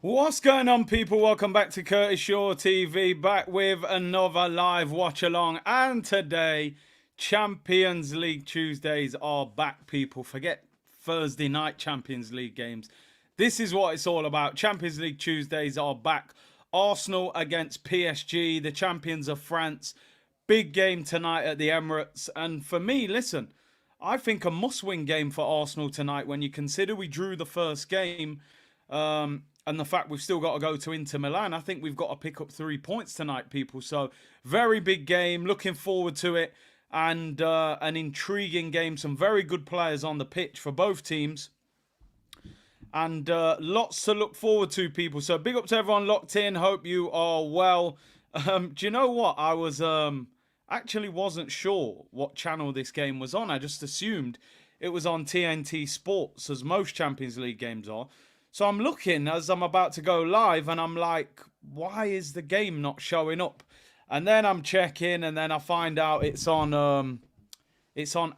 What's going on, people? Welcome back to Curtis Shaw TV, back with another live watch along. And today, Champions League Tuesdays are back, people. Forget Thursday night Champions League games. This is what it's all about. Champions League Tuesdays are back. Arsenal against PSG, the champions of France. Big game tonight at the Emirates. And for me, listen, I think a must-win game for Arsenal tonight when you consider we drew the first game. And the fact we've still got to go to Inter Milan, I think we've got to pick up 3 points tonight, people. So, very big game. Looking forward to it. And an intriguing game. Some very good players on the pitch for both teams. And lots to look forward to, people. So, big up to everyone locked in. Hope you are well. Do you know what? I was actually wasn't sure what channel this game was on. I just assumed it was on TNT Sports, as most Champions League games are. So I'm looking as I'm about to go live and I'm like, why is the game not showing up? And then I'm checking and then I find out it's on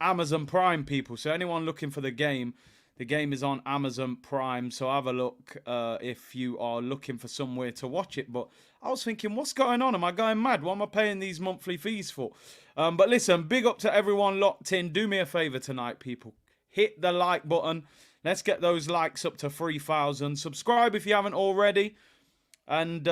Amazon Prime, people. So anyone looking for the game is on Amazon Prime. So have a look if you are looking for somewhere to watch it. But I was thinking, what's going on? Am I going mad? What am I paying these monthly fees for? But listen, big up to everyone locked in. Do me a favor tonight, people. Hit the like button. Let's get those likes up to 3,000. Subscribe if you haven't already. And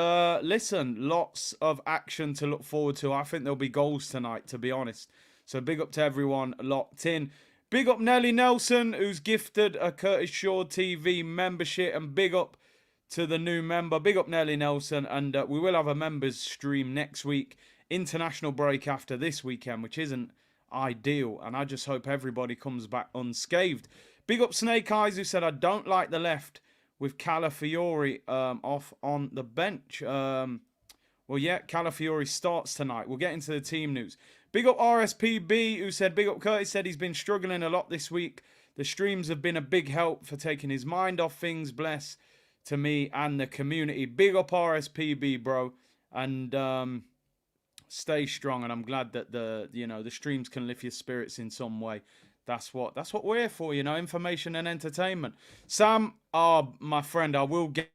listen, lots of action to look forward to. I think there'll be goals tonight, to be honest. So big up to everyone locked in. Big up Nelly Nelson, who's gifted a Curtis Shaw TV membership. And big up to the new member. Big up Nelly Nelson. And we will have a members stream next week. International break after this weekend, which isn't ideal. And I just hope everybody comes back unscathed. Big up Snake Eyes, who said, I don't like the left with Calafiori off on the bench. Well, yeah, Calafiori starts tonight. We'll get into the team news. Big up RSPB, who said, big up Curtis, said he's been struggling a lot this week. The streams have been a big help for taking his mind off things. Bless to me and the community. Big up RSPB, bro. And stay strong. And I'm glad that the streams can lift your spirits in some way. That's what we're here for, information and entertainment. Sam, my friend, I will get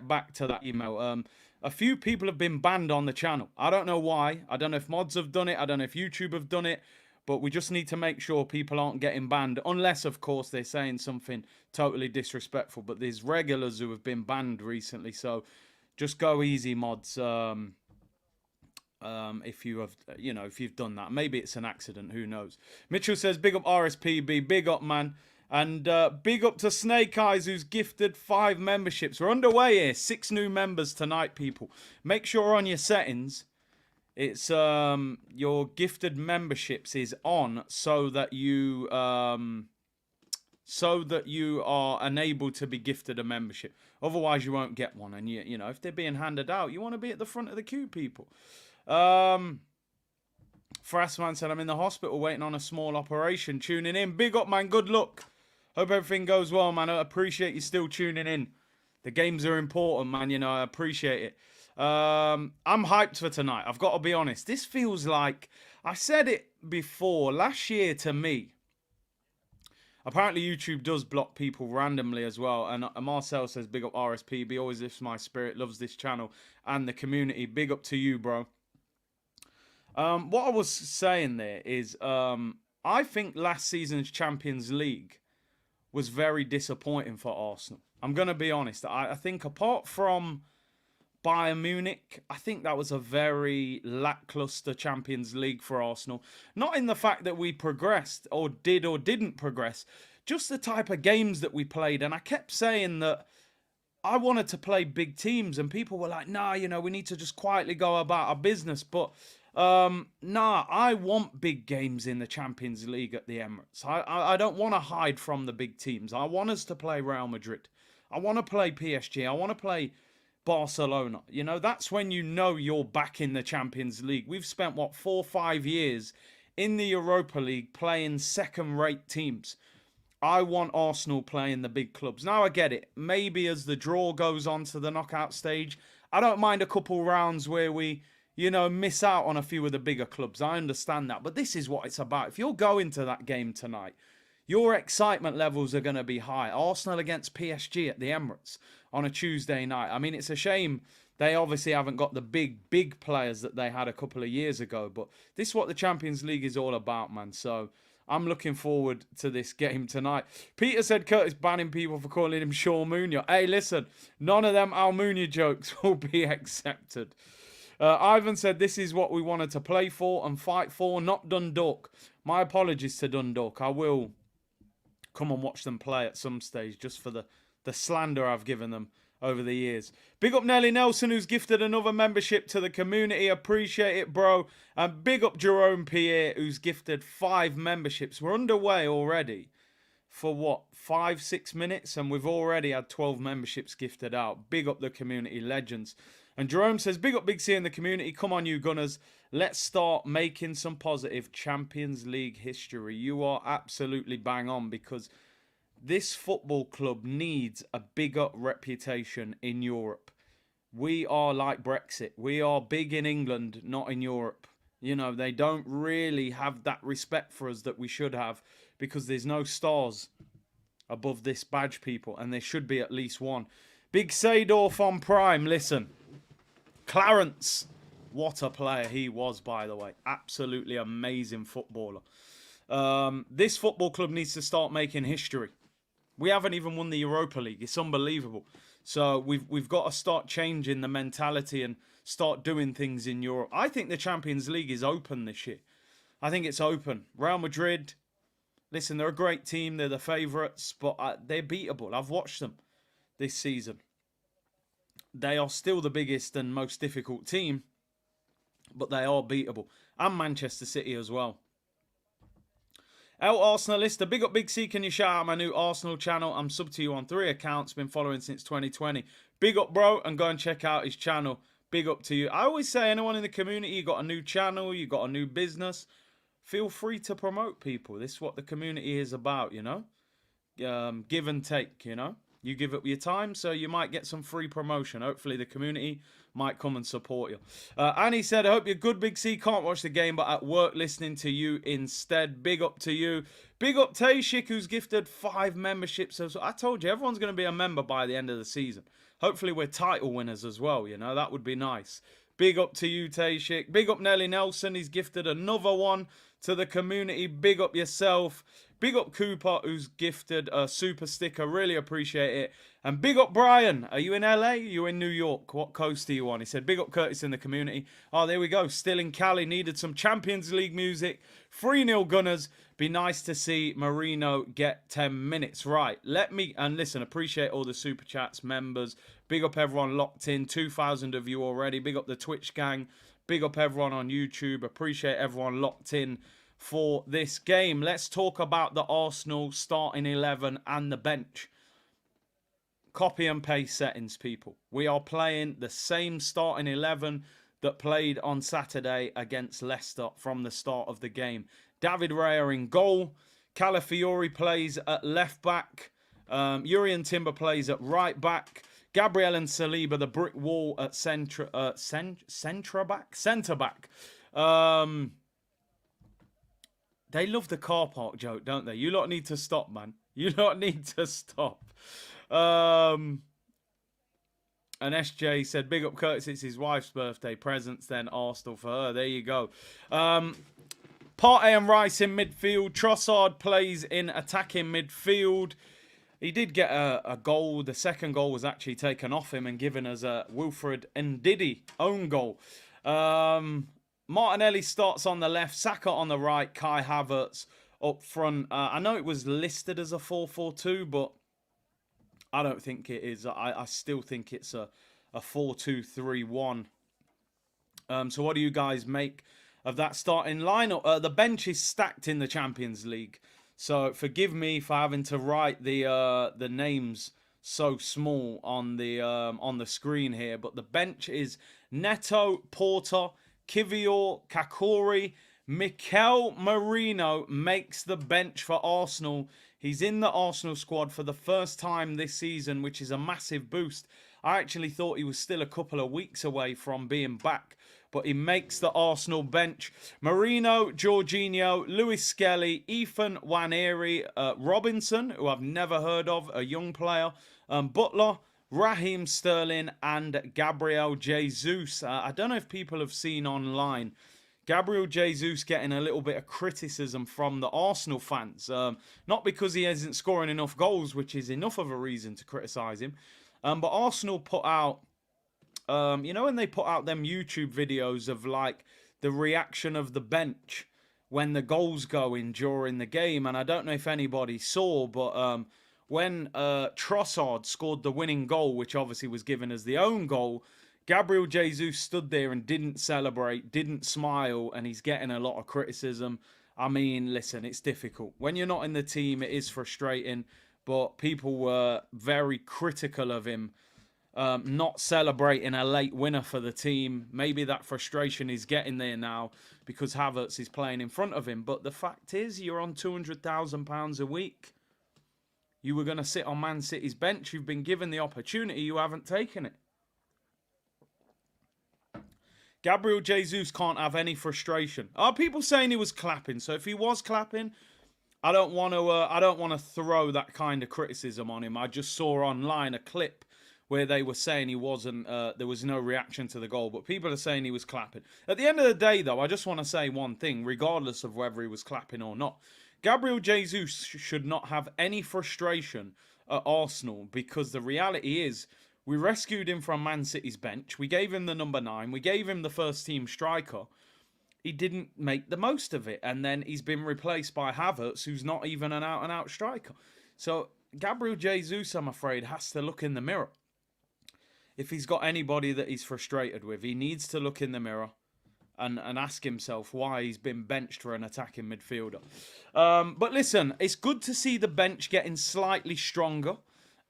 back to that email. A few people have been banned on the channel. I don't know why. I don't know if mods have done it. I don't know if YouTube have done it. But we just need to make sure people aren't getting banned. Unless, of course, they're saying something totally disrespectful. But there's regulars who have been banned recently. So just go easy, mods. If you have, if you've done that, maybe it's an accident. Who knows? Mitchell says, "Big up RSPB, big up, man." And big up to Snake Eyes, who's gifted 5 memberships. We're underway here. 6 new members tonight, people. Make sure on your settings, it's your gifted memberships is on so that you are unable to be gifted a membership. Otherwise, you won't get one. And you know, if they're being handed out, you want to be at the front of the queue, people. Frasman said, I'm in the hospital waiting on a small operation. Tuning in. Big up, man. Good luck. Hope everything goes well, man. I appreciate you still tuning in. The games are important, man. I appreciate it. I'm hyped for tonight. I've got to be honest. This feels like, I said it before, last year to me. Apparently YouTube does block people randomly as well. And Marcel says, big up RSPB. Always lifts my spirit. Loves this channel and the community. Big up to you, bro. What I was saying there is, I think last season's Champions League was very disappointing for Arsenal. I'm going to be honest. I think apart from Bayern Munich, I think that was a very lackluster Champions League for Arsenal. Not in the fact that we progressed or did or didn't progress, just the type of games that we played. And I kept saying that I wanted to play big teams and people were like, nah, we need to just quietly go about our business. But nah, I want big games in the Champions League at the Emirates. I don't want to hide from the big teams. I want us to play Real Madrid. I want to play PSG. I want to play Barcelona. That's when you're back in the Champions League. We've spent, 4 or 5 years in the Europa League playing second-rate teams. I want Arsenal playing the big clubs. Now, I get it. Maybe as the draw goes on to the knockout stage, I don't mind a couple rounds where we, miss out on a few of the bigger clubs. I understand that. But this is what it's about. If you're going to that game tonight, your excitement levels are going to be high. Arsenal against PSG at the Emirates on a Tuesday night. I mean, it's a shame they obviously haven't got the big players that they had a couple of years ago. But this is what the Champions League is all about, man. So I'm looking forward to this game tonight. Peter said Curtis banning people for calling him Shaw Munya. Hey, listen, none of them Almunia jokes will be accepted. Ivan said this is what we wanted to play for and fight for, not Dundalk. My apologies to Dundalk. I will come and watch them play at some stage just for the slander I've given them over the years. Big up Nelly Nelson, who's gifted another membership to the community. Appreciate it, bro. And big up Jerome Pierre, who's gifted 5 memberships. We're underway already for what, 5-6 minutes, and we've already had 12 memberships gifted out. Big up the community legends. And Jerome says, big up Big C in the community. Come on, you Gunners. Let's start making some positive Champions League history. You are absolutely bang on, because this football club needs a bigger reputation in Europe. We are like Brexit. We are big in England, not in Europe. You know, they don't really have that respect for us that we should have, because there's no stars above this badge, people, and there should be at least one. Big Seydorf on Prime, listen. Clarence, what a player he was, by the way. Absolutely amazing footballer. This football club needs to start making history. We haven't even won the Europa League. It's unbelievable. So we've got to start changing the mentality and start doing things in Europe. I think the Champions League is open this year. I think it's open. Real Madrid, listen, they're a great team. They're the favourites, but they're beatable. I've watched them this season. They are still the biggest and most difficult team, but they are beatable. And Manchester City as well. El Arsenalista, big up Big C, can you shout out my new Arsenal channel? I'm sub to you on 3 accounts, been following since 2020. Big up, bro, and go and check out his channel. Big up to you. I always say, anyone in the community, you got a new channel, you got a new business, feel free to promote people. This is what the community is about, you know? Give and take, you know? You give up your time, so you might get some free promotion. Hopefully the community might come and support you. Annie said, I hope you're good, Big C. Can't watch the game, but at work listening to you instead. Big up to you. Big up Tayshik, who's gifted 5 memberships. So I told you, everyone's going to be a member by the end of the season. Hopefully we're title winners as well, you know. That would be nice. Big up to you, Tayshik. Big up Nelly Nelson. He's gifted another one to the community. Big up yourself. Big up Cooper, who's gifted a super sticker. Really appreciate it. And big up Brian. Are you in LA? Are you in New York? What coast are you on? He said, big up Curtis in the community. Oh, there we go. Still in Cali. Needed some Champions League music. 3-0 Gunners. Be nice to see Marino get 10 minutes. Right. And listen, appreciate all the super chats, members. Big up everyone locked in. 2,000 of you already. Big up the Twitch gang. Big up everyone on YouTube. Appreciate everyone locked in for this game. Let's talk about the Arsenal starting 11 and the bench. Copy and paste settings, people. We are playing the same starting 11 that played on Saturday against Leicester from the start of the game. David Raya in goal. Calafiori plays at left back. Urian Timber plays at right back. Gabriel and Saliba, the brick wall at centre back. They love the car park joke, don't they? You lot need to stop, man. You lot need to stop. And SJ said, big up Curtis, it's his wife's birthday. Presents then Arsenal for her. There you go. Partey and Rice in midfield. Trossard plays in attacking midfield. He did get a goal. The second goal was actually taken off him and given as a Wilfred Ndidi own goal. Martinelli starts on the left, Saka on the right, Kai Havertz up front. I know it was listed as a 4-4-2, but I don't think it is. I still think it's a 4-2-3-1. So what do you guys make of that starting lineup? The bench is stacked in the Champions League, so forgive me for having to write the names so small on the screen here. But the bench is Neto, Porter, Kivior, Kakori. Mikel Merino makes the bench for Arsenal. He's in the Arsenal squad for the first time this season, which is a massive boost. I actually thought he was still a couple of weeks away from being back, but he makes the Arsenal bench. Marino, Jorginho, Lewis Skelly, Ethan Nwaneri, Robinson, who I've never heard of, a young player, Butler, Raheem Sterling, and Gabriel Jesus. I don't know if people have seen online Gabriel Jesus getting a little bit of criticism from the Arsenal fans. Not because he isn't scoring enough goals, which is enough of a reason to criticise him. But Arsenal put out, when they put out them YouTube videos of like the reaction of the bench when the goals go in during the game. And I don't know if anybody saw, but when Trossard scored the winning goal, which obviously was given as the own goal, Gabriel Jesus stood there and didn't celebrate, didn't smile, and he's getting a lot of criticism. I mean, listen, it's difficult. When you're not in the team, it is frustrating, but people were very critical of him not celebrating a late winner for the team. Maybe that frustration is getting there now because Havertz is playing in front of him. But the fact is, you're on £200,000 a week. You were going to sit on Man City's bench. You've been given the opportunity. You haven't taken it. Gabriel Jesus can't have any frustration. Are people saying he was clapping? So if he was clapping, I don't want to throw that kind of criticism on him. I just saw online a clip where they were saying he wasn't. There was no reaction to the goal, but people are saying he was clapping. At the end of the day, though, I just want to say one thing, regardless of whether he was clapping or not. Gabriel Jesus should not have any frustration at Arsenal, because the reality is, we rescued him from Man City's bench. We gave him the number 9. We gave him the first team striker. He didn't make the most of it. And then he's been replaced by Havertz, who's not even an out-and-out striker. So Gabriel Jesus, I'm afraid, has to look in the mirror. If he's got anybody that he's frustrated with, he needs to look in the mirror and ask himself why he's been benched for an attacking midfielder. But listen, it's good to see the bench getting slightly stronger.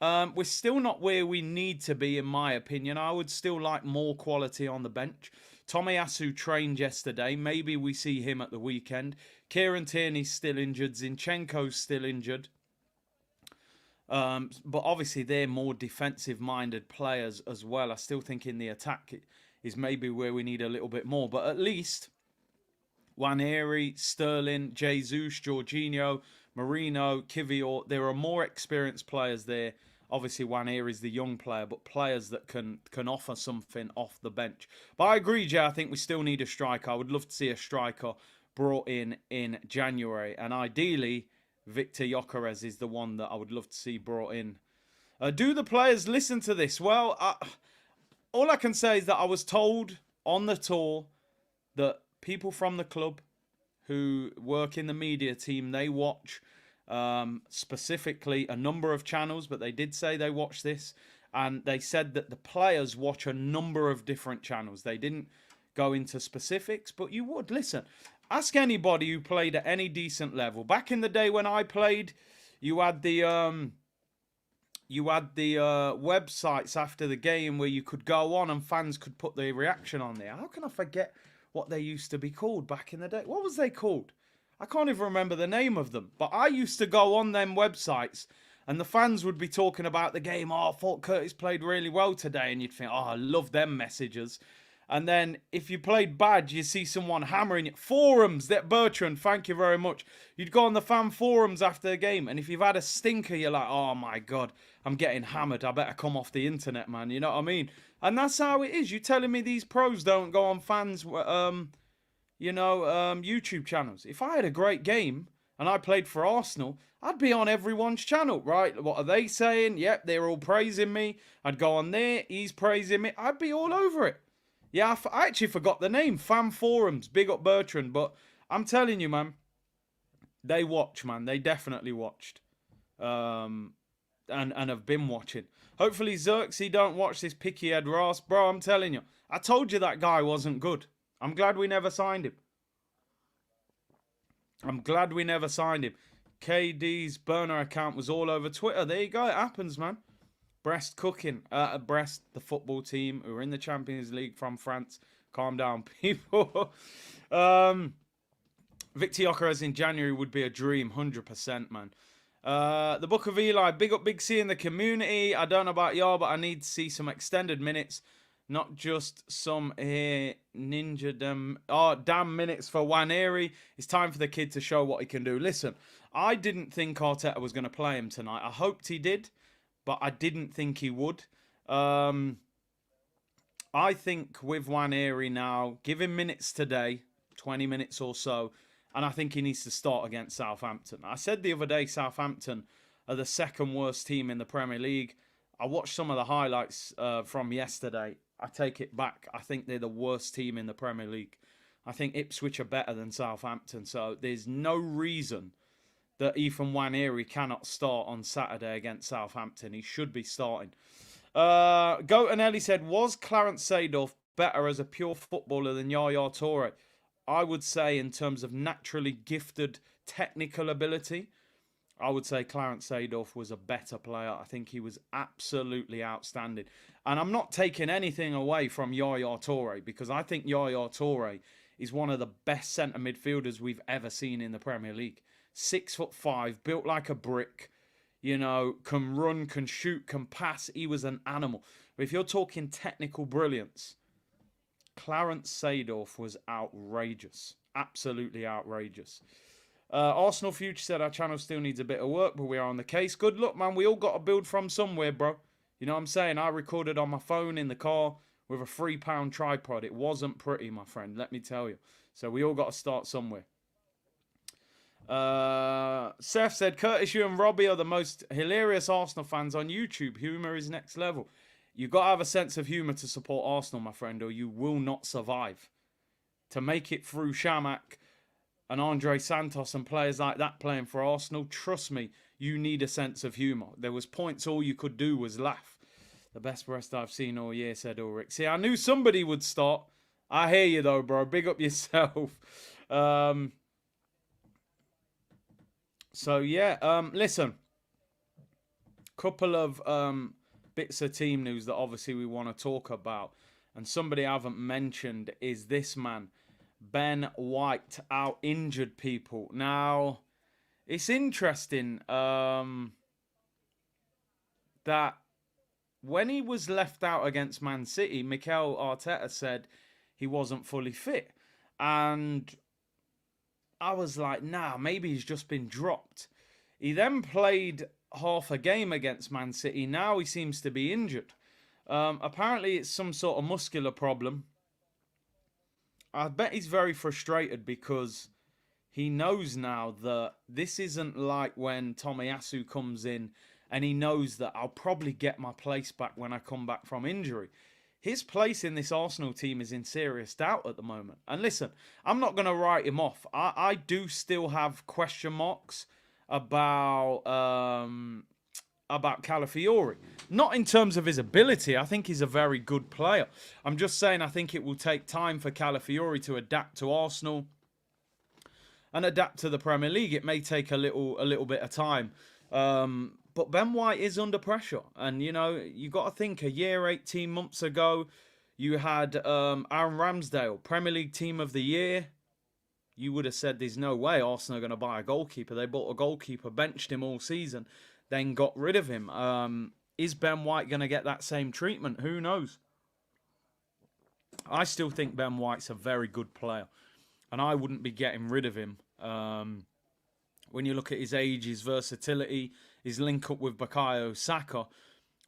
We're still not where we need to be, in my opinion. I would still like more quality on the bench. Tomiyasu trained yesterday. Maybe we see him at the weekend. Kieran Tierney's still injured. Zinchenko's still injured. But obviously, they're more defensive-minded players as well. I still think in the attack is maybe where we need a little bit more. But at least Nwaneri, Sterling, Jesus, Jorginho, Marino, Kivior, there are more experienced players there. Obviously, Nwaneri is the young player, but players that can offer something off the bench. But I agree, Jay, I think we still need a striker. I would love to see a striker brought in January. And ideally, Victor Gyökeres is the one that I would love to see brought in. Do the players listen to this? Well, all I can say is that I was told on the tour that people from the club who work in the media team, they watch specifically a number of channels, but they did say they watch this, and they said that the players watch a number of different channels. They didn't go into specifics, but you would. Listen, ask anybody who played at any decent level. Back in the day when I played, you had the websites after the game where you could go on and fans could put their reaction on there. How can I forget what they used to be called back in the day? What was they called? I can't even remember the name of them. But I used to go on them websites and the fans would be talking about the game. Oh, I thought Curtis played really well today. And you'd think, oh, I love them messages. And then if you played bad, you see someone hammering it. Forums, that Bertrand, thank you very much. You'd go on the fan forums after the game. And if you've had a stinker, you're like, oh my God, I'm getting hammered. I better come off the internet, man. You know what I mean? And that's how it is. You telling me these pros don't go on fans, YouTube channels. If I had a great game and I played for Arsenal, I'd be on everyone's channel, right? What are they saying? Yep, they're all praising me. I'd go on there. He's praising me. I'd be all over it. Yeah, I actually forgot the name. Fan forums. Big up Bertrand. But I'm telling you, man, they watch, man. They definitely watched. And have been watching. Hopefully Xerxes don't watch this picky head Ross. Bro, I'm telling you. I told you that guy wasn't good. I'm glad we never signed him. KD's burner account was all over Twitter. There you go. It happens, man. Brest cooking. Brest, the football team who are in the Champions League from France. Calm down, people. Victor Gyökeres in January would be a dream, 100%, man. The Book of Eli, big up Big C in the community. I don't know about y'all, but I need to see some extended minutes, not just some here ninja damn minutes for Nwaneri. It's time for the kid to show what he can do. Listen, I didn't think Arteta was going to play him tonight. I hoped he did, but I didn't think he would. I think with Nwaneri now, give him minutes today, 20 minutes or so, and I think he needs to start against Southampton. I said the other day Southampton are the second worst team in the Premier League. I watched some of the highlights from yesterday. I take it back. I think they're the worst team in the Premier League. I think Ipswich are better than Southampton. So there's no reason that Ethan Nwaneri cannot start on Saturday against Southampton. He should be starting. Goatanelli said, was Clarence Seedorf better as a pure footballer than Yaya Toure? I would say in terms of naturally gifted technical ability, I would say Clarence Seedorf was a better player. I think he was absolutely outstanding. And I'm not taking anything away from Yaya Toure, because I think Yaya Toure is one of the best centre midfielders we've ever seen in the Premier League. 6'5", built like a brick, you know, can run, can shoot, can pass. He was an animal. But if you're talking technical brilliance, Clarence Seedorf was outrageous. Absolutely outrageous. Arsenal Future said our channel still needs a bit of work, but we are on the case. Good luck, man. We all got to build from somewhere, bro. You know what I'm saying? I recorded on my phone in the car with a £3 tripod. It wasn't pretty, my friend. Let me tell you. So we all got to start somewhere. Seth said, Curtis, you and Robbie are the most hilarious Arsenal fans on YouTube. Humour is next level. You got to have a sense of humour to support Arsenal, my friend, or you will not survive. To make it through Shamak and Andre Santos and players like that playing for Arsenal, trust me, you need a sense of humour. There was points all you could do was laugh. The best rest I've seen all year, said Ulrich. See, I knew somebody would start. I hear you though, bro. Big up yourself. So yeah, listen. Couple of bits of team news that obviously we want to talk about. And somebody I haven't mentioned is this man. Ben White out injured people. Now, it's interesting that when he was left out against Man City, Mikel Arteta said he wasn't fully fit. And I was like, nah, maybe he's just been dropped. He then played half a game against Man City. Now he seems to be injured. Apparently it's some sort of muscular problem. I bet he's very frustrated because he knows now that this isn't like when Tomiyasu comes in and he knows that I'll probably get my place back when I come back from injury. His place in this Arsenal team is in serious doubt at the moment. And listen, I'm not going to write him off. I do still have question marks about Calafiori. Not in terms of his ability. I think he's a very good player. I'm just saying I think it will take time for Calafiori to adapt to Arsenal and adapt to the Premier League. It may take a little bit of time. But Ben White is under pressure. And, you know, you got to think a year, 18 months ago, you had Aaron Ramsdale, Premier League Team of the Year. You would have said there's no way Arsenal are going to buy a goalkeeper. They bought a goalkeeper, benched him all season, then got rid of him. Is Ben White going to get that same treatment? Who knows? I still think Ben White's a very good player. And I wouldn't be getting rid of him. When you look at his age, his versatility, his link up with Bukayo Saka.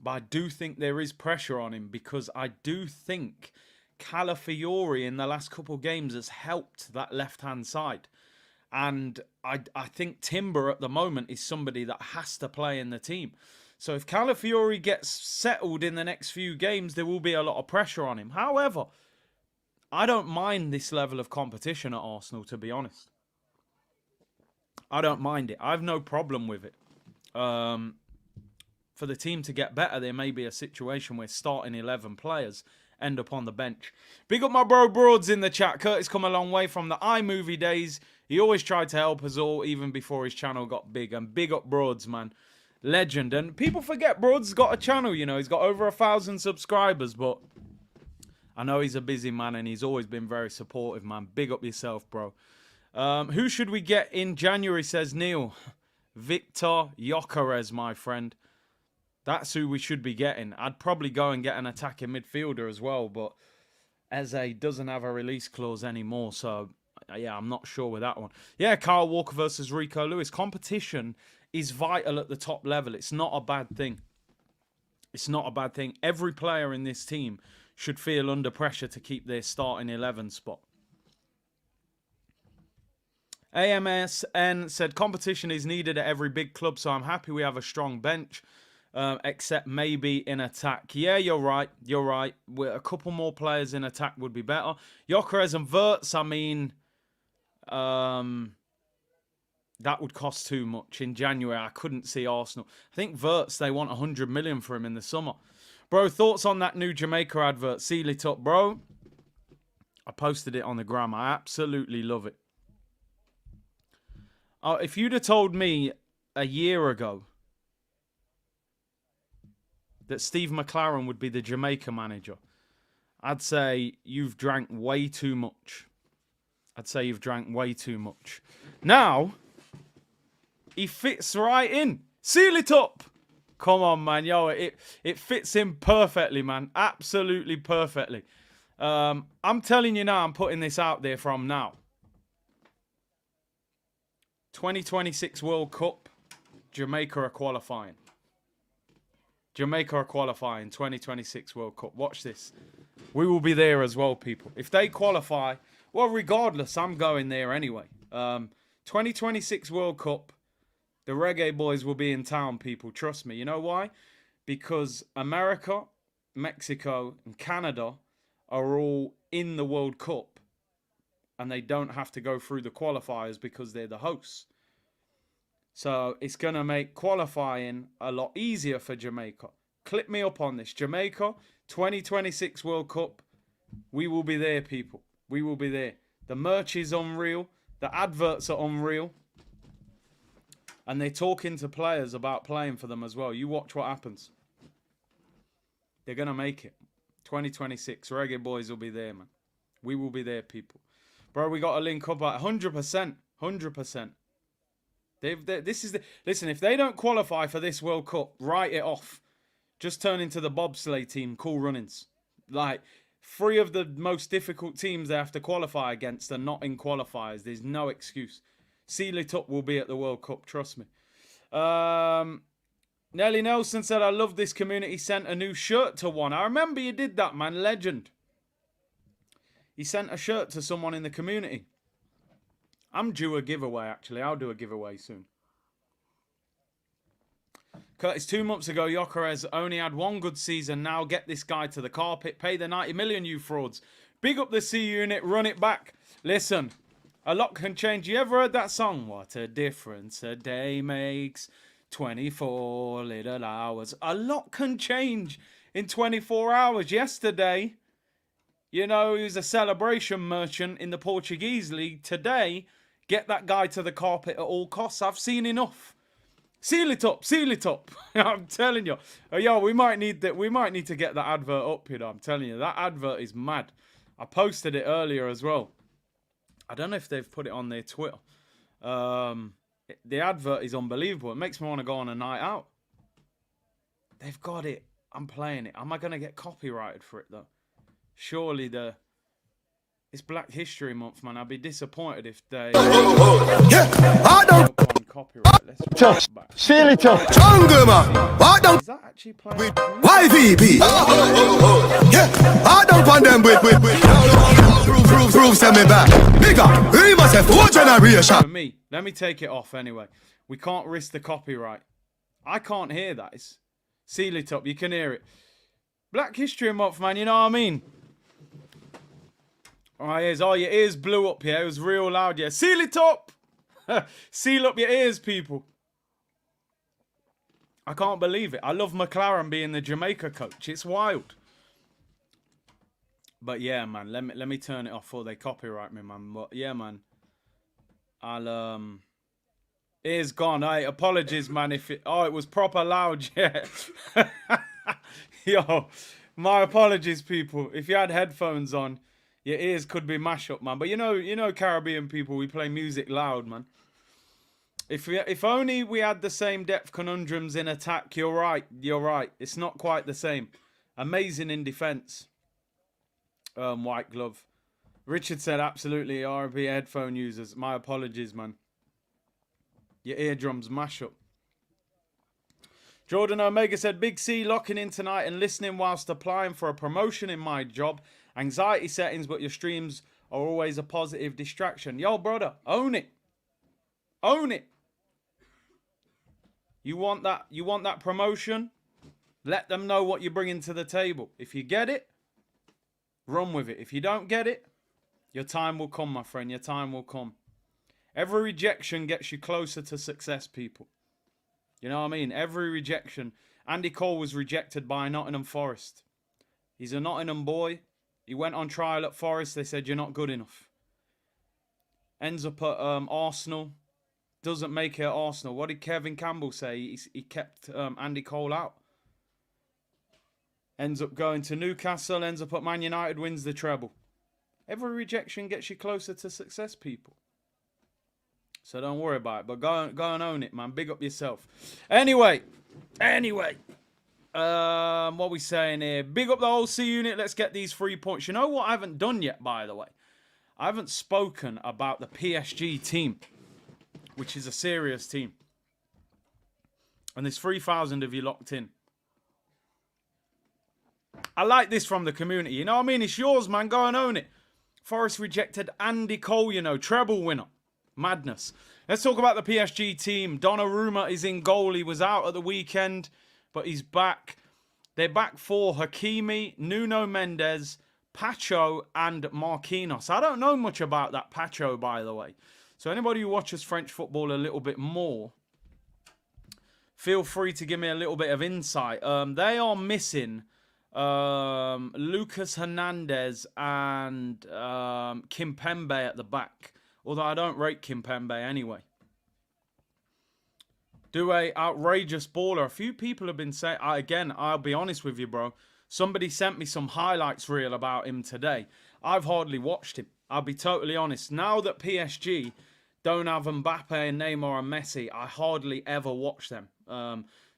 But I do think there is pressure on him because I do think Calafiori in the last couple of games has helped that left-hand side. And I think Timber at the moment is somebody that has to play in the team. So if Calafiori gets settled in the next few games, there will be a lot of pressure on him. However, I don't mind this level of competition at Arsenal, to be honest. I don't mind it. I have no problem with it. For the team to get better, there may be a situation where starting 11 players end up on the bench. Big up my bro Broads in the chat. Curtis come a long way from the iMovie days. He always tried to help us all, even before his channel got big. And big up Broads, man. Legend. And people forget Broads got a channel, you know. He's got over 1,000 subscribers, but I know he's a busy man and he's always been very supportive, man. Big up yourself, bro. Who should we get in January, says Neil. Victor Gyökeres, my friend. That's who we should be getting. I'd probably go and get an attacking midfielder as well, but Eze doesn't have a release clause anymore, so yeah, I'm not sure with that one. Yeah, Kyle Walker versus Rico Lewis. Competition is vital at the top level. It's not a bad thing. It's not a bad thing. Every player in this team should feel under pressure to keep their starting 11 spot. AMSN said, competition is needed at every big club, so I'm happy we have a strong bench, except maybe in attack. Yeah, you're right. You're right. A couple more players in attack would be better. Gyökeres and Wirtz, I mean, that would cost too much. In January, I couldn't see Arsenal. I think Wirtz, they want 100 million for him in the summer. Bro, thoughts on that new Jamaica advert? Seal it up, bro. I posted it on the gram. I absolutely love it. If you'd have told me a year ago that Steve McLaren would be the Jamaica manager, I'd say you've drank way too much. I'd say you've drank way too much. Now, he fits right in. Seal it up. Come on, man. Yo, it fits in perfectly, man. Absolutely perfectly. I'm telling you now, I'm putting this out there from now. 2026 World Cup, Jamaica are qualifying. Jamaica are qualifying 2026 World Cup. Watch this. We will be there as well, people. If they qualify, well, regardless, I'm going there anyway. 2026 World Cup, the Reggae Boys will be in town, people. Trust me. You know why? Because America, Mexico, and Canada are all in the World Cup. And they don't have to go through the qualifiers because they're the hosts. So it's going to make qualifying a lot easier for Jamaica. Clip me up on this. Jamaica, 2026 World Cup. We will be there, people. We will be there. The merch is unreal. The adverts are unreal. And they're talking to players about playing for them as well. You watch what happens. They're going to make it. 2026. Reggae Boys will be there, man. We will be there, people. Bro, we got to link up at 100%. 100%. Listen, if they don't qualify for this World Cup, write it off. Just turn into the bobsleigh team, Cool Runnings. Like, 3 of the most difficult teams they have to qualify against are not in qualifiers. There's no excuse. Seal it up will be at the World Cup, trust me. Nelly Nelson said, I love this community. Sent a new shirt to one. I remember you did that, man. Legend. He sent a shirt to someone in the community. I'm due a giveaway, actually. I'll do a giveaway soon. Curtis, 2 months ago, Gyökeres only had 1 good season. Now get this guy to the carpet. Pay the 90 million, you frauds. Big up the C unit. Run it back. Listen, a lot can change. You ever heard that song? What a difference a day makes. 24 little hours. A lot can change in 24 hours. Yesterday, you know, he was a celebration merchant in the Portuguese league. Today, get that guy to the carpet at all costs. I've seen enough. Seal it up. Seal it up. I'm telling you. Yo, we might need that. We might need to get that advert up, you know. I'm telling you, that advert is mad. I posted it earlier as well. I don't know if they've put it on their Twitter. The advert is unbelievable. It makes me want to go on a night out. They've got it. I'm playing it. Am I going to get copyrighted for it, though? Surely it's Black History Month, man. I'd be disappointed if they I don't on copyright. Let's watch back. Seal it up. Is that actually playing? YVP. Yeah, I don't want them with prove send me back. Bigger, we must have 4 generations. For me, let me take it off anyway. We can't risk the copyright. I can't hear that. Seal it up. You can hear it. Black History Month, man. You know what I mean? Oh, your ears blew up here. It was real loud, yeah. Seal it up! Seal up your ears, people. I can't believe it. I love McLaren being the Jamaica coach. It's wild. But yeah, man. Let me turn it off before they copyright me, man. But yeah, man. Ears gone. Hey, apologies, man. If it was proper loud, yeah. Yo, my apologies, people. If you had headphones on, your ears could be mashed up, man. But you know Caribbean people, we play music loud, man. If only we had the same depth conundrums in attack. You're right. You're right. It's not quite the same. Amazing in defence. White glove. Richard said absolutely. RB headphone users. My apologies, man. Your eardrums mash up. Jordan Omega said, Big C locking in tonight and listening whilst applying for a promotion in my job. Anxiety settings, but your streams are always a positive distraction. Yo, brother, own it. Own it. You want that promotion? Let them know what you're bringing to the table. If you get it, run with it. If you don't get it, your time will come, my friend. Your time will come. Every rejection gets you closer to success, people. You know what I mean? Every rejection. Andy Cole was rejected by Nottingham Forest. He's a Nottingham boy. He went on trial at Forest. They said, you're not good enough. Ends up at Arsenal. Doesn't make it at Arsenal. What did Kevin Campbell say? He kept Andy Cole out. Ends up going to Newcastle. Ends up at Man United. Wins the treble. Every rejection gets you closer to success, people. So don't worry about it. But go and own it, man. Big up yourself. Anyway. What are we saying here? Big up the whole C unit. Let's get these 3 points. You know what I haven't done yet, by the way? I haven't spoken about the PSG team, which is a serious team. And there's 3,000 of you locked in. I like this from the community. You know what I mean? It's yours, man. Go and own it. Forest rejected Andy Cole, you know, treble winner. Madness. Let's talk about the PSG team. Donnarumma is in goal. He was out at the weekend, but he's back. They're back for Hakimi, Nuno Mendes, Pacho, and Marquinhos. I don't know much about that Pacho, by the way. So anybody who watches French football a little bit more, feel free to give me a little bit of insight. They are missing Lucas Hernandez and Kimpembe at the back. Although I don't rate Kimpembe anyway. Doué, outrageous baller. A few people have been saying... Again, I'll be honest with you, bro. Somebody sent me some highlights reel about him today. I've hardly watched him. I'll be totally honest. Now that PSG don't have Mbappe and Neymar and Messi, I hardly ever watch them.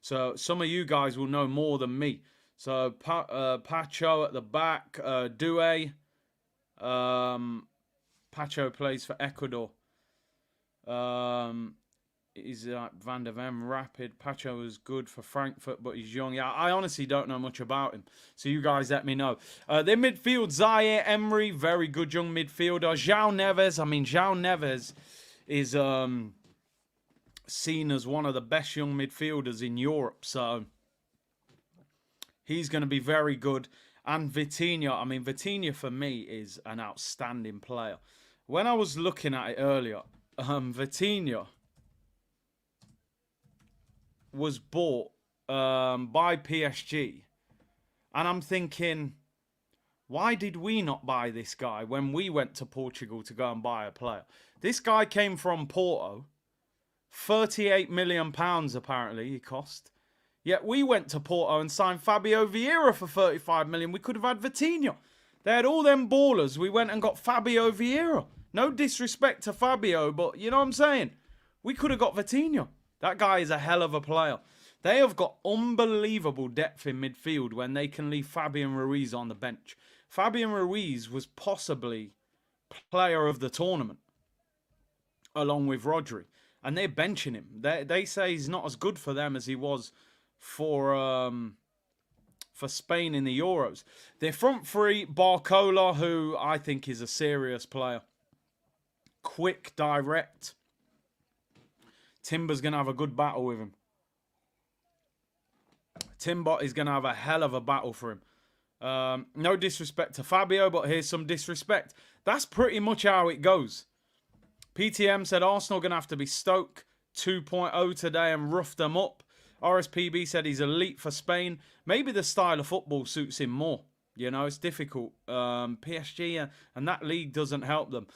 So some of you guys will know more than me. So Pacho at the back. Doué. Pacho plays for Ecuador. He's Van der Ven, rapid. Pacho is good for Frankfurt, but he's young. Yeah, I honestly don't know much about him. So you guys let me know. Their midfield, Zaire Emery, very good young midfielder. João Neves. I mean, João Neves is seen as one of the best young midfielders in Europe. So he's going to be very good. And Vitinha. I mean, Vitinha for me is an outstanding player. When I was looking at it earlier, Vitinha was bought by PSG. And I'm thinking, why did we not buy this guy when we went to Portugal to go and buy a player? This guy came from Porto. £38 million apparently he cost. Yet we went to Porto and signed Fabio Vieira for 35 million. We could have had Vitinha. They had all them ballers. We went and got Fabio Vieira. No disrespect to Fabio, but you know what I'm saying? We could have got Vitinha. That guy is a hell of a player. They have got unbelievable depth in midfield when they can leave Fabian Ruiz on the bench. Fabian Ruiz was possibly player of the tournament, along with Rodri. And they're benching him. They say he's not as good for them as he was for Spain in the Euros. Their front three, Barcola, who I think is a serious player. Quick, direct. Timber's going to have a good battle with him. Timber is going to have a hell of a battle for him. No disrespect to Fabio, but here's some disrespect. That's pretty much how it goes. PTM said Arsenal going to have to be Stoke 2.0 today and rough them up. RSPB said he's elite for Spain. Maybe the style of football suits him more. You know, it's difficult. PSG and that league doesn't help them.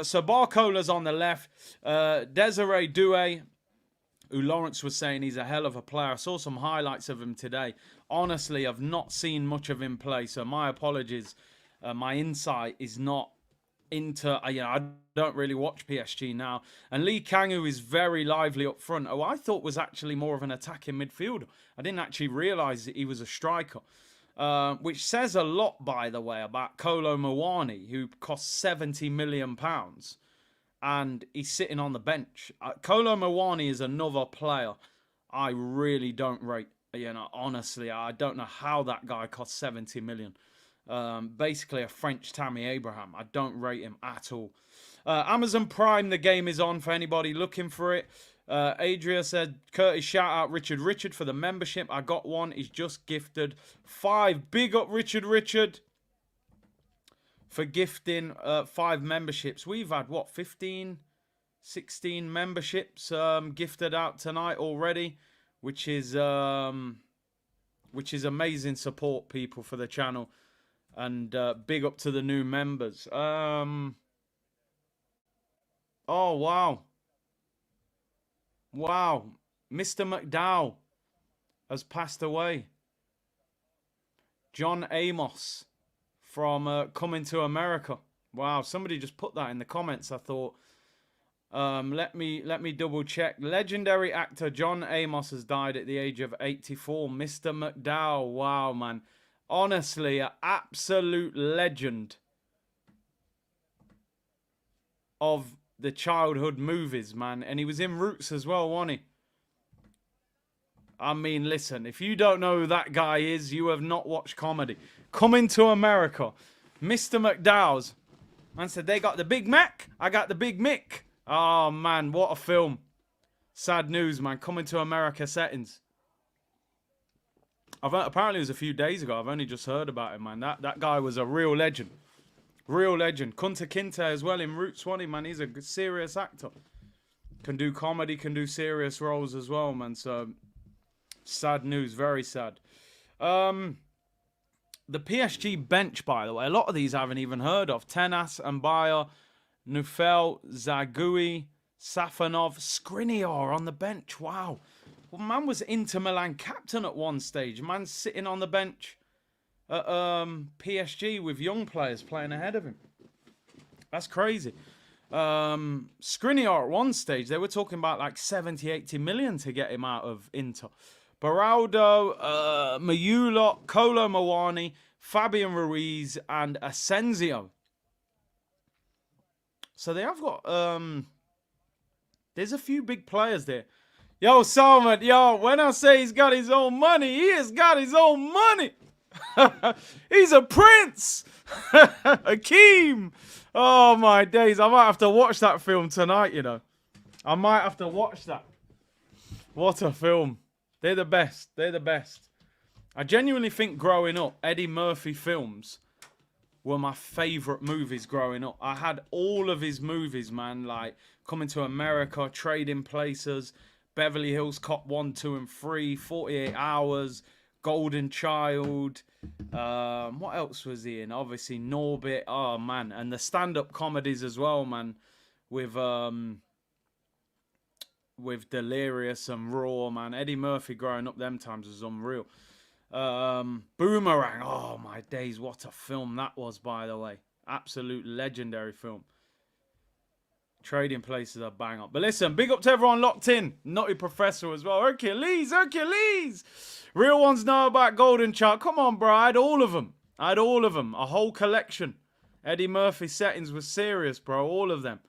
So Barcola's on the left. Desiree Doué, who Lawrence was saying he's a hell of a player. I saw some highlights of him today. Honestly, I've not seen much of him play. So my apologies. My insight is not Inter, I don't really watch PSG now. And Lee Kang-woo is very lively up front. Oh, I thought was actually more of an attacking midfielder. I didn't actually realise that he was a striker. Which says a lot, by the way, about Kolo Muani, who cost £70 million. And he's sitting on the bench. Kolo Muani is another player I really don't rate. Honestly, I don't know how that guy cost 70 million. Basically a French Tammy Abraham. I don't rate him at all. Amazon Prime, the game is on for anybody looking for it. Adria said, Curtis, shout out Richard for the membership. I got one. He's just gifted 5. Big up Richard for gifting 5 memberships. We've had, 15, 16 memberships gifted out tonight already, which is amazing support, people, for the channel. And big up to the new members. Oh, wow. Wow. Mr. McDowell has passed away. John Amos from Coming to America. Wow, somebody just put that in the comments. I thought, let me double check. Legendary actor John Amos has died at the age of 84. Mr. McDowell. Wow, man. Honestly, an absolute legend of the childhood movies, man. And he was in Roots as well, wasn't he? I mean, listen, if you don't know who that guy is, you have not watched comedy. Coming to America. Mr. McDowell's. Man said, they got the Big Mac, I got the Big Mick. Oh, man, what a film. Sad news, man. Coming to America settings. Apparently it was a few days ago. I've only just heard about him, man. That guy was a real legend. Real legend. Kunta Kinte as well in Roots 20, man. He's a serious actor. Can do comedy, can do serious roles as well, man. So, sad news. Very sad. The PSG bench, by the way, a lot of these I haven't even heard of. Tenas, Mbaya, Nufel, Zagui, Safanov, Skriniar on the bench. Wow. Well, man was Inter Milan captain at one stage. Man sitting on the bench at PSG with young players playing ahead of him. That's crazy. Skriniar at one stage, they were talking about like 70, 80 million to get him out of Inter. Beraldo, Mayulot, Kolo Muani, Fabian Ruiz, and Asensio. So they have got... there's a few big players there. Yo, Salman, yo, when I say he's got his own money, he has got his own money. He's a prince. Akeem. Oh, my days. I might have to watch that film tonight, you know. I might have to watch that. What a film. They're the best. They're the best. I genuinely think growing up, Eddie Murphy films were my favourite movies growing up. I had all of his movies, man, like Coming to America, Trading Places, Beverly Hills Cop 1, 2, and 3, 48 Hours, Golden Child. What else was he in? Obviously, Norbit. Oh, man. And the stand-up comedies as well, man. With Delirious and Raw, man. Eddie Murphy growing up them times was unreal. Boomerang. Oh, my days. What a film that was, by the way. Absolute legendary film. Trading Places are bang up. But listen, big up to everyone locked in. Naughty Professor as well. Hercules. Real ones know about Golden Child. Come on, bro. I had all of them. A whole collection. Eddie Murphy settings was serious, bro. All of them.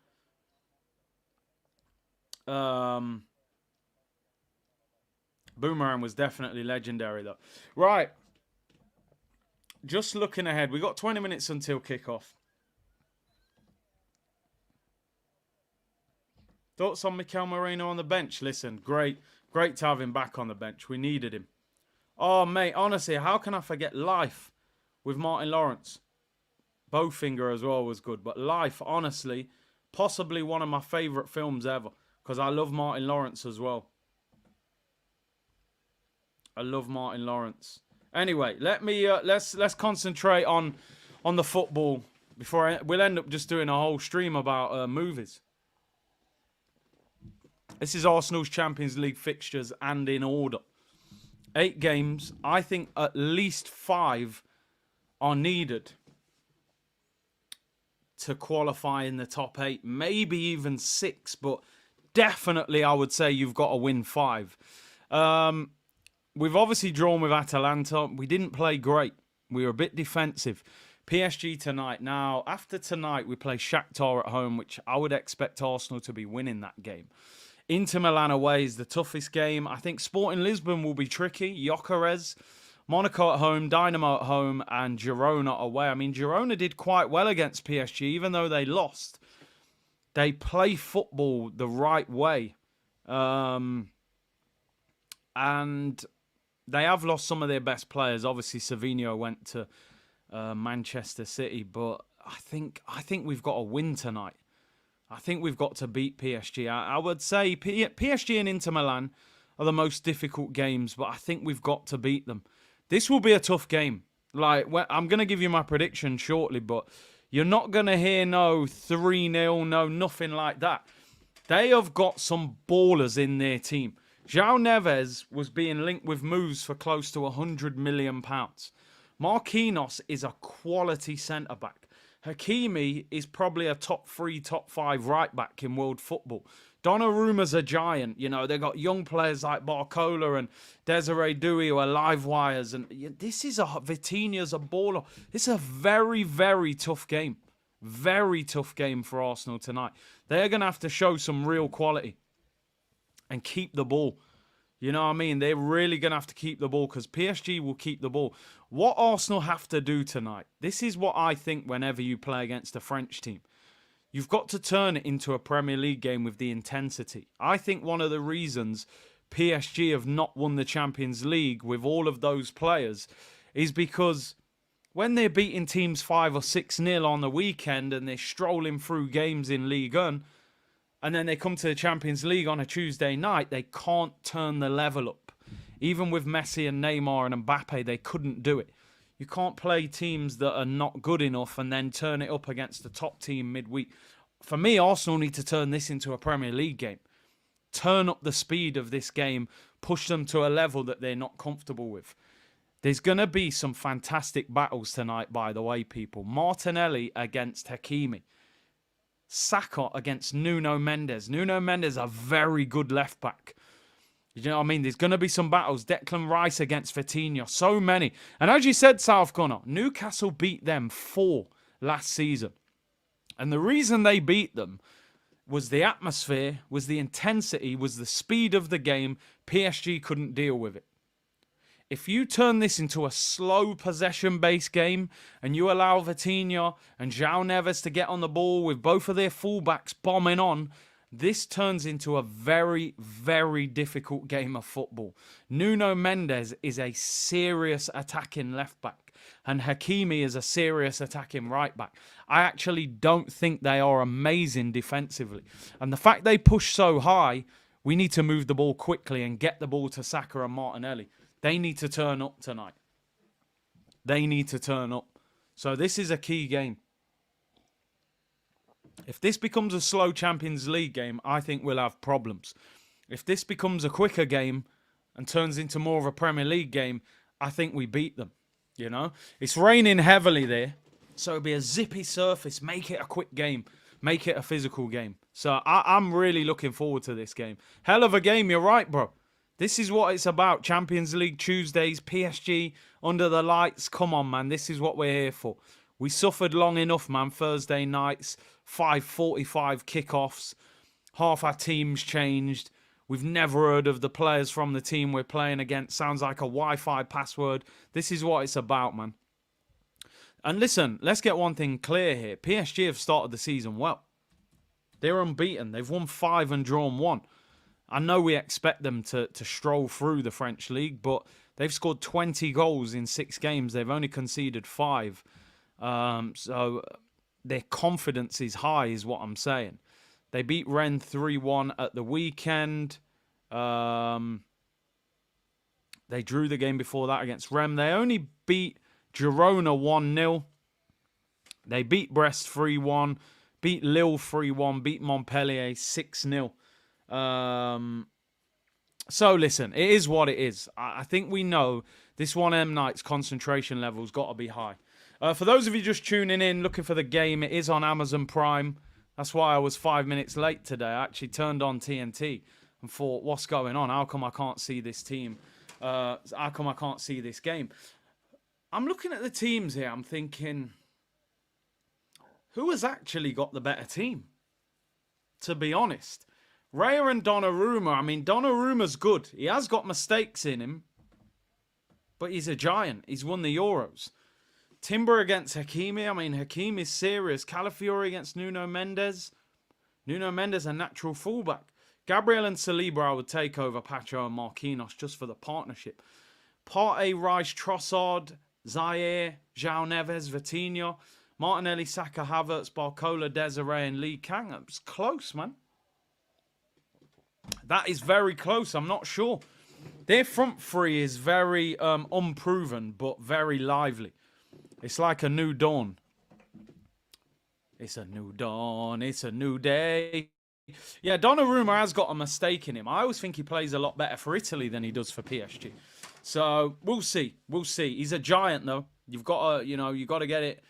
Boomerang was definitely legendary, though. Right. Just looking ahead. We got 20 minutes until kickoff. Thoughts on Mikel Merino on the bench? Listen, great to have him back on the bench. We needed him. Oh, mate, honestly, how can I forget Life with Martin Lawrence? Bowfinger as well was good. But Life, honestly, possibly one of my favourite films ever. Because I love Martin Lawrence as well. I love Martin Lawrence. Anyway, let's concentrate on the football. We'll end up just doing a whole stream about movies. This is Arsenal's Champions League fixtures and in order. 8 games. I think at least 5 are needed to qualify in the top 8, maybe even 6, but definitely I would say you've got to win 5. We've obviously drawn with Atalanta. We didn't play great. We were a bit defensive. PSG tonight. Now, after tonight, we play Shakhtar at home, which I would expect Arsenal to be winning that game. Inter Milan away is the toughest game. I think Sporting Lisbon will be tricky. Gyökeres, Monaco at home, Dynamo at home, and Girona away. I mean, Girona did quite well against PSG, even though they lost. They play football the right way. And they have lost some of their best players. Obviously, Savinho went to Manchester City, but I think we've got to win tonight. I think we've got to beat PSG. I would say PSG and Inter Milan are the most difficult games, but I think we've got to beat them. This will be a tough game. I'm going to give you my prediction shortly, but you're not going to hear no 3-0, no nothing like that. They have got some ballers in their team. João Neves was being linked with moves for close to £100 million. Marquinhos is a quality centre-back. Hakimi is probably a top 3, top 5 right-back in world football. Donnarumma's a giant. You know, they've got young players like Barcola and Desiree Doué who are live wires. And Vitinha's a baller. This is a very, very tough game. Very tough game for Arsenal tonight. They're going to have to show some real quality and keep the ball. You know what I mean? They're really going to have to keep the ball because PSG will keep the ball. What Arsenal have to do tonight, this is what I think whenever you play against a French team. You've got to turn it into a Premier League game with the intensity. I think one of the reasons PSG have not won the Champions League with all of those players is because when they're beating teams 5 or 6-0 on the weekend and they're strolling through games in Ligue 1, and then they come to the Champions League on a Tuesday night, they can't turn the level up. Even with Messi and Neymar and Mbappe, they couldn't do it. You can't play teams that are not good enough and then turn it up against the top team midweek. For me, Arsenal need to turn this into a Premier League game. Turn up the speed of this game, push them to a level that they're not comfortable with. There's going to be some fantastic battles tonight, by the way, people. Martinelli against Hakimi. Saka against Nuno Mendes. Nuno Mendes, a very good left back. You know what I mean? There's going to be some battles. Declan Rice against Vitinha. So many. And as you said, South Gunner, Newcastle beat them 4 last season. And the reason they beat them was the atmosphere, was the intensity, was the speed of the game. PSG couldn't deal with it. If you turn this into a slow possession-based game and you allow Vitinha and João Neves to get on the ball with both of their fullbacks bombing on, this turns into a very, very difficult game of football. Nuno Mendes is a serious attacking left-back and Hakimi is a serious attacking right-back. I actually don't think they are amazing defensively. And the fact they push so high, we need to move the ball quickly and get the ball to Saka and Martinelli. They need to turn up tonight. They need to turn up. So this is a key game. If this becomes a slow Champions League game, I think we'll have problems. If this becomes a quicker game and turns into more of a Premier League game, I think we beat them. You know, it's raining heavily there, so it'll be a zippy surface. Make it a quick game. Make it a physical game. So I'm really looking forward to this game. Hell of a game, you're right, bro. This is what it's about. Champions League Tuesdays, PSG under the lights. Come on, man. This is what we're here for. We suffered long enough, man. Thursday nights, 5:45 kickoffs. Half our teams changed. We've never heard of the players from the team we're playing against. Sounds like a Wi-Fi password. This is what it's about, man. And listen, let's get one thing clear here. PSG have started the season well. They're unbeaten. They've won 5 and drawn 1. I know we expect them to stroll through the French league, but they've scored 20 goals in 6 games. They've only conceded 5. So their confidence is high, is what I'm saying. They beat Rennes 3-1 at the weekend. They drew the game before that against Rennes. They only beat Girona 1-0. They beat Brest 3-1. Beat Lille 3-1. Beat Montpellier 6-0. So listen, it is what it is. I think we know this one M Knight's concentration level's got to be high. For those of you just tuning in, looking for the game, it is on Amazon Prime. That's why I was 5 minutes late today. I actually turned on TNT and thought, what's going on? How come I can't see this team? How come I can't see this game? I'm looking at the teams here. I'm thinking, who has actually got the better team? To be honest. Raya and Donnarumma. I mean, Donnarumma's good. He has got mistakes in him. But he's a giant. He's won the Euros. Timber against Hakimi. I mean, Hakimi's serious. Calafiori against Nuno Mendes. Nuno Mendes, a natural fullback. Gabriel and Saliba, I would take over Pacho and Marquinhos just for the partnership. Partey, Rice, Trossard, Zaire, João Neves, Vitinha, Martinelli, Saka, Havertz, Barcola, Desiree, and Lee Kang. It's close, man. That is very close. I'm not sure. Their front three is very unproven, but very lively. It's like a new dawn. It's a new dawn. It's a new day. Yeah, Donnarumma has got a mistake in him. I always think he plays a lot better for Italy than he does for PSG. So we'll see. We'll see. He's a giant, though. You've got to, you got to get it.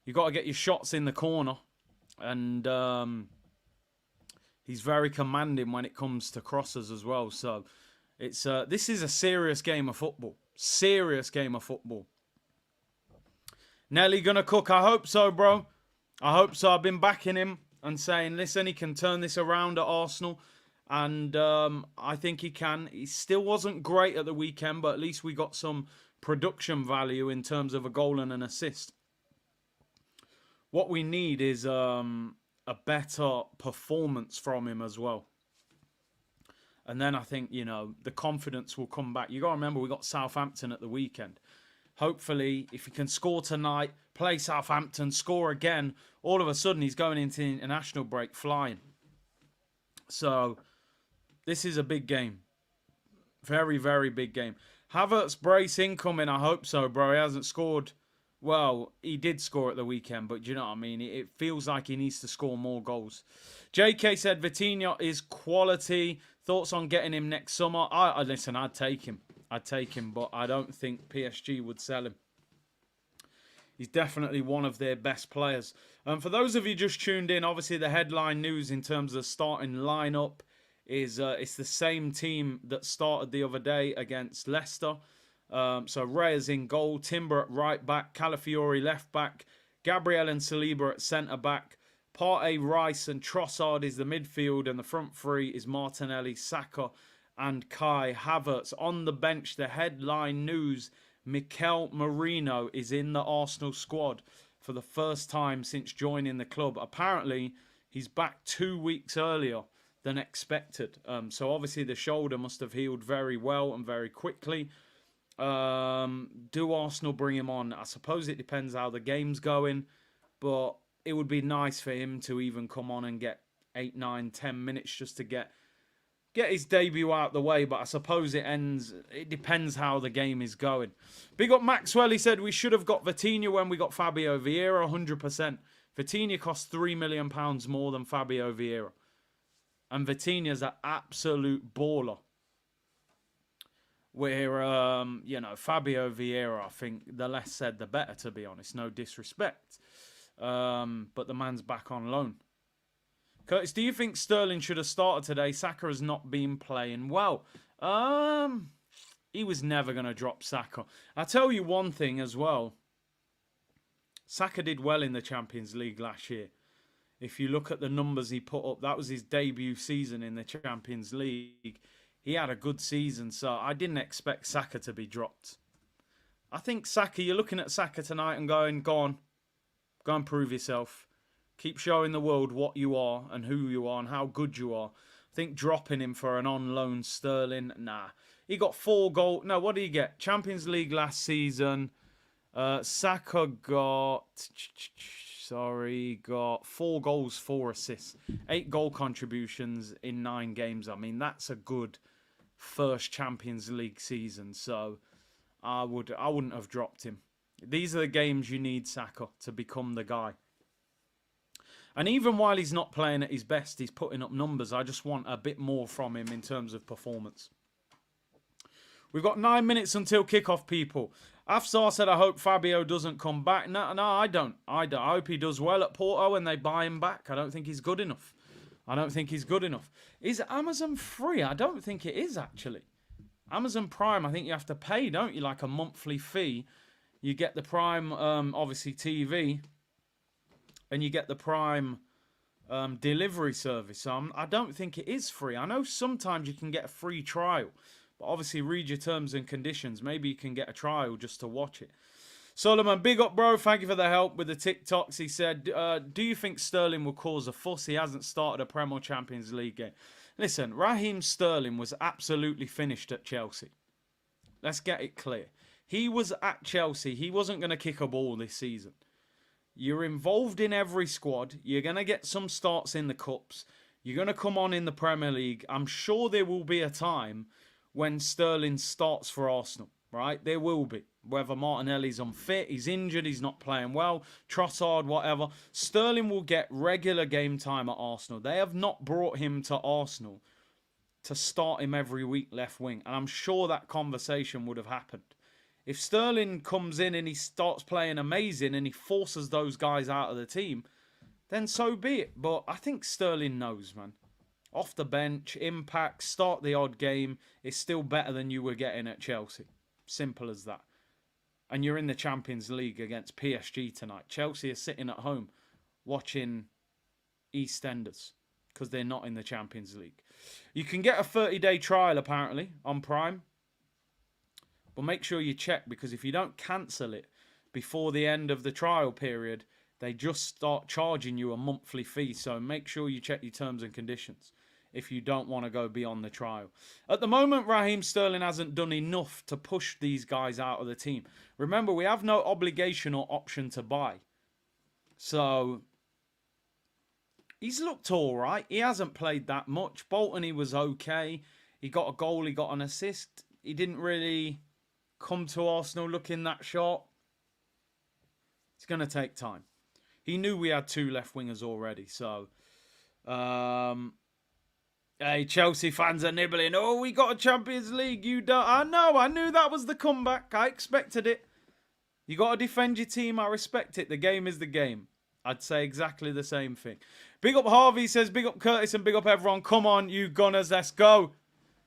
You got to get your shots in the corner, and he's very commanding when it comes to crosses as well. So it's this is a serious game of football. Serious game of football. Nelly gonna cook? I hope so, bro. I hope so. I've been backing him and saying, listen, he can turn this around at Arsenal. And I think he can. He still wasn't great at the weekend, but at least we got some production value in terms of a goal and an assist. What we need is a better performance from him as well. And then I think, the confidence will come back. You got to remember, we got Southampton at the weekend. Hopefully, if he can score tonight, play Southampton, score again, all of a sudden he's going into the international break flying. So, this is a big game. Very, very big game. Havertz brace incoming, I hope so, bro. He hasn't scored. Well, he did score at the weekend, but do you know what I mean? It feels like he needs to score more goals. JK said Vitinha is quality. Thoughts on getting him next summer? Listen, I'd take him. But I don't think PSG would sell him. He's definitely one of their best players. For those of you just tuned in, obviously the headline news in terms of starting lineup is it's the same team that started the other day against Leicester. So Raya's in goal, Timber at right back, Calafiori left back, Gabriel and Saliba at centre back, Partey, Rice and Trossard is the midfield, and the front three is Martinelli, Saka and Kai Havertz. On the bench, the headline news, Mikel Merino is in the Arsenal squad for the first time since joining the club. Apparently, he's back 2 weeks earlier than expected. So obviously the shoulder must have healed very well and very quickly. Do Arsenal bring him on? I suppose it depends how the game's going, but it would be nice for him to even come on and get 8, 9, 10 minutes just to get his debut out the way. But I suppose it depends how the game is going. Big up Maxwell, he said we should have got Vitinha when we got Fabio Vieira, 100%. Vitinha cost £3 million more than Fabio Vieira. And Vitinha's an absolute baller. Where, Fabio Vieira, I think the less said the better, to be honest. No disrespect. But the man's back on loan. Curtis, do you think Sterling should have started today? Saka has not been playing well. He was never going to drop Saka. I'll tell you one thing as well. Saka did well in the Champions League last year. If you look at the numbers he put up, that was his debut season in the Champions League. He had a good season, so I didn't expect Saka to be dropped. I think Saka, you're looking at Saka tonight and going, go and prove yourself. Keep showing the world what you are and who you are and how good you are. I think dropping him for an on-loan Sterling, nah. He got 4 goals. No, what did he get? Champions League last season. Saka got 4 goals, 4 assists. 8 goal contributions in 9 games. I mean, that's a good first Champions League season. So I wouldn't have dropped him. These are the games you need Saka to become the guy. And even while he's not playing at his best, he's putting up numbers. I just want a bit more from him in terms of performance. We've got 9 minutes until kickoff, people. Afsar said, I hope Fabio doesn't come back. No, I don't. I hope he does well at Porto and they buy him back. I don't think he's good enough. Is Amazon free? I don't think it is, actually. Amazon Prime, I think you have to pay, don't you? Like a monthly fee. You get the Prime, obviously, TV. And you get the Prime delivery service. So I don't think it is free. I know sometimes you can get a free trial. But obviously, read your terms and conditions. Maybe you can get a trial just to watch it. Solomon, big up, bro. Thank you for the help with the TikToks. He said, do you think Sterling will cause a fuss? He hasn't started a Premier Champions League game. Listen, Raheem Sterling was absolutely finished at Chelsea. Let's get it clear. He was at Chelsea. He wasn't going to kick a ball this season. You're involved in every squad. You're going to get some starts in the Cups. You're going to come on in the Premier League. I'm sure there will be a time when Sterling starts for Arsenal, right? There will be. Whether Martinelli's unfit, he's injured, he's not playing well, Trossard, whatever. Sterling will get regular game time at Arsenal. They have not brought him to Arsenal to start him every week left wing. And I'm sure that conversation would have happened. If Sterling comes in and he starts playing amazing and he forces those guys out of the team, then so be it. But I think Sterling knows, man. Off the bench, impact, start the odd game. It's still better than you were getting at Chelsea. Simple as that. And you're in the Champions League against PSG tonight. Chelsea are sitting at home watching EastEnders because they're not in the Champions League. You can get a 30-day trial, apparently, on Prime. But make sure you check, because if you don't cancel it before the end of the trial period, they just start charging you a monthly fee. So make sure you check your terms and conditions if you don't want to go beyond the trial. At the moment, Raheem Sterling hasn't done enough to push these guys out of the team. Remember, we have no obligation or option to buy. So he's looked all right. He hasn't played that much. Bolton, he was okay. He got a goal, he got an assist. He didn't really come to Arsenal looking that sharp. It's going to take time. He knew we had two left wingers already. So, hey, Chelsea fans are nibbling. Oh, we got a Champions League. You don't. I know. I knew that was the comeback. I expected it. You got to defend your team. I respect it. The game is the game. I'd say exactly the same thing. Big up Harvey says, big up Curtis and big up everyone. Come on, you Gunners. Let's go.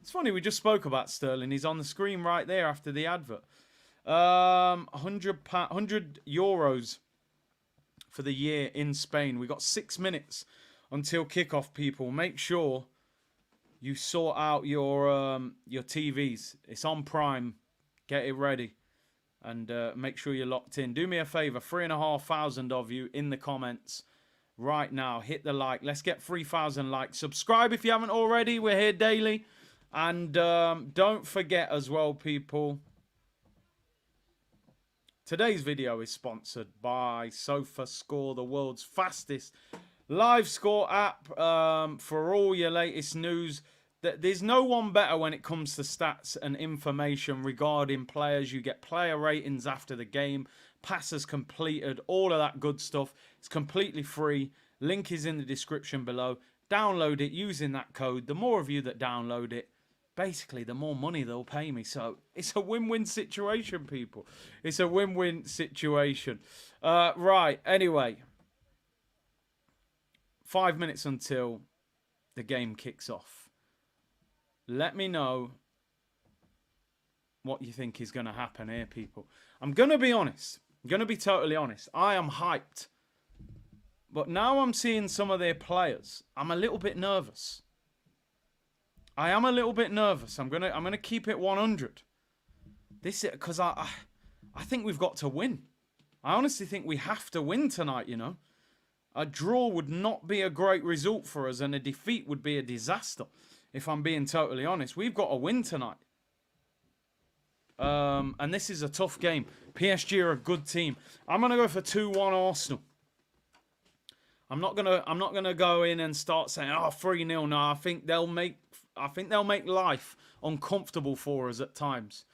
It's funny. We just spoke about Sterling. He's on the screen right there after the advert. 100 euros for the year in Spain. We got 6 minutes until kickoff, people. Make sure you sort out your TVs. It's on Prime. Get it ready. And make sure you're locked in. Do me a favour. 3,500 of you in the comments right now. Hit the like. Let's get 3,000 likes. Subscribe if you haven't already. We're here daily. And don't forget as well, people. Today's video is sponsored by SofaScore, the world's fastest live score app for all your latest news. There's no one better when it comes to stats and information regarding players. You get player ratings after the game, passes completed, all of that good stuff. It's completely free. Link is in the description below. Download it using that code. The more of you that download it, basically, the more money they'll pay me. So it's a win-win situation, people. It's a win-win situation. Right, anyway. 5 minutes until the game kicks off. Let me know what you think is going to happen here, people. I'm going to be honest. I'm going to be totally honest. I am hyped. But now I'm seeing some of their players. I'm a little bit nervous. I am a little bit nervous. I'm gonna keep it 100. This is because I think we've got to win. I honestly think we have to win tonight. You know, a draw would not be a great result for us, and a defeat would be a disaster. If I'm being totally honest, we've got to win tonight. And this is a tough game. PSG are a good team. I'm gonna go for 2-1 Arsenal. I'm not gonna go in and start saying 3-0. No, I think they'll make life uncomfortable for us at times.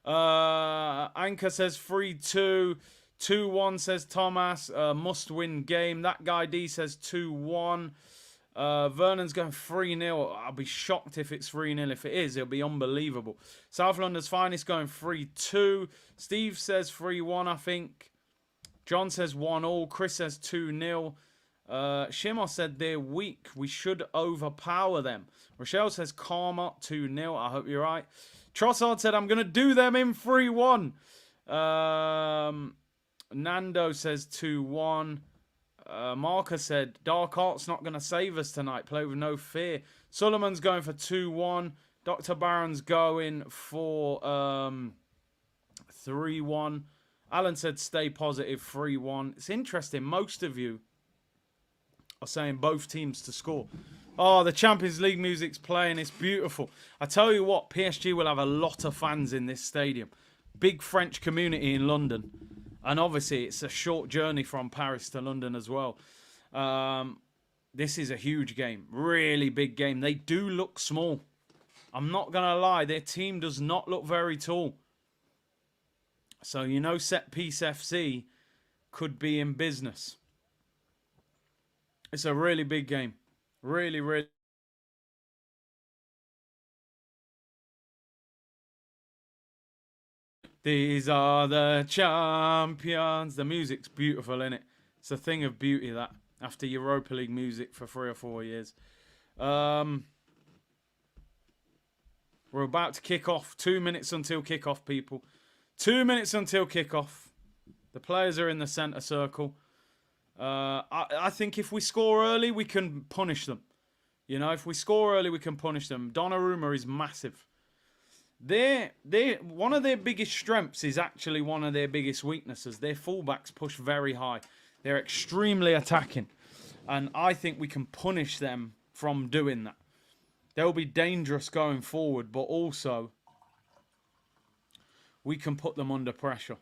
Anchor says 3-2. 2-1 says Thomas. Must win game. That guy D says 2-1. Vernon's going 3-0. I'll be shocked if it's 3-0. If it is, it'll be unbelievable. South London's Finest going 3-2. Steve says 3-1, I think. John says 1-1. Chris says 2-0. Shimon said they're weak. We should overpower them. Rochelle says Karma 2-0. I hope you're right. Trossard said I'm going to do them in 3-1. Nando says 2-1. Marcus said, Dark Art's not going to save us tonight. Play with no fear. Solomon's going for 2-1. Dr. Barron's going for 3-1. Alan said stay positive, 3-1. It's interesting. Most of you are saying both teams to score. Oh, the Champions League music's playing. It's beautiful. I tell you what, PSG will have a lot of fans in this stadium. Big French community in London. And obviously, it's a short journey from Paris to London as well. This is a huge game. Really big game. They do look small. I'm not going to lie. Their team does not look very tall. So, you know, Set Piece FC could be in business. It's a really big game. Really, really. These are the champions. The music's beautiful, isn't it? It's a thing of beauty, that. After Europa League music for 3 or 4 years. We're about to kick off. 2 minutes until kick-off, people. 2 minutes until kick-off. The players are in the centre circle. I think if we score early, we can punish them. You know, if we score early, we can punish them. Donnarumma is massive. One of their biggest strengths is actually one of their biggest weaknesses. Their fullbacks push very high. They're extremely attacking. And I think we can punish them from doing that. They'll be dangerous going forward, but also we can put them under pressure.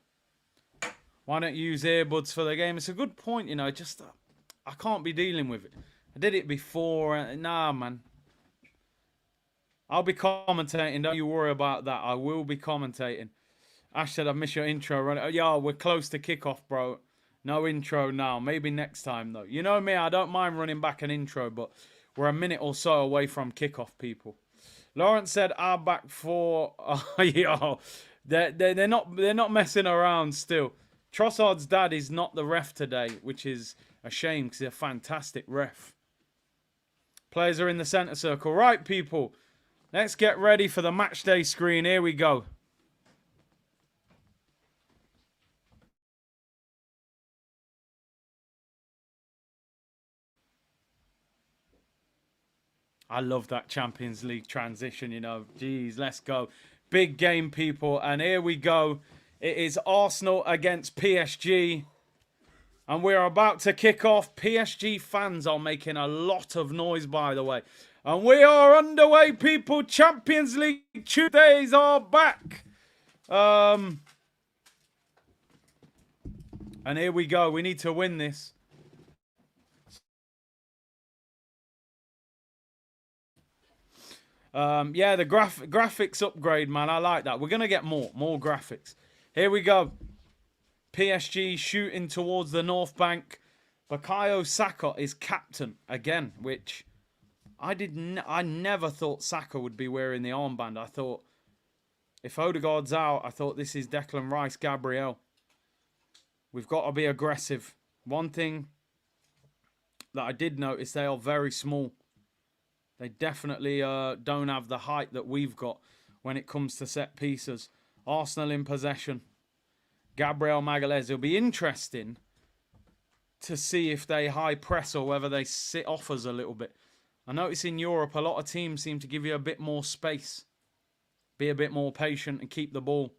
Why don't you use earbuds for the game? It's a good point, you know. Just I can't be dealing with it. I did it before. Nah, man. I'll be commentating. Don't you worry about that. I will be commentating. Ash said, I miss your intro. Yeah, we're close to kickoff, bro. No intro now. Maybe next time, though. You know me, I don't mind running back an intro, but we're a minute or so away from kickoff, people. Lawrence said, our back four. Oh, yo, they're not messing around still. Trossard's dad is not the ref today, which is a shame because he's a fantastic ref. Players are in the centre circle. Right, people. Let's get ready for the match day screen. Here we go. I love that Champions League transition, you know. Jeez, let's go. Big game, people. And here we go. It is Arsenal against PSG. And we're about to kick off. PSG fans are making a lot of noise, by the way. And we are underway, people. Champions League Tuesdays are back. And here we go. We need to win this. Yeah, the graphics upgrade, man. I like that. We're going to get more graphics. Here we go. PSG shooting towards the North Bank. Bukayo Saka is captain again, which I never thought Saka would be wearing the armband. I thought if Odegaard's out, I thought this is Declan Rice, Gabriel. We've got to be aggressive. One thing that I did notice, they are very small. They definitely don't have the height that we've got when it comes to set pieces. Arsenal in possession. Gabriel Magalhaes. It'll be interesting to see if they high press or whether they sit off us a little bit. I notice in Europe, a lot of teams seem to give you a bit more space. Be a bit more patient and keep the ball.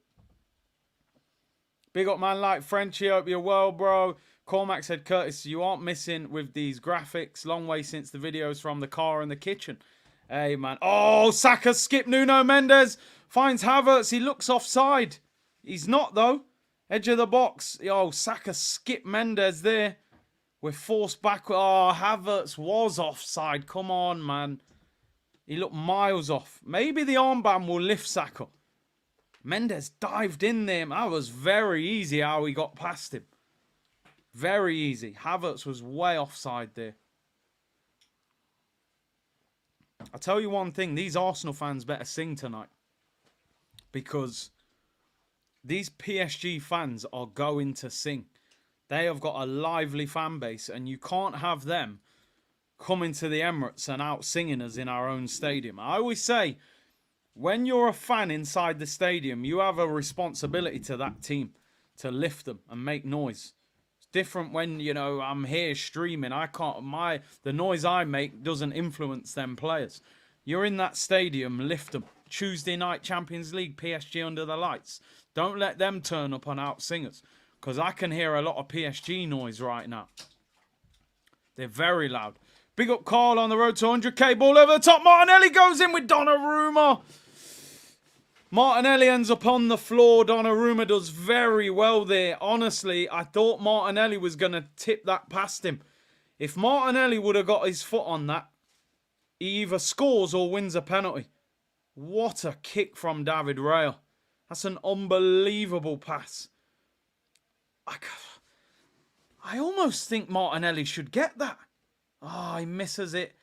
Big up man like Frenchie. Hope you're well, bro. Cormac said, Curtis, you aren't missing with these graphics. Long way since the videos from the car and the kitchen. Hey, man. Oh, Saka skipped Nuno Mendes. Finds Havertz. He looks offside. He's not, though. Edge of the box. Oh, Saka skipped Mendes there. We're forced back. Oh, Havertz was offside. Come on, man. He looked miles off. Maybe the armband will lift Saka. Mendes dived in there. That was very easy how he got past him. Very easy. Havertz was way offside there. I'll tell you one thing. These Arsenal fans better sing tonight. Because these PSG fans are going to sing. They have got a lively fan base. And you can't have them coming to the Emirates and out singing us in our own stadium. I always say, when you're a fan inside the stadium, you have a responsibility to that team to lift them and make noise. It's different when, you know, I'm here streaming. The noise I make doesn't influence them players. You're in that stadium, lift them. Tuesday night Champions League, PSG under the lights. Don't let them turn up on out singers, because I can hear a lot of PSG noise right now. They're very loud. Big up Carl on the road to 100k. Ball over the top. Martinelli goes in with Donnarumma. Martinelli ends up on the floor. Donnarumma does very well there. Honestly, I thought Martinelli was going to tip that past him. If Martinelli would have got his foot on that, he either scores or wins a penalty. What a kick from David Raya. That's an unbelievable pass. I almost think Martinelli should get that. Oh, he misses it.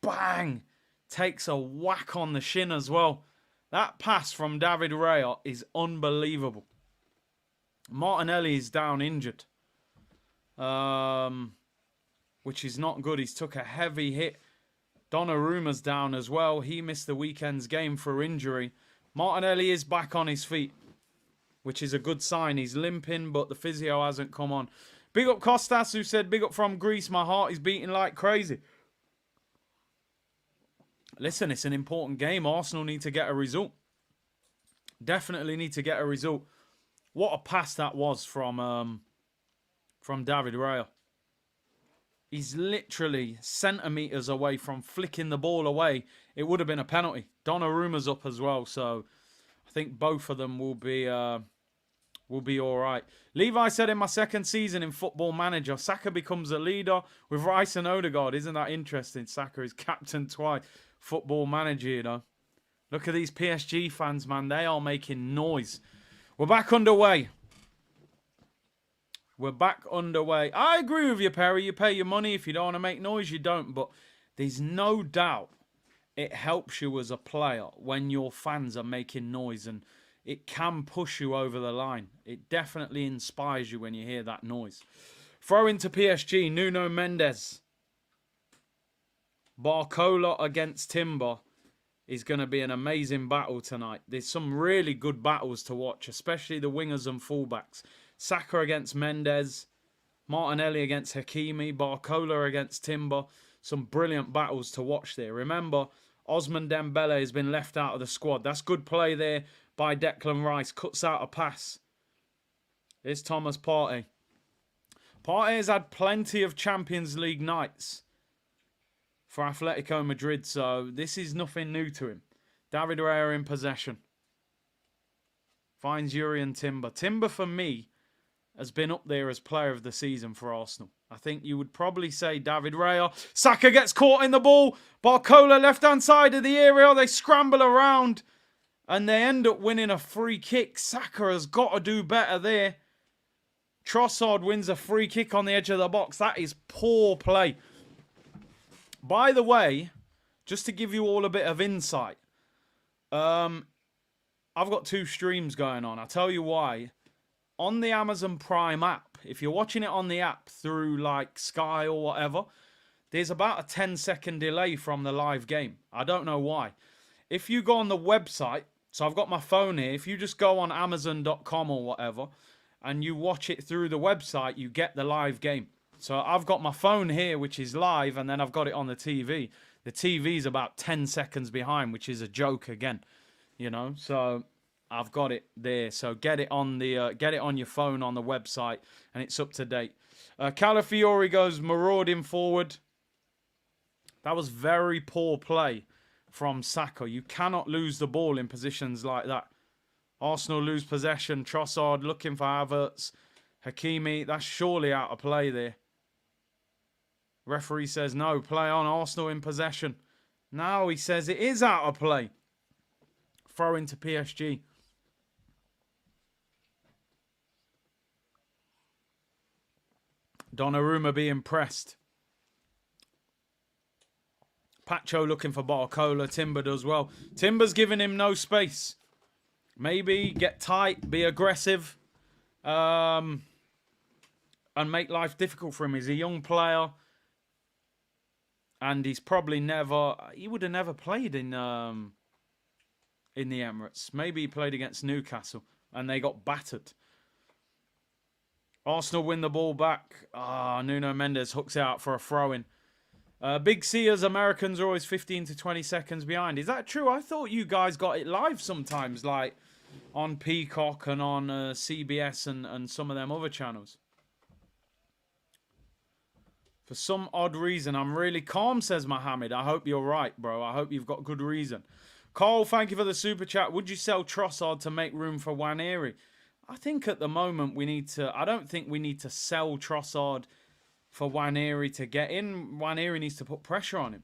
Bang. Takes a whack on the shin as well. That pass from David Raya is unbelievable. Martinelli is down injured. Which is not good. He's took a heavy hit. Donnarumma's down as well. He missed the weekend's game for injury. Martinelli is back on his feet, which is a good sign. He's limping, but the physio hasn't come on. Big up Kostas, who said, big up from Greece. My heart is beating like crazy. Listen, it's an important game. Arsenal need to get a result. Definitely need to get a result. What a pass that was from David Raya. He's literally centimetres away from flicking the ball away. It would have been a penalty. Donnarumma's up as well, so I think both of them will be all right. Levi said, in my second season in Football Manager, Saka becomes a leader with Rice and Odegaard. Isn't that interesting? Saka is captain twice. Football Manager, you know. Look at these PSG fans, man. They are making noise. We're back underway. We're back underway. I agree with you, Perry. You pay your money. If you don't want to make noise, you don't. But there's no doubt it helps you as a player when your fans are making noise, and it can push you over the line. It definitely inspires you when you hear that noise. Throw into PSG, Nuno Mendes. Barcola against Timber is going to be an amazing battle tonight. There's some really good battles to watch, especially the wingers and fullbacks. Saka against Mendes, Martinelli against Hakimi, Barcola against Timber. Some brilliant battles to watch there. Remember, Osman Dembele has been left out of the squad. That's good play there by Declan Rice. Cuts out a pass. Here's Thomas Partey. Partey has had plenty of Champions League nights for Atletico Madrid, so this is nothing new to him. David Raya in possession. Finds Yuri and Timber. Timber, for me, has been up there as player of the season for Arsenal. I think you would probably say David Raya. Saka gets caught in the ball. Barcola left-hand side of the area. They scramble around and they end up winning a free kick. Saka has got to do better there. Trossard wins a free kick on the edge of the box. That is poor play. By the way, just to give you all a bit of insight, I've got 2 streams going on. I'll tell you why. On the Amazon Prime app, if you're watching it on the app through like Sky or whatever, there's about a 10-second delay from the live game. I don't know why. If you go on the website, so I've got my phone here, if you just go on Amazon.com or whatever, and you watch it through the website, you get the live game. So I've got my phone here, which is live, and then I've got it on the TV. The TV's about 10 seconds behind, which is a joke again, you know. So I've got it there. So get it on your phone on the website, and it's up to date. Calafiori goes marauding forward. That was very poor play from Saka. You cannot lose the ball in positions like that. Arsenal lose possession. Trossard looking for Havertz. Hakimi, that's surely out of play there. Referee says no, play on. Arsenal in possession. Now he says it is out of play. Throw into PSG. Donnarumma being pressed. Pacho looking for Barcola. Timber does well. Timber's giving him no space. Maybe get tight, be aggressive, and make life difficult for him. He's a young player, and he's probably never. He would have never played in the Emirates. Maybe he played against Newcastle, and they got battered. Arsenal win the ball back. Nuno Mendes hooks it out for a throw-in. Big C as Americans are always 15 to 20 seconds behind. Is that true? I thought you guys got it live sometimes, like on Peacock and on CBS and some of them other channels. For some odd reason, I'm really calm, says Mohammed. I hope you're right, bro. I hope you've got good reason. Carl, thank you for the super chat. Would you sell Trossard to make room for Nwaneri? I think at the moment we need to... I don't think we need to sell Trossard for Nwaneri to get in. Nwaneri needs to put pressure on him.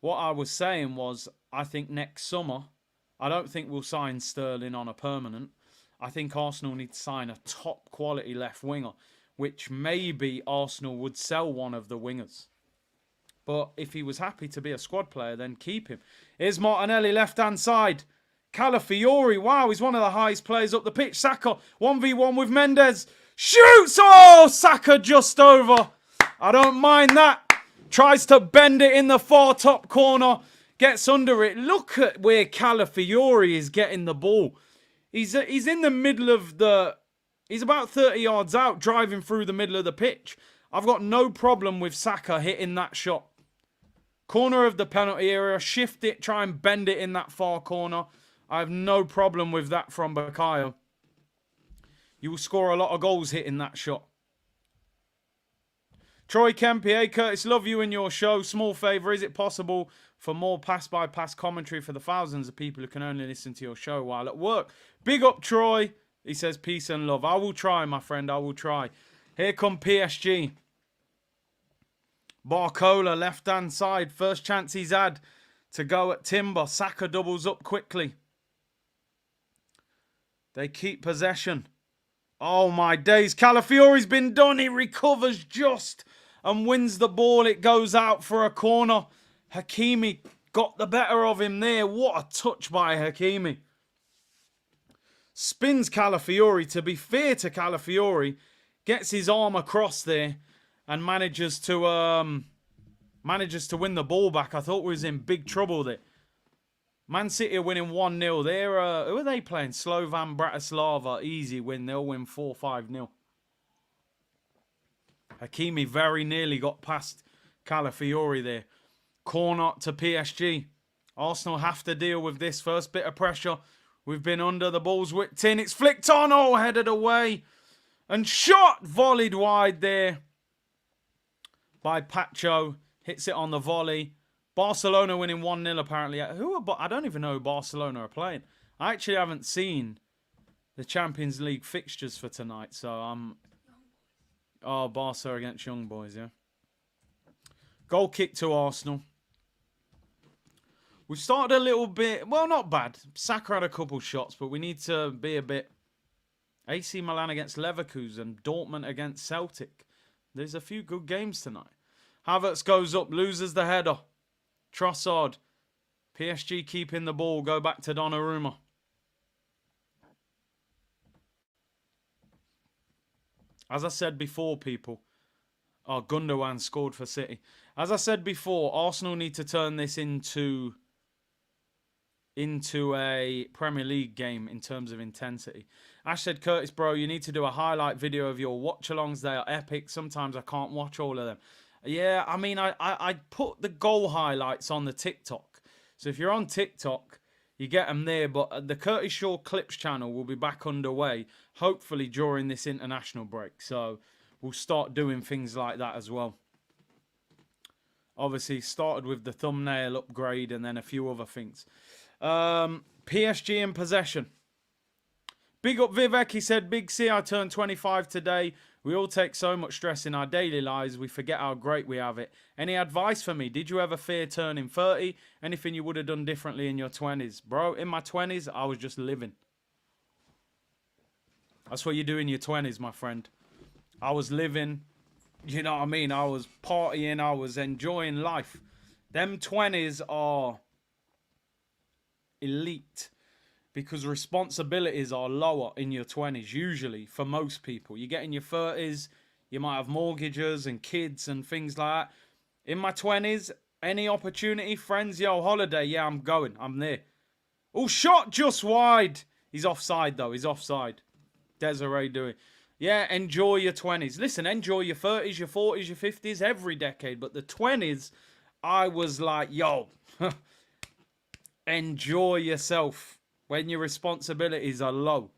What I was saying was, I think next summer, I don't think we'll sign Sterling on a permanent. I think Arsenal need to sign a top quality left winger, which maybe Arsenal would sell one of the wingers. But if he was happy to be a squad player, then keep him. Here's Martinelli, left-hand side. Calafiori, wow, he's one of the highest players up the pitch. Saka, 1v1 with Mendes. Shoots! Oh, Saka just over. I don't mind that. Tries to bend it in the far top corner. Gets under it. Look at where Calafiori is getting the ball. He's in the middle of the... He's about 30 yards out, driving through the middle of the pitch. I've got no problem with Saka hitting that shot. Corner of the penalty area. Shift it, try and bend it in that far corner. I have no problem with that from Bukayo. You will score a lot of goals hitting that shot. Troy Kempe, hey Curtis, love you in your show. Small favour, is it possible for more pass-by-pass commentary for the thousands of people who can only listen to your show while at work? Big up, Troy. He says peace and love. I will try, my friend, I will try. Here come PSG. Barcola, left-hand side. First chance he's had to go at Timber. Saka doubles up quickly. They keep possession. Oh, my days. Calafiori's been done. He recovers just and wins the ball. It goes out for a corner. Hakimi got the better of him there. What a touch by Hakimi. Spins Calafiori. To be fair to Calafiori, gets his arm across there and manages to win the ball back. I thought we was in big trouble there. Man City are winning 1-0. They're, who are they playing? Slovan Bratislava. Easy win. They'll win 4-5-0. Hakimi very nearly got past Calafiori there. Corner to PSG. Arsenal have to deal with this first bit of pressure. We've been under. The ball's whipped in. It's flicked on. Oh, headed away. And shot. Volleyed wide there by Pacho. Hits it on the volley. Barcelona winning 1-0 apparently. I don't even know who Barcelona are playing. I actually haven't seen the Champions League fixtures for tonight. So I'm... Oh, Barca against Young Boys, yeah. Goal kick to Arsenal. We've started a little bit... Well, not bad. Saka had a couple shots, but we need to be a bit... AC Milan against Leverkusen. Dortmund against Celtic. There's a few good games tonight. Havertz goes up, loses the header. Trossard. PSG keeping the ball. Go back to Donnarumma. As I said before, people. Oh, Gundogan scored for City. As I said before, Arsenal need to turn this into a Premier League game in terms of intensity. Ash said, Curtis, bro, you need to do a highlight video of your watch-alongs. They are epic. Sometimes I can't watch all of them. Yeah, I mean, I put the goal highlights on the TikTok. So if you're on TikTok, you get them there. But the Curtis Shaw Clips channel will be back underway, hopefully during this international break. So we'll start doing things like that as well. Obviously, started with the thumbnail upgrade and then a few other things. PSG in possession. Big up Vivek, he said, Big C, I turned 25 today. We all take so much stress in our daily lives, we forget how great we have it. Any advice for me? Did you ever fear turning 30? Anything you would have done differently in your 20s? Bro, in my 20s, I was just living. That's what you do in your 20s, my friend. I was living, you know what I mean? I was partying, I was enjoying life. Them 20s are elite because responsibilities are lower in your 20s, usually, for most people. You get in your 30s, you might have mortgages and kids and things like that. In my 20s, any opportunity, friends, yo, holiday, yeah, I'm going. I'm there. Oh, shot just wide. He's offside, though. He's offside. Desiree doing. Yeah, enjoy your 20s. Listen, enjoy your 30s, your 40s, your 50s, every decade. But the 20s, I was like, yo, enjoy yourself when your responsibilities are low.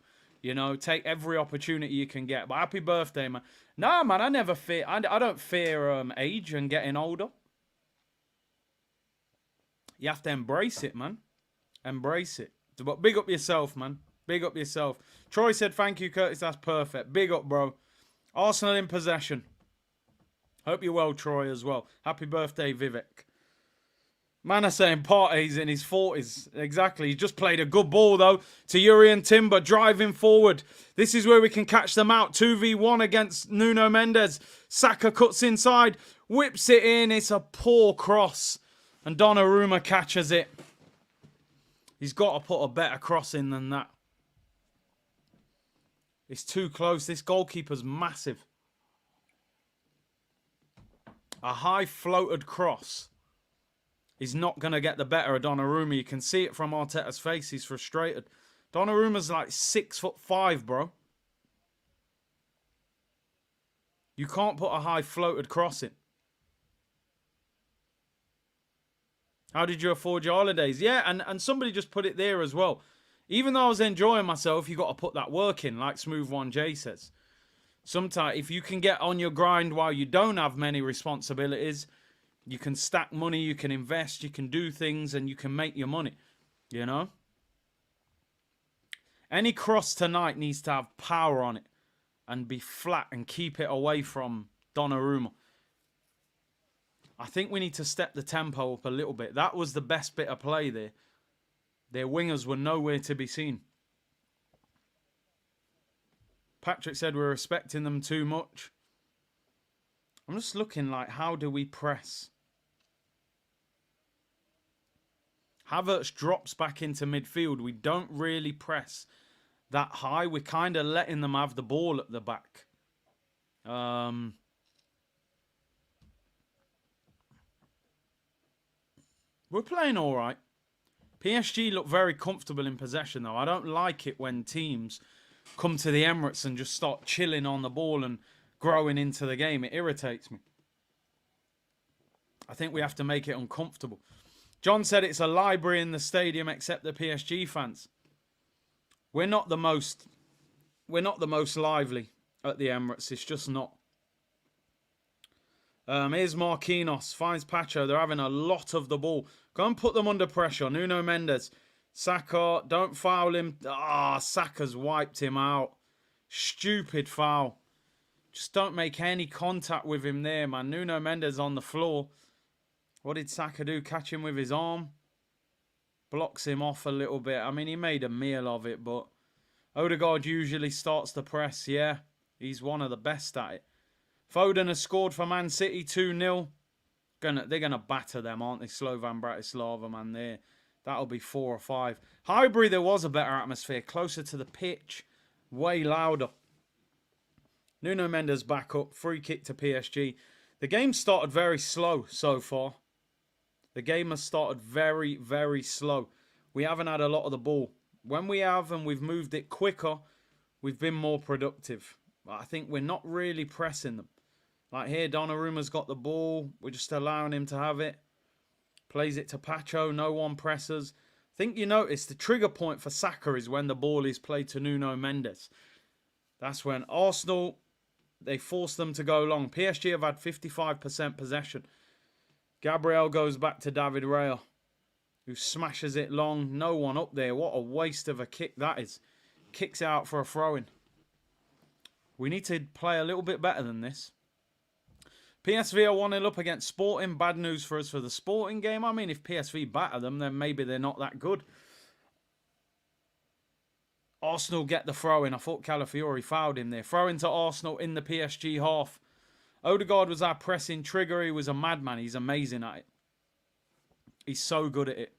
You know, take every opportunity you can get. But happy birthday, man. No, man, I never fear. I don't fear age and getting older. You have to embrace it, man. Embrace it. But big up yourself, man. Big up yourself. Troy said, thank you, Curtis. That's perfect. Big up, bro. Arsenal in possession. Hope you're well, Troy, as well. Happy birthday, Vivek. Man are saying Partey's in his 40s. Exactly. He just played a good ball, though, to Urian Timber, driving forward. This is where we can catch them out. 2v1 against Nuno Mendes. Saka cuts inside, whips it in. It's a poor cross. And Donnarumma catches it. He's got to put a better cross in than that. It's too close. This goalkeeper's massive. A high floated cross is not going to get the better of Donnarumma. You can see it from Arteta's face. He's frustrated. Donnarumma's like 6'5", bro. You can't put a high floated cross in. How did you afford your holidays? Yeah, and somebody just put it there as well. Even though I was enjoying myself, you got to put that work in, like Smooth 1J says. Sometimes, if you can get on your grind while you don't have many responsibilities, you can stack money, you can invest, you can do things, and you can make your money. You know? Any cross tonight needs to have power on it and be flat and keep it away from Donnarumma. I think we need to step the tempo up a little bit. That was the best bit of play there. Their wingers were nowhere to be seen. Patrick said we're respecting them too much. I'm just looking like, how do we press? Havertz drops back into midfield. We don't really press that high. We're kind of letting them have the ball at the back. We're playing all right. PSG look very comfortable in possession, though. I don't like it when teams come to the Emirates and just start chilling on the ball and growing into the game. It irritates me. I think we have to make it uncomfortable. John said it's a library in the stadium except the PSG fans. We're not the most lively at the Emirates. It's just not. Here's Marquinhos. Finds Pacho. They're having a lot of the ball. Go and put them under pressure. Nuno Mendes. Saka. Don't foul him. Saka's wiped him out. Stupid foul. Just don't make any contact with him there, man. Nuno Mendes on the floor. What did Saka do? Catch him with his arm. Blocks him off a little bit. I mean, he made a meal of it, but Odegaard usually starts the press. Yeah, he's one of the best at it. Foden has scored for Man City 2-0. They're gonna batter them, aren't they? Slovan Bratislava, man. That'll be 4 or 5. Highbury, there was a better atmosphere, closer to the pitch, way louder. Nuno Mendes back up, free kick to PSG. The game started very slow so far. The game has started very, very slow. We haven't had a lot of the ball. When we have and we've moved it quicker, we've been more productive. I think we're not really pressing them. Like here, Donnarumma's got the ball. We're just allowing him to have it. Plays it to Pacho. No one presses. I think you notice the trigger point for Saka is when the ball is played to Nuno Mendes. That's when Arsenal, they force them to go long. PSG have had 55% possession. Gabriel goes back to David Raya, who smashes it long. No one up there. What a waste of a kick that is. Kicks out for a throw-in. We need to play a little bit better than this. PSV are 1-0 up against Sporting. Bad news for us for the Sporting game. I mean, if PSV batter them, then maybe they're not that good. Arsenal get the throw-in. I thought Calafiori fouled him there. Throw-in to Arsenal in the PSG half. Odegaard was our pressing trigger. He was a madman. He's amazing at it. He's so good at it.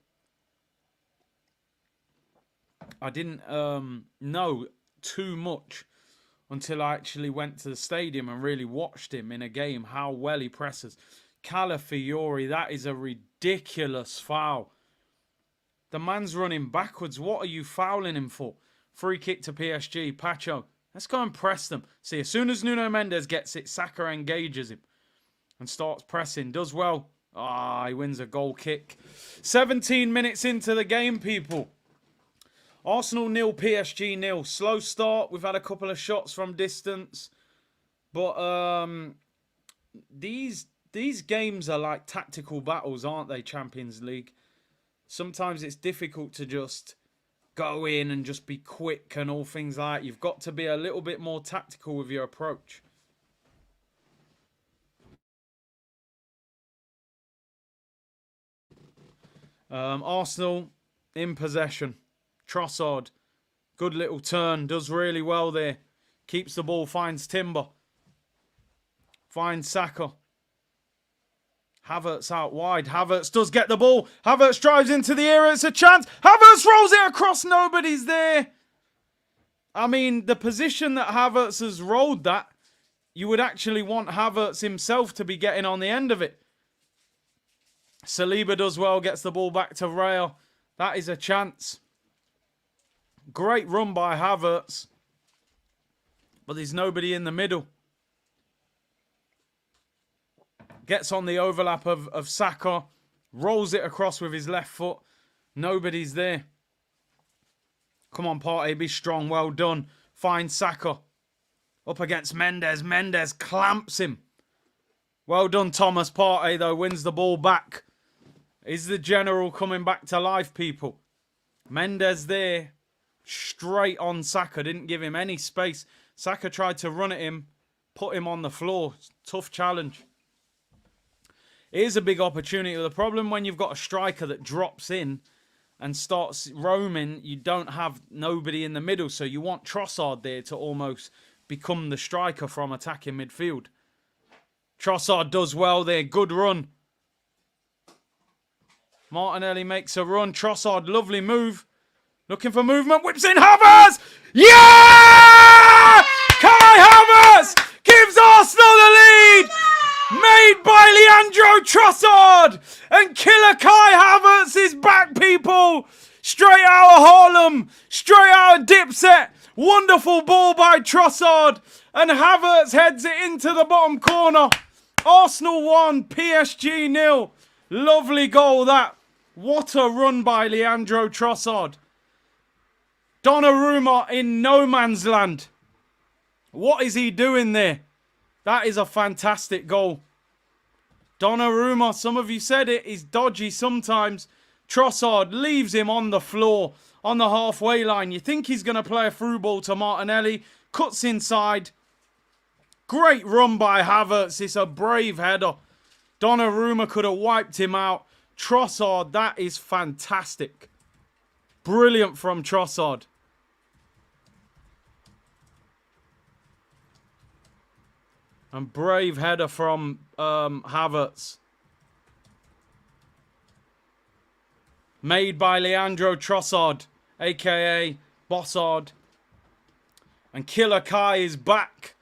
I didn't know too much until I actually went to the stadium and really watched him in a game, how well he presses. Calafiori, that is a ridiculous foul. The man's running backwards. What are you fouling him for? Free kick to PSG. Pacho, let's go and press them. See, as soon as Nuno Mendes gets it, Saka engages him and starts pressing. Does well. He wins a goal kick. 17 minutes into the game, people. Arsenal 0, PSG 0. Slow start. We've had a couple of shots from distance. But these games are like tactical battles, aren't they, Champions League? Sometimes it's difficult to just go in and just be quick and all things like that. You've got to be a little bit more tactical with your approach. Arsenal in possession. Trossard, good little turn, does really well there. Keeps the ball, finds Timber. Finds Saka. Havertz out wide. Havertz does get the ball. Havertz drives into the area. It's a chance. Havertz rolls it across. Nobody's there. I mean, the position that Havertz has rolled that, you would actually want Havertz himself to be getting on the end of it. Saliba does well, gets the ball back to Rayo. That is a chance. Great run by Havertz. But there's nobody in the middle. Gets on the overlap of Saka. Rolls it across with his left foot. Nobody's there. Come on, Partey, be strong. Well done. Finds Saka. Up against Mendes. Mendes clamps him. Well done, Thomas. Partey, though, wins the ball back. Is the general coming back to life, people? Mendes there. Straight on Saka. Didn't give him any space. Saka tried to run at him. Put him on the floor. Tough challenge. It is a big opportunity. The problem when you've got a striker that drops in and starts roaming, you don't have nobody in the middle. So you want Trossard there to almost become the striker from attacking midfield. Trossard does well there. Good run. Martinelli makes a run. Trossard, lovely move. Looking for movement. Whips in Havertz. Yeah! Kai Havertz gives Arsenal the lead. Made by Leandro Trossard. And killer Kai Havertz is back, people. Straight out of Harlem. Straight out of Dipset. Wonderful ball by Trossard. And Havertz heads it into the bottom corner. Arsenal 1, PSG 0. Lovely goal that. What a run by Leandro Trossard. Donnarumma in no man's land. What is he doing there? That is a fantastic goal. Donnarumma, some of you said it, is dodgy sometimes. Trossard leaves him on the floor, on the halfway line. You think he's going to play a through ball to Martinelli. Cuts inside. Great run by Havertz. It's a brave header. Donnarumma could have wiped him out. Trossard, that is fantastic. Brilliant from Trossard. And brave header from Havertz. Made by Leandro Trossard, a.k.a. Bossard. And Killer Kai is back.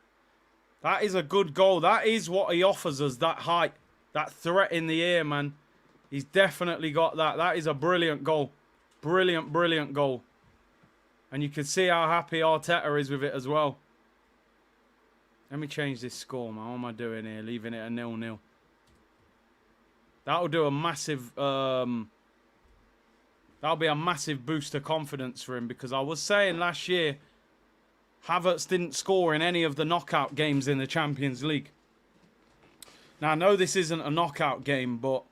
That is a good goal. That is what he offers us, that height. That threat in the air, man. He's definitely got that. That is a brilliant goal. Brilliant, brilliant goal. And you can see how happy Arteta is with it as well. Let me change this score, man. What am I doing here? Leaving it a 0-0. That'll do a massive... that'll be a massive boost of confidence for him. Because I was saying last year, Havertz didn't score in any of the knockout games in the Champions League. Now, I know this isn't a knockout game, but...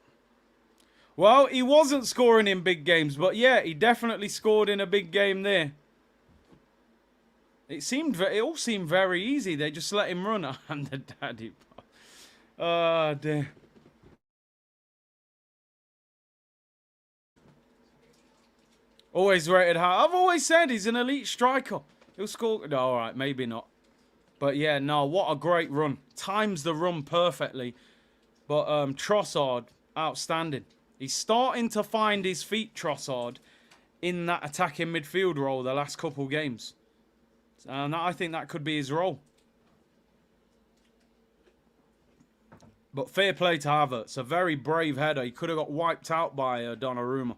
Well, he wasn't scoring in big games, but yeah, he definitely scored in a big game there. It all seemed very easy. They just let him run. I'm the daddy. Oh, dear. Always rated high. I've always said he's an elite striker. He'll score. No, all right, maybe not. But yeah, no, what a great run. Times the run perfectly. But Trossard, outstanding. He's starting to find his feet, Trossard, in that attacking midfield role the last couple games. And I think that could be his role. But fair play to Havertz. A very brave header. He could have got wiped out by Donnarumma.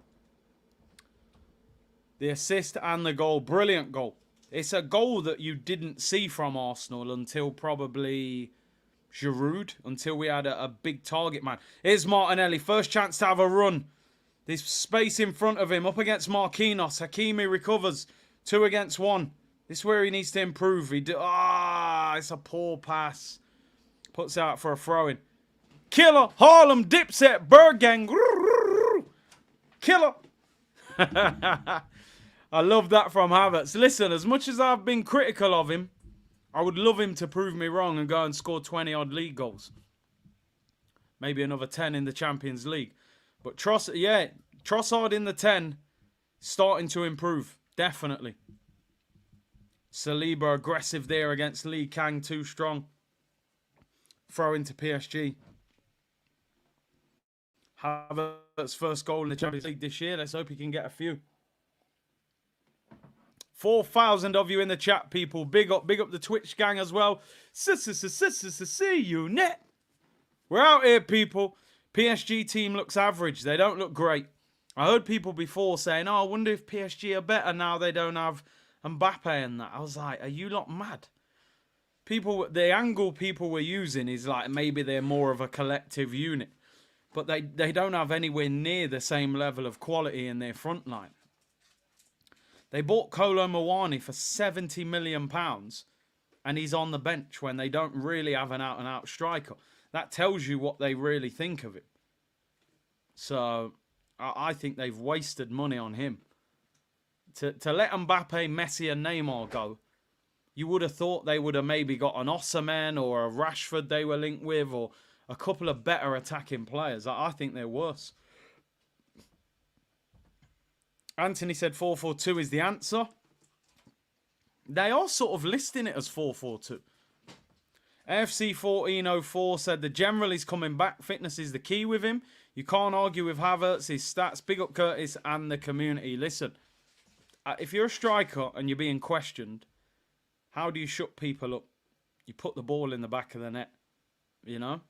The assist and the goal. Brilliant goal. It's a goal that you didn't see from Arsenal until probably Giroud. Until we had a big target man. Here's Martinelli. First chance to have a run. There's space in front of him. Up against Marquinhos. Hakimi recovers. 2 against 1. This is where he needs to improve. It's a poor pass. Puts out for a throw-in. Killer. Harlem. Dipset. Bergang. Killer. I love that from Havertz. Listen, as much as I've been critical of him, I would love him to prove me wrong and go and score 20-odd league goals. Maybe another 10 in the Champions League. But Trossard in the 10, starting to improve. Definitely. Saliba aggressive there against Lee Kang, too strong. Throw into PSG. Havertz's first goal in the Champions League this year. Let's hope he can get a few. 4,000 of you in the chat, people. Big up the Twitch gang as well. See you net. We're out here, people. PSG team looks average. They don't look great. I heard people before saying, I wonder if PSG are better now they don't have Mbappe and that. I was like, are you lot mad? The angle people were using is like maybe they're more of a collective unit. But they don't have anywhere near the same level of quality in their front line. They bought Kolo Muani for £70 million and he's on the bench when they don't really have an out-and-out striker. That tells you what they really think of it. So, I think they've wasted money on him. To let Mbappe, Messi and Neymar go, you would have thought they would have maybe got an Osimhen or a Rashford they were linked with or a couple of better attacking players. I think they're worse. Anthony said 4-4-2 is the answer. They are sort of listing it as 4-4-2. AFC 1404 said the general is coming back. Fitness is the key with him. You can't argue with Havertz, his stats. Big up Curtis and the community. Listen, if you're a striker and you're being questioned, how do you shut people up? You put the ball in the back of the net. You know?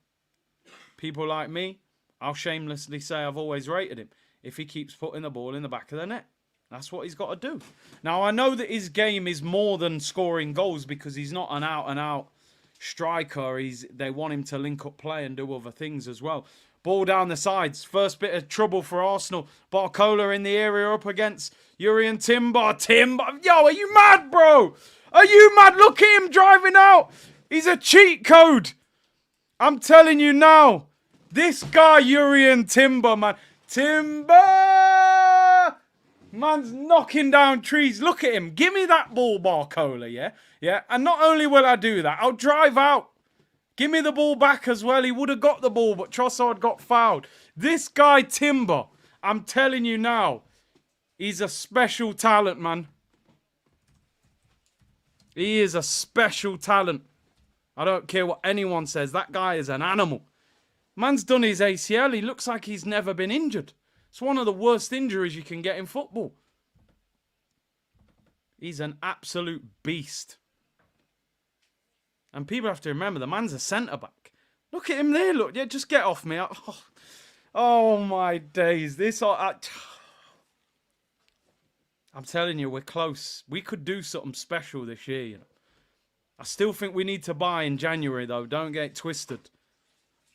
People like me, I'll shamelessly say I've always rated him. If he keeps putting the ball in the back of the net. That's what he's got to do. Now, I know that his game is more than scoring goals because he's not an out-and-out striker. They want him to link up play and do other things as well. Ball down the sides. First bit of trouble for Arsenal. Barcola in the area up against Urian Timber. Yo, are you mad, bro? Are you mad? Look at him driving out. He's a cheat code. I'm telling you now. This guy, Urian Timber, man. Timber! Man's knocking down trees. Look at him. Give me that ball, Barcola, yeah? Yeah. And not only will I do that, I'll drive out. Give me the ball back as well. He would have got the ball, but Trossard got fouled. This guy, Timber, I'm telling you now, he's a special talent, man. He is a special talent. I don't care what anyone says. That guy is an animal. Man's done his ACL. He looks like he's never been injured. It's one of the worst injuries you can get in football. He's an absolute beast. And people have to remember, the man's a centre-back. Look at him there, look. Yeah, just get off me. Oh my days. I'm telling you, we're close. We could do something special this year, you know. I still think we need to buy in January, though. Don't get it twisted.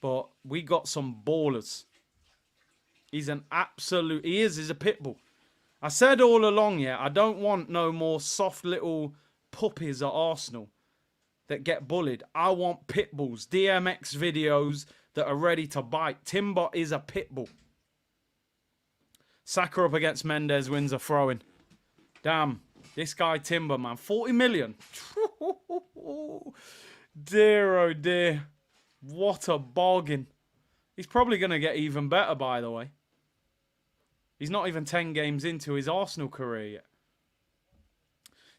But we got some ballers. He's an absolute... He's a pit bull. I said all along, yeah, I don't want no more soft little puppies at Arsenal that get bullied. I want pit bulls. DMX videos that are ready to bite. Timber is a pit bull. Saka up against Mendes wins a throw-in. Damn. This guy Timber, man. 40 million. Dear, oh dear. What a bargain. He's probably going to get even better, by the way. He's not even 10 games into his Arsenal career yet.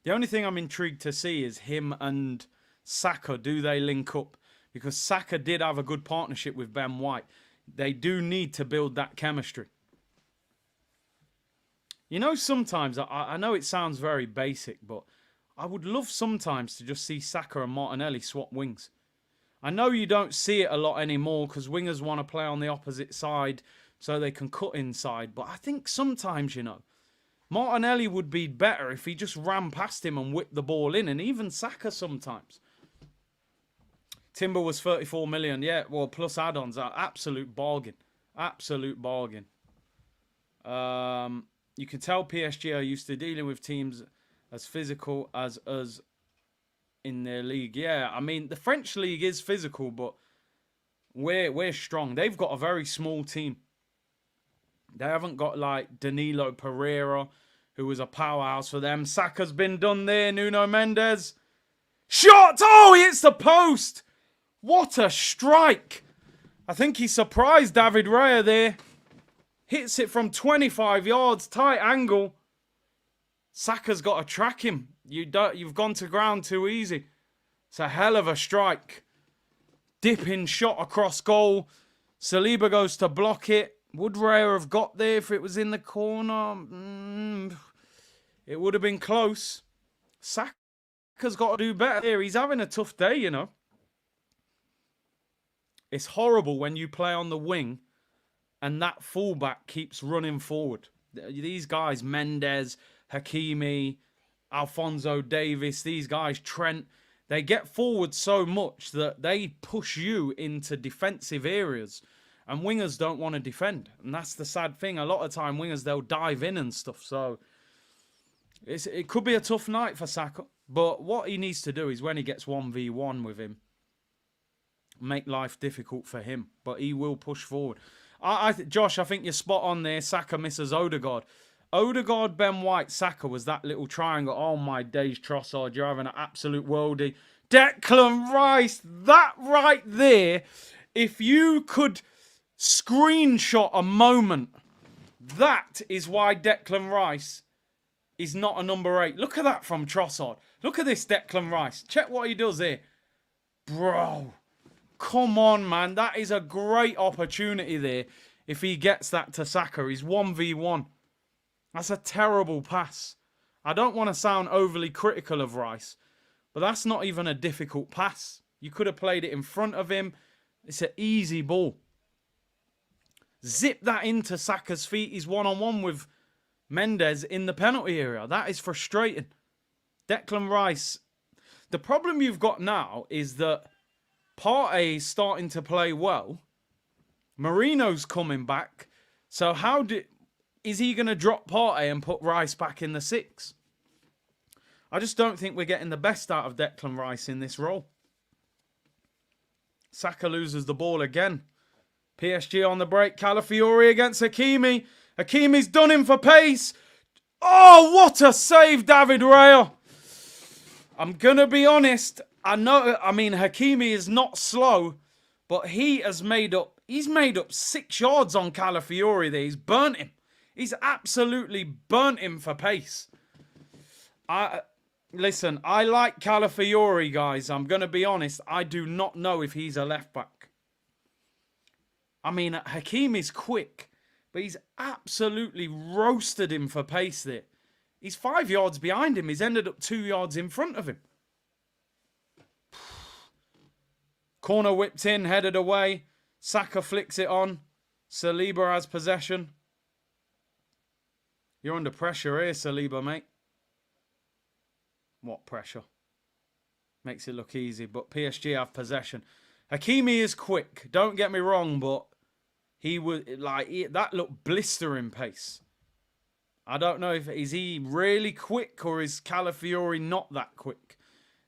The only thing I'm intrigued to see is him and Saka. Do they link up? Because Saka did have a good partnership with Ben White. They do need to build that chemistry. You know, sometimes, I know it sounds very basic, but I would love sometimes to just see Saka and Martinelli swap wings. I know you don't see it a lot anymore because wingers want to play on the opposite side so they can cut inside. But I think sometimes, you know, Martinelli would be better if he just ran past him and whipped the ball in. And even Saka sometimes. Timber was 34 million. Yeah, well, plus add-ons. Absolute bargain. Absolute bargain. You can tell PSG are used to dealing with teams as physical as us in their league. Yeah, I mean, the French league is physical, but we're strong. They've got a very small team. They haven't got, like, Danilo Pereira, who was a powerhouse for them. Saka's been done there. Nuno Mendes. Shot! Oh, he hits the post! What a strike! I think he surprised David Raya there. Hits it from 25 yards, tight angle. Saka's got to track him. You've gone to ground too easy. It's a hell of a strike. Dipping shot across goal. Saliba goes to block it. Would Raya have got there if it was in the corner? It would have been close. Saka's got to do better here. He's having a tough day, you know. It's horrible when you play on the wing and that fullback keeps running forward. These guys, Mendes, Hakimi, Alphonso Davies, these guys, Trent, they get forward so much that they push you into defensive areas. And wingers don't want to defend. And that's the sad thing. A lot of time, wingers, they'll dive in and stuff. So it could be a tough night for Saka. But what he needs to do is when he gets 1v1 with him, make life difficult for him. But he will push forward. Josh, I think you're spot on there. Saka misses Odegaard. Odegaard, Ben White, Saka was that little triangle. Oh, my days, Trossard. You're having an absolute worldie. Declan Rice, that right there. If you could screenshot a moment, that is why Declan Rice is not a number 8. Look at that from Trossard. Look at this Declan Rice. Check what he does here. Bro. Come on, man. That is a great opportunity there. If he gets that to Saka, he's 1v1. That's a terrible pass. I don't want to sound overly critical of Rice, but that's not even a difficult pass. You could have played it in front of him. It's an easy ball. Zip that into Saka's feet. He's one-on-one with Mendes in the penalty area. That is frustrating. Declan Rice. The problem you've got now is that Partey is starting to play well. Marino's coming back. So is he going to drop Partey and put Rice back in the 6? I just don't think we're getting the best out of Declan Rice in this role. Saka loses the ball again. PSG on the break. Calafiori against Hakimi. Hakimi's done him for pace. Oh, what a save, David Raya. I'm going to be honest. I mean, Hakimi is not slow, but he's made up 6 yards on Calafiori there. He's burnt him. He's absolutely burnt him for pace. Listen, I like Calafiori, guys. I'm going to be honest. I do not know if he's a left back. I mean, Hakimi's quick, but he's absolutely roasted him for pace there. He's 5 yards behind him. He's ended up 2 yards in front of him. Corner whipped in, headed away. Saka flicks it on. Saliba has possession. You're under pressure here, Saliba, mate. What pressure? Makes it look easy, but PSG have possession. Hakimi is quick. Don't get me wrong, but he was that looked blistering pace. I don't know if is he really quick or is Calafiori not that quick.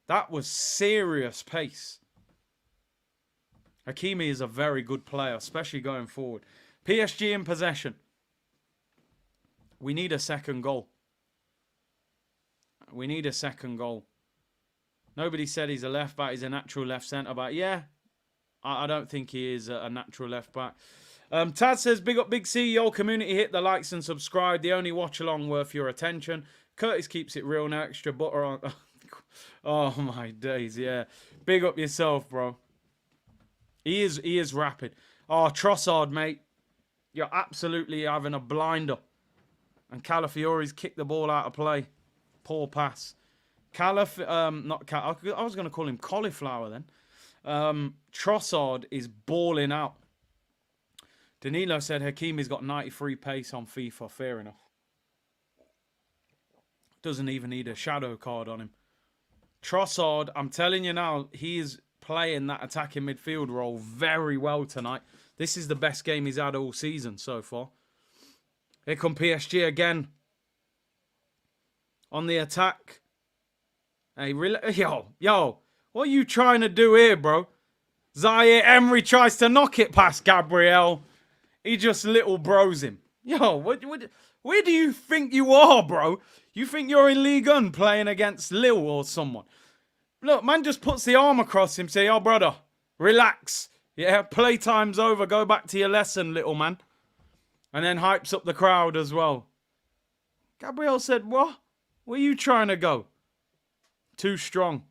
That was serious pace. Hakimi is a very good player, especially going forward. PSG in possession. We need a second goal. We need a second goal. Nobody said he's a left back. He's a natural left centre back. Yeah, I don't think he is a natural left back. Tad says, big up, big C. Yo, community, hit the likes and subscribe. The only watch along worth your attention. Curtis keeps it real now. Extra butter on. Oh, my days. Yeah. Big up yourself, bro. He is rapid. Oh, Trossard, mate. You're absolutely having a blinder. And Calafiori's kicked the ball out of play. Poor pass. I was going to call him Cauliflower then. Trossard is balling out. Danilo said Hakimi's got 93 pace on FIFA. Fair enough. Doesn't even need a shadow card on him. Trossard, I'm telling you now, he is playing that attacking midfield role very well tonight. This is the best game he's had all season so far. Here come PSG again. On the attack. Hey, yo, what are you trying to do here, bro? Zaire Emery tries to knock it past Gabriel. He just little bros him. Yo, where do you think you are, bro? You think you're in Ligue 1 playing against Lille or someone? Look, man just puts the arm across him, say, "Oh, brother, relax. Yeah, playtime's over. Go back to your lesson, little man." And then hypes up the crowd as well. Gabriel said, "What? Where are you trying to go?" Too strong.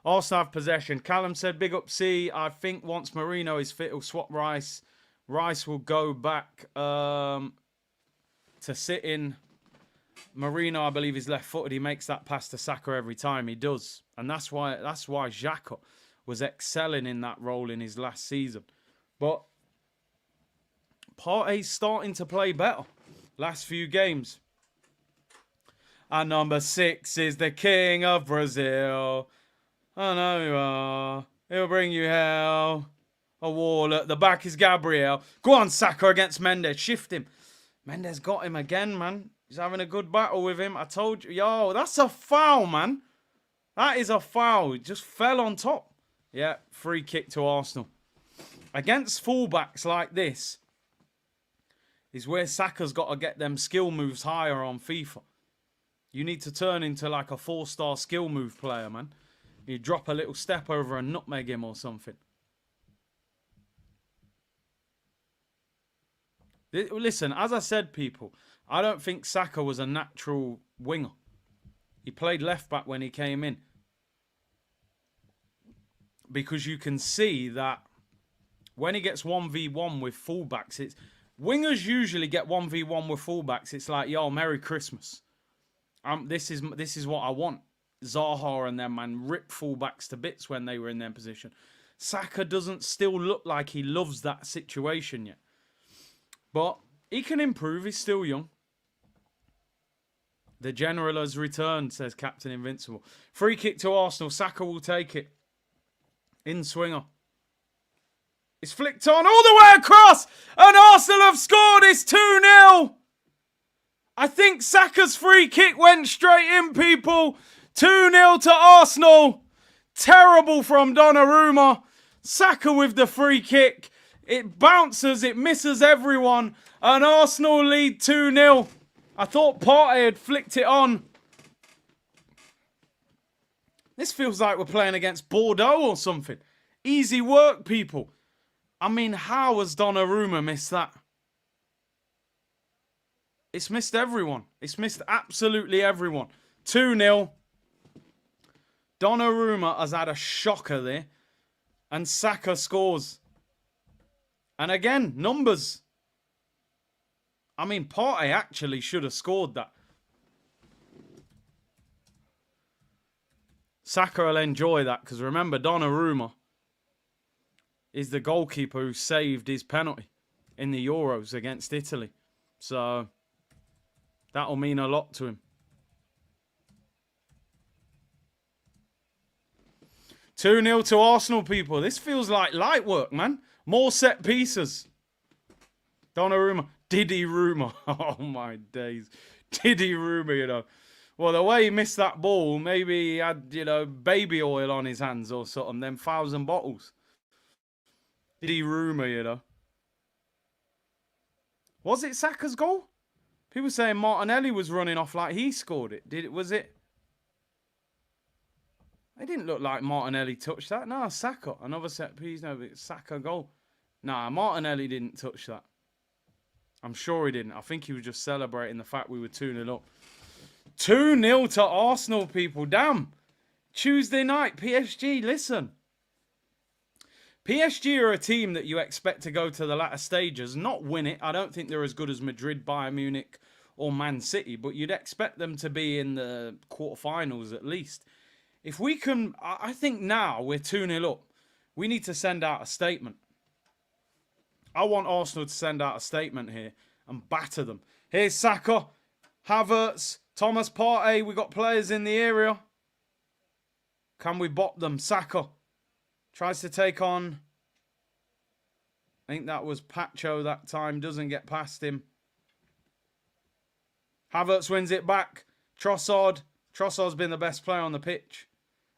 Arsenal have possession. Callum said, "Big up C. I think once Marino is fit, he'll swap Rice. Rice will go back to sit in. Marino, I believe, is left-footed. He makes that pass to Saka every time. He does. And that's why Xhaka was excelling in that role in his last season. But Partey's starting to play better. Last few games. And number 6 is the king of Brazil. I know you are. He'll bring you hell. A wall at the back is Gabriel. Go on, Saka against Mendes. Shift him. Mendes got him again, man. He's having a good battle with him. I told you. Yo, that's a foul, man. That is a foul. He just fell on top. Yeah, free kick to Arsenal. Against fullbacks like this is where Saka's got to get them skill moves higher on FIFA. You need to turn into like a 4-star skill move player, man. You drop a little step over and nutmeg him or something. Listen, as I said, people, I don't think Saka was a natural winger. He played left back when he came in. Because you can see that when he gets 1v1 with fullbacks, wingers usually get 1v1 with fullbacks. It's like, yo, Merry Christmas. This is what I want. Zaha and them, man, rip fullbacks to bits when they were in their position. Saka doesn't still look like he loves that situation yet. But he can improve. He's still young. The general has returned, says Captain Invincible. Free kick to Arsenal. Saka will take it. In swinger. It's flicked on all the way across. And Arsenal have scored. It's 2-0. I think Saka's free kick went straight in, people. 2-0 to Arsenal. Terrible from Donnarumma. Saka with the free kick. It bounces, it misses everyone. And Arsenal lead 2-0. I thought Partey had flicked it on. This feels like we're playing against Bordeaux or something. Easy work, people. I mean, how has Donnarumma missed that? It's missed everyone. It's missed absolutely everyone. 2-0. Donnarumma has had a shocker there. And Saka scores. And again, numbers. I mean, Partey actually should have scored that. Saka will enjoy that because remember, Donnarumma is the goalkeeper who saved his penalty in the Euros against Italy. So that'll mean a lot to him. 2-0 to Arsenal, people. This feels like light work, man. More set pieces. Donnarumma. Diddy Ruma. Oh, my days. Diddy Ruma, you know. Well, the way he missed that ball, maybe he had, you know, baby oil on his hands or something. Them 1,000 bottles. Diddy Ruma, you know. Was it Saka's goal? People saying Martinelli was running off like he scored it. Was it? It didn't look like Martinelli touched that. No, Saka. Another set piece. No, it's Saka goal. Nah, Martinelli didn't touch that. I'm sure he didn't. I think he was just celebrating the fact we were 2-0 up. 2-0 to Arsenal, people. Damn. Tuesday night, PSG, listen. PSG are a team that you expect to go to the latter stages, not win it. I don't think they're as good as Madrid, Bayern Munich, or Man City, but you'd expect them to be in the quarterfinals at least. If we can, I think now we're 2-0 up. We need to send out a statement. I want Arsenal to send out a statement here and batter them. Here's Saka, Havertz, Thomas Partey. We got players in the area. Can we bop them? Saka tries to take on, I think that was Pacho that time. Doesn't get past him. Havertz wins it back. Trossard. Trossard's been the best player on the pitch.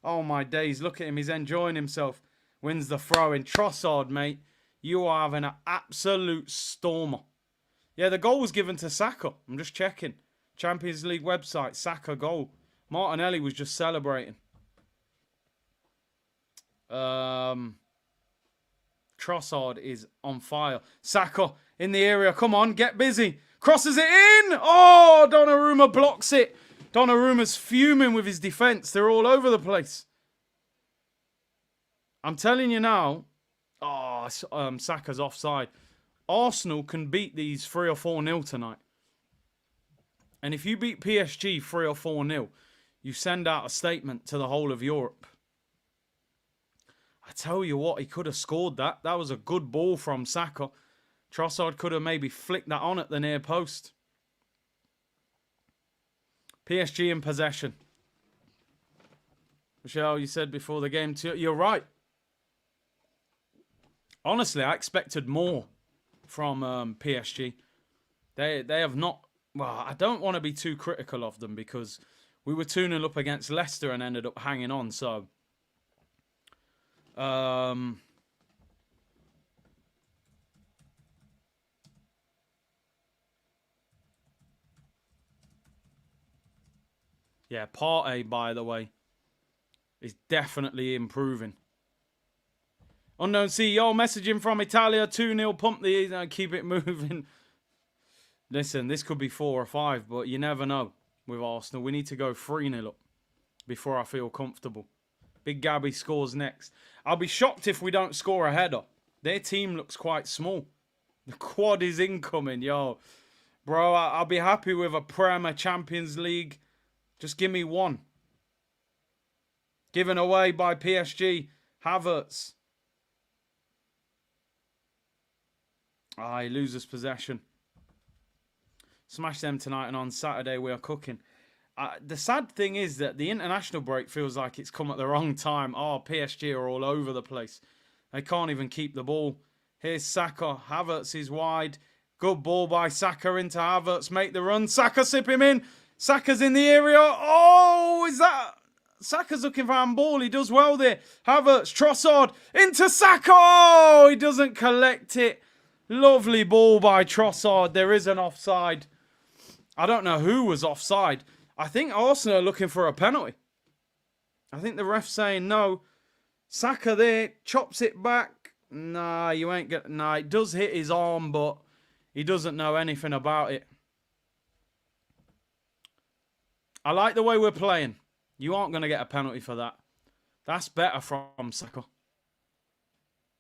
Oh my days. Look at him. He's enjoying himself. Wins the throw in. Trossard, mate. You are having an absolute stormer. Yeah, the goal was given to Saka. I'm just checking. Champions League website. Saka goal. Martinelli was just celebrating. Trossard is on fire. Saka in the area. Come on, get busy. Crosses it in. Oh, Donnarumma blocks it. Donnarumma's fuming with his defence. They're all over the place. I'm telling you now. Oh, Saka's offside. Arsenal can beat these 3 or 4-0 tonight. And if you beat PSG 3 or 4-0, you send out a statement to the whole of Europe. I tell you what, he could have scored that. That was a good ball from Saka. Trossard could have maybe flicked that on at the near post. PSG in possession. Michelle, you said before the game too. You're right. Honestly, I expected more from PSG. They have not... Well, I don't want to be too critical of them because we were 2-0 up against Leicester and ended up hanging on. So... Yeah, Partey, by the way, is definitely improving. Unknown CEO messaging from Italia. 2-0, pump the... keep it moving. Listen, this could be 4 or 5, but you never know with Arsenal. We need to go 3-0 up before I feel comfortable. Big Gabby scores next. I'll be shocked if we don't score a header. Their team looks quite small. The quad is incoming, yo. Bro, I'll be happy with a Premier Champions League. Just give me one. Given away by PSG. Havertz. Ah, he loses possession. Smash them tonight, and on Saturday we are cooking. The sad thing is that the international break feels like it's come at the wrong time. Oh, PSG are all over the place. They can't even keep the ball. Here's Saka. Havertz is wide. Good ball by Saka into Havertz. Make the run. Saka sip him in. Saka's in the area. Oh, is that... Saka's looking for handball. He does well there. Havertz, Trossard, into Saka. Oh, he doesn't collect it. Lovely ball by Trossard. There is an offside. I don't know who was offside. I think Arsenal are looking for a penalty. I think the ref's saying no. Saka there, chops it back. Nah, you ain't get... Nah, it does hit his arm, but he doesn't know anything about it. I like the way we're playing. You aren't going to get a penalty for that. That's better from Saka.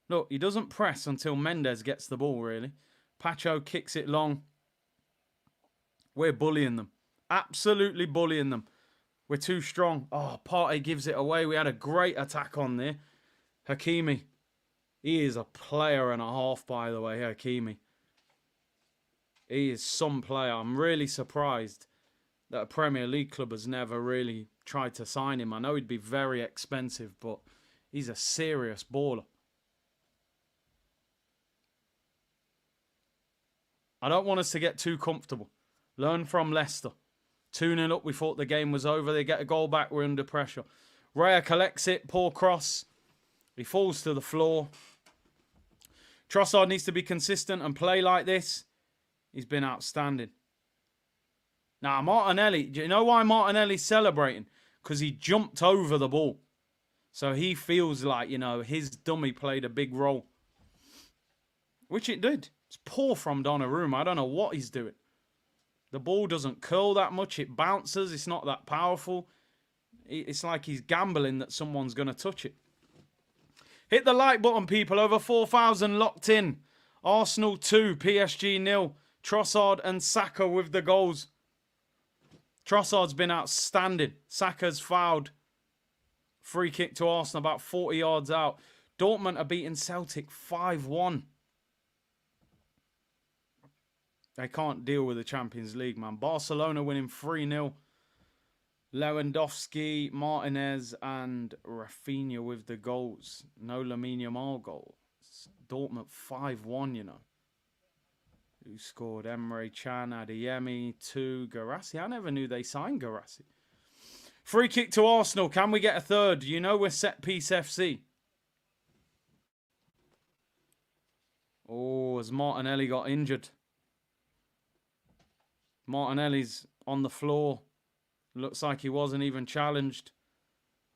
Look, he doesn't press until Mendes gets the ball, really. Pacho kicks it long. We're bullying them. Absolutely bullying them. We're too strong. Oh, Partey gives it away. We had a great attack on there. Hakimi. He is a player and a half, by the way, Hakimi. He is some player. I'm really surprised that a Premier League club has never really tried to sign him. I know he'd be very expensive, but he's a serious baller. I don't want us to get too comfortable. Learn from Leicester. 2-0 up. We thought the game was over. They get a goal back. We're under pressure. Raya collects it. Poor cross. He falls to the floor. Trossard needs to be consistent and play like this. He's been outstanding. Now, Martinelli, do you know why Martinelli's celebrating? Because he jumped over the ball. So he feels like, you know, his dummy played a big role. Which it did. It's poor from Donnarumma. I don't know what he's doing. The ball doesn't curl that much. It bounces. It's not that powerful. It's like he's gambling that someone's going to touch it. Hit the like button, people. Over 4,000 locked in. Arsenal 2, PSG 0. Trossard and Saka with the goals. Trossard's been outstanding. Saka's fouled. Free kick to Arsenal about 40 yards out. Dortmund are beating Celtic 5-1. They can't deal with the Champions League, man. Barcelona winning 3-0. Lewandowski, Martinez, and Rafinha with the goals. No Lamine Yamal goals. Dortmund 5-1, you know. Who scored? Emre Can, Adeyemi, 2, Garassi. I never knew they signed Garassi. Free kick to Arsenal. Can we get a third? You know we're set piece FC. Oh, has Martinelli got injured? Martinelli's on the floor. Looks like he wasn't even challenged.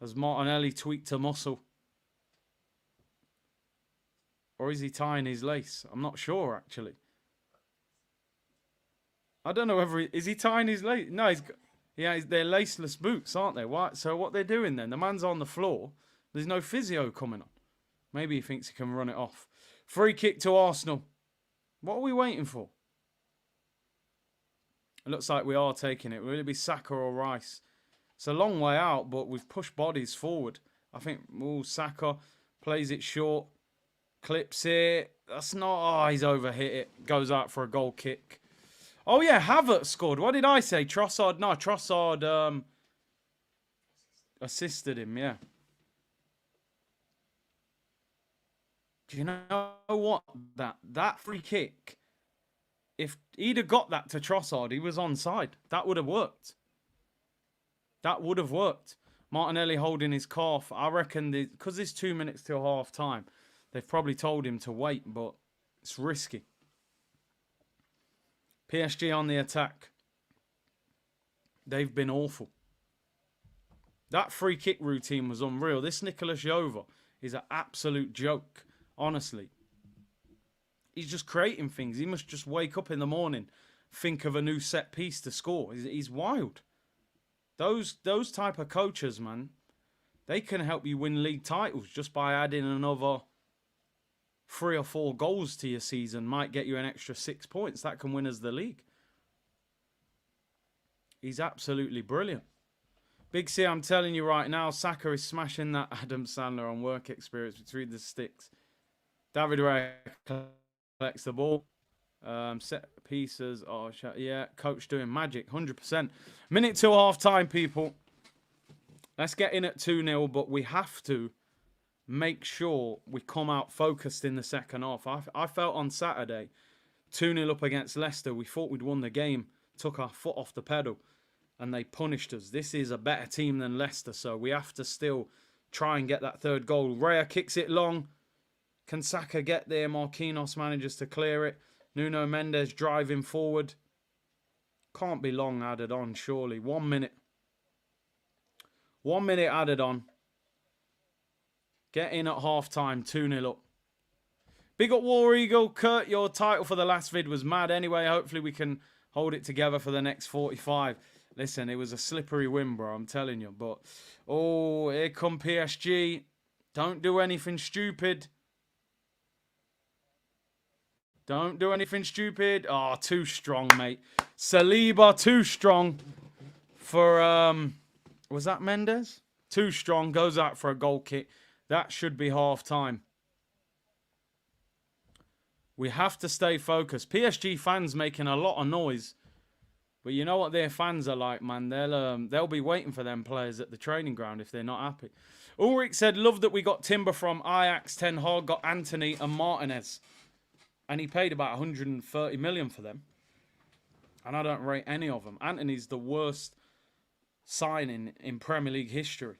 Has Martinelli tweaked a muscle? Or is he tying his lace? I'm not sure, actually. I don't know whether is he tying his lace? No, they're laceless boots, aren't they? Why? So what they're doing then? The man's on the floor. There's no physio coming on. Maybe he thinks he can run it off. Free kick to Arsenal. What are we waiting for? It looks like we are taking it. Will it be Saka or Rice? It's a long way out, but we've pushed bodies forward. I think Saka plays it short. Clips it. That's not... Oh, he's overhit it. Goes out for a goal kick. Oh, yeah, Havertz scored. What did I say? Trossard? No, Trossard assisted him, yeah. Do you know what? That free kick, if he'd have got that to Trossard, he was onside. That would have worked. That would have worked. Martinelli holding his calf. I reckon, because it's 2 minutes till half time, they've probably told him to wait, but it's risky. PSG on the attack. They've been awful. That free kick routine was unreal. This Nicolas Jova is an absolute joke, honestly. He's just creating things. He must just wake up in the morning, think of a new set piece to score. He's wild. Those type of coaches, man, they can help you win league titles just by adding another 3 or 4 goals to your season. Might get you an extra 6 points. That can win us the league. He's absolutely brilliant. Big C, I'm telling you right now, Saka is smashing that Adam Sandler on work experience between the sticks. David Ray collects the ball. Set pieces. Oh, yeah, coach doing magic, 100%. Minute till half time, people. Let's get in at 2-0, but we have to make sure we come out focused in the second half. I felt on Saturday, 2-0 up against Leicester, we thought we'd won the game, took our foot off the pedal, and they punished us. This is a better team than Leicester, so we have to still try and get that third goal. Raya kicks it long. Can Saka get there? Marquinhos manages to clear it. Nuno Mendes driving forward. Can't be long added on, surely. 1 minute. 1 minute added on. Get in at half-time, 2-0 up. Big up War Eagle. Kurt, your title for the last vid was mad. Anyway, hopefully we can hold it together for the next 45. Listen, it was a slippery win, bro, I'm telling you. But, oh, here come PSG. Don't do anything stupid. Don't do anything stupid. Oh, too strong, mate. Saliba, too strong for, was that Mendes? Too strong, goes out for a goal kick. That should be half-time. We have to stay focused. PSG fans making a lot of noise. But you know what their fans are like, man. They'll be waiting for them players at the training ground if they're not happy. Ulrich said, love that we got Timber from Ajax. Ten Hag got Anthony and Martinez. And he paid about 130 million for them. And I don't rate any of them. Anthony's the worst signing in Premier League history.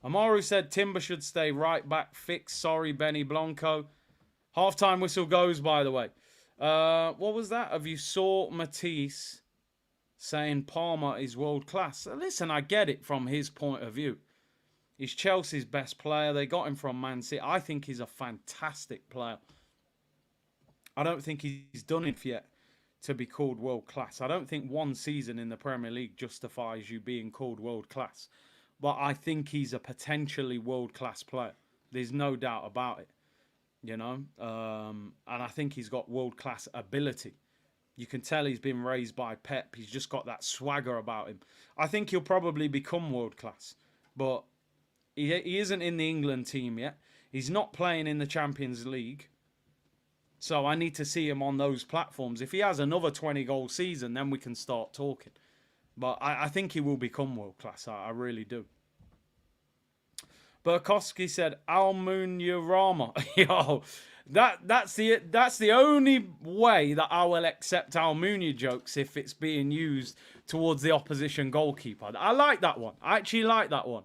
Amaru said Timber should stay right back. Fix. Sorry, Benny Blanco. Half-time whistle goes, by the way. What was that? Have you saw Matisse saying Palmer is world-class? Listen, I get it from his point of view. He's Chelsea's best player. They got him from Man City. I think he's a fantastic player. I don't think he's done it yet to be called world-class. I don't think one season in the Premier League justifies you being called world-class. But I think he's a potentially world-class player. There's no doubt about it. You know, and I think he's got world-class ability. You can tell he's been raised by Pep. He's just got that swagger about him. I think he'll probably become world-class, but he isn't in the England team yet. He's not playing in the Champions League. So I need to see him on those platforms. If he has another 20-goal season, then we can start talking. But I think he will become world-class. I really do. Burkowski said, Almunyarama. Yo, that's the only way that I will accept Almunia jokes if it's being used towards the opposition goalkeeper. I like that one. I actually like that one.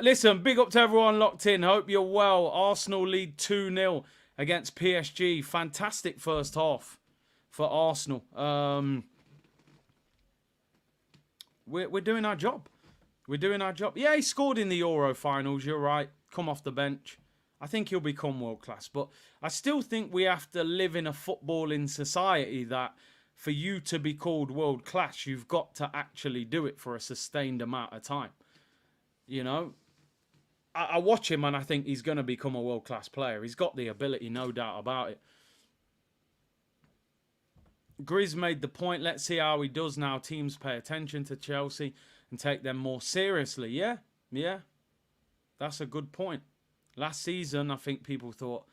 Listen, big up to everyone locked in. Hope you're well. Arsenal lead 2-0 against PSG. Fantastic first half for Arsenal. We're doing our job. We're doing our job. Yeah, he scored in the Euro finals. You're right. Come off the bench. I think he'll become world class. But I still think we have to live in a footballing society that for you to be called world class, you've got to actually do it for a sustained amount of time. You know, I watch him and I think he's going to become a world class player. He's got the ability, no doubt about it. Grizz made the point. Let's see how he does now. Teams pay attention to Chelsea and take them more seriously. Yeah. That's a good point. Last season, I think people thought,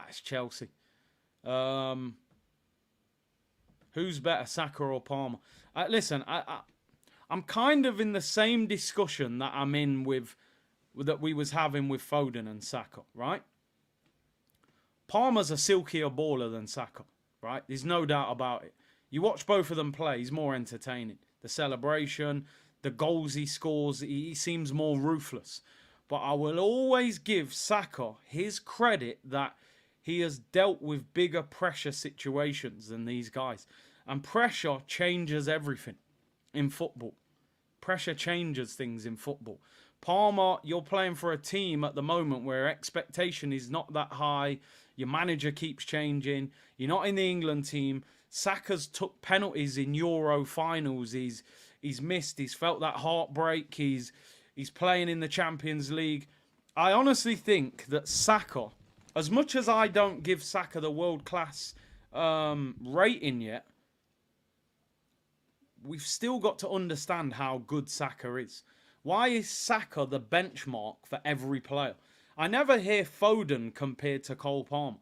it's Chelsea. Who's better, Saka or Palmer? Listen, I'm kind of in the same discussion that I'm in that we was having with Foden and Saka, right? Palmer's a silkier baller than Saka, right? There's no doubt about it. You watch both of them play, he's more entertaining. The celebration, the goals he scores, he seems more ruthless. But I will always give Saka his credit that he has dealt with bigger pressure situations than these guys. And pressure changes everything in football. Pressure changes things in football. Palmer, you're playing for a team at the moment where expectation is not that high. Your manager keeps changing. You're not in the England team. Saka's took penalties in Euro finals. He's missed. He's felt that heartbreak. He's playing in the Champions League. I honestly think that Saka, as much as I don't give Saka the world-class rating yet, we've still got to understand how good Saka is. Why is Saka the benchmark for every player? I never hear Foden compared to Cole Palmer.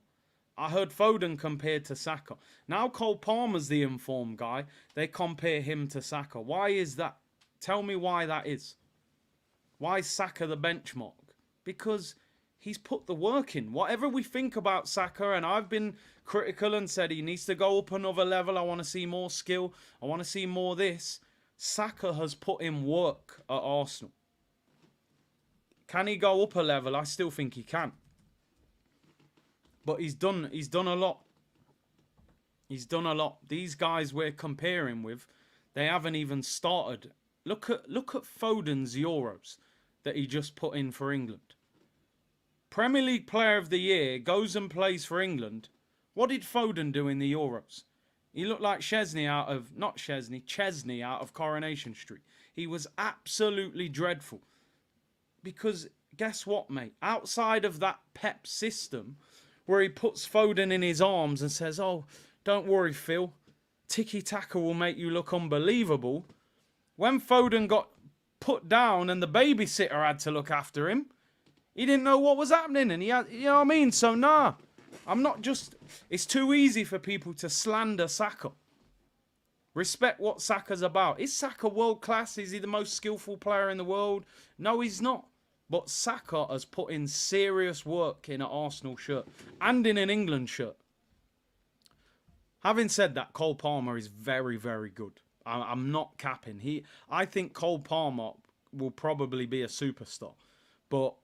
I heard Foden compared to Saka. Now Cole Palmer's the informed guy. They compare him to Saka. Why is that? Tell me why that is. Why is Saka the benchmark? Because he's put the work in. Whatever we think about Saka, and I've been critical and said he needs to go up another level. I want to see more skill. I want to see more this. Saka has put in work at Arsenal. Can he go up a level? I still think he can. But he's done a lot. He's done a lot. These guys we're comparing with, they haven't even started. Look at Foden's Euros that he just put in for England. Premier League Player of the Year, goes and plays for England. What did Foden do in the Euros? He looked like Chesney out of Coronation Street. He was absolutely dreadful. Because guess what, mate? Outside of that Pep system, where he puts Foden in his arms and says, oh, don't worry, Phil. Tiki-taka will make you look unbelievable. When Foden got put down and the babysitter had to look after him, he didn't know what was happening. And he had, you know what I mean? So, nah. I'm not just... It's too easy for people to slander Saka. Respect what Saka's about. Is Saka world class? Is he the most skillful player in the world? No, he's not. But Saka has put in serious work in an Arsenal shirt and in an England shirt. Having said that, Cole Palmer is very, very good. I'm not capping. I think Cole Palmer will probably be a superstar. But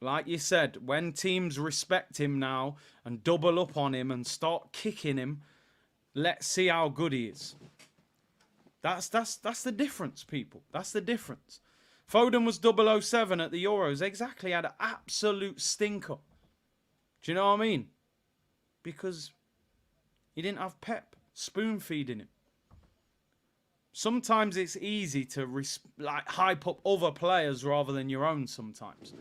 like you said, when teams respect him now and double up on him and start kicking him, let's see how good he is. That's the difference, people. That's the difference. Foden was 007 at the Euros. Exactly, had an absolute stinker. Do you know what I mean? Because he didn't have Pep spoon-feeding him. Sometimes it's easy to hype up other players rather than your own sometimes.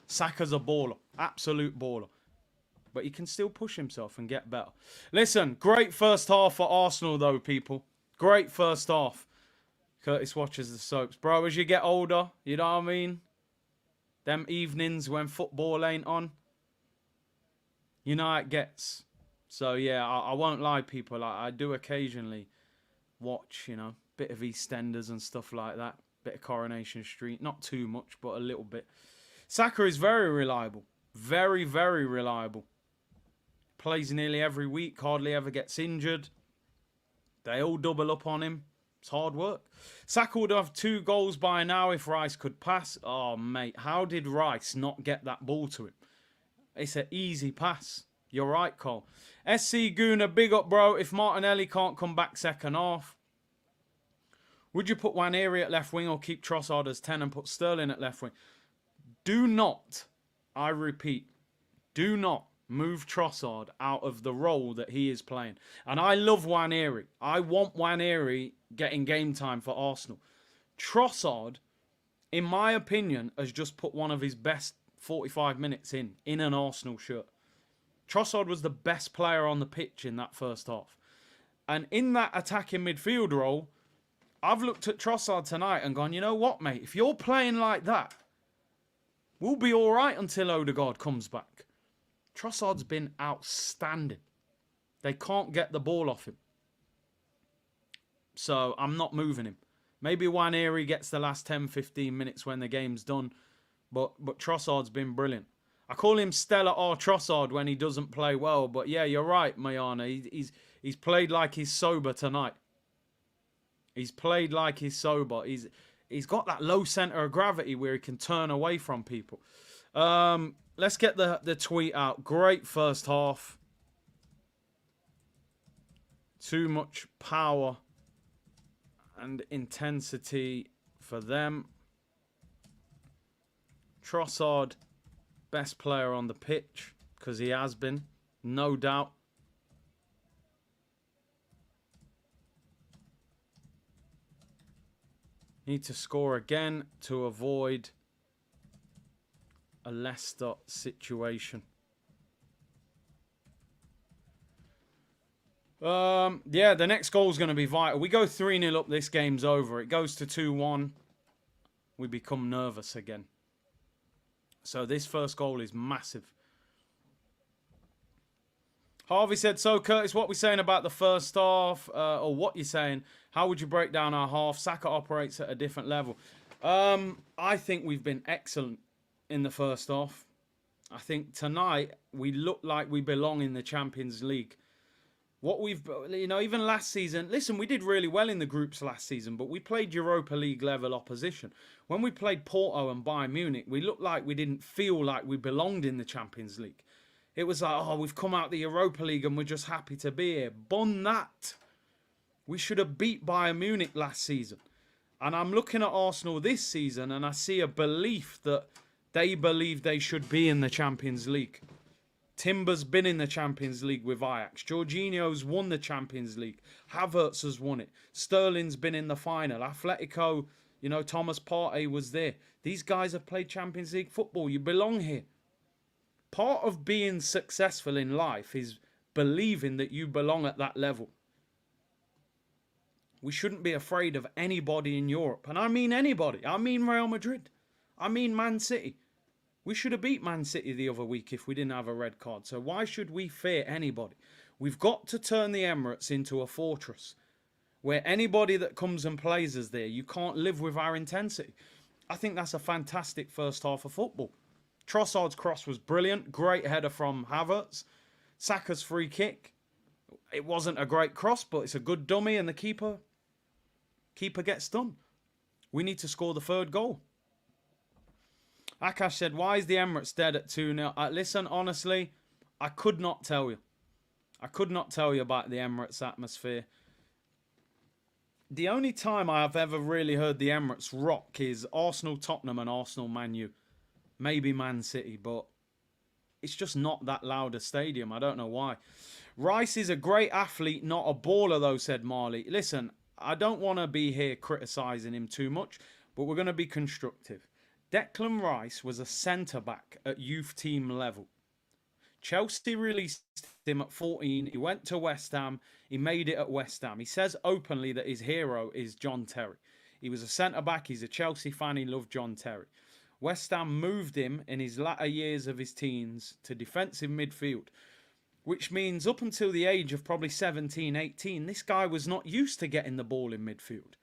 Saka's a baller. Absolute baller. But he can still push himself and get better. Listen, great first half for Arsenal, though, people. Great first half. Curtis watches the soaps. Bro, as you get older, you know what I mean? Them evenings when football ain't on, you know how it gets. So, yeah, I won't lie, people. I do occasionally watch, you know, bit of EastEnders and stuff like that. Bit of Coronation Street. Not too much, but a little bit. Saka is very reliable. Very, very reliable. Plays nearly every week. Hardly ever gets injured. They all double up on him. It's hard work. Saka would have 2 goals by now if Rice could pass. Oh, mate. How did Rice not get that ball to him? It's an easy pass. You're right, Cole. SC Guna, big up, bro. If Martinelli can't come back second half, would you put Nwaneri at left wing or keep Trossard as 10 and put Sterling at left wing? Do not, I repeat, do not move Trossard out of the role that he is playing. And I love Nwaneri. I want Nwaneri getting game time for Arsenal. Trossard, in my opinion, has just put one of his best 45 minutes in an Arsenal shirt. Trossard was the best player on the pitch in that first half. And in that attacking midfield role, I've looked at Trossard tonight and gone, you know what, mate? If you're playing like that, we'll be all right until Odegaard comes back. Trossard's been outstanding. They can't get the ball off him. So I'm not moving him. Maybe Nwaneri gets the last 10, 15 minutes when the game's done. But Trossard's been brilliant. I call him Stella R. Trossard when he doesn't play well. But yeah, you're right, Mayana. He's played like he's sober tonight. He's played like he's sober. He's got that low centre of gravity where he can turn away from people. Let's get the tweet out. Great first half. Too much power and intensity for them. Trossard, best player on the pitch, because he has been, no doubt. Need to score again to avoid a Leicester situation. Yeah, the next goal is going to be vital. We go 3-0 up, this game's over. It goes to 2-1. We become nervous again. So this first goal is massive. Harvey said, so Curtis, what we're saying about the first half, or what you're saying, how would you break down our half? Saka operates at a different level. I think we've been excellent in the first half. I think tonight we look like we belong in the Champions League. What we've, you know, even last season, listen, we did really well in the groups last season, but we played Europa League level opposition. When we played Porto and Bayern Munich, we looked like we didn't feel like we belonged in the Champions League. It was like, oh, we've come out the Europa League and we're just happy to be here. Bun that. We should have beat Bayern Munich last season. And I'm looking at Arsenal this season and I see a belief that they believe they should be in the Champions League. Timber's been in the Champions League with Ajax. Jorginho's won the Champions League. Havertz has won it. Sterling's been in the final. Atletico, you know, Thomas Partey was there. These guys have played Champions League football. You belong here. Part of being successful in life is believing that you belong at that level. We shouldn't be afraid of anybody in Europe. And I mean anybody. I mean Real Madrid. I mean Man City. We should have beat Man City the other week if we didn't have a red card. So why should we fear anybody? We've got to turn the Emirates into a fortress where anybody that comes and plays us there, you can't live with our intensity. I think that's a fantastic first half of football. Trossard's cross was brilliant. Great header from Havertz. Saka's free kick. It wasn't a great cross, but it's a good dummy and the keeper gets done. We need to score the third goal. Akash said, why is the Emirates dead at 2-0? Listen, honestly, I could not tell you. I could not tell you about the Emirates atmosphere. The only time I have ever really heard the Emirates rock is Arsenal, Tottenham and Arsenal, Man U. Maybe Man City, but it's just not that loud a stadium. I don't know why. Rice is a great athlete, not a baller though, said Marley. Listen, I don't want to be here criticising him too much, but we're going to be constructive. Declan Rice was a centre-back at youth team level. Chelsea released him at 14. He went to West Ham. He made it at West Ham. He says openly that his hero is John Terry. He was a centre-back. He's a Chelsea fan. He loved John Terry. West Ham moved him in his latter years of his teens to defensive midfield, which means up until the age of probably 17, 18, this guy was not used to getting the ball in midfield.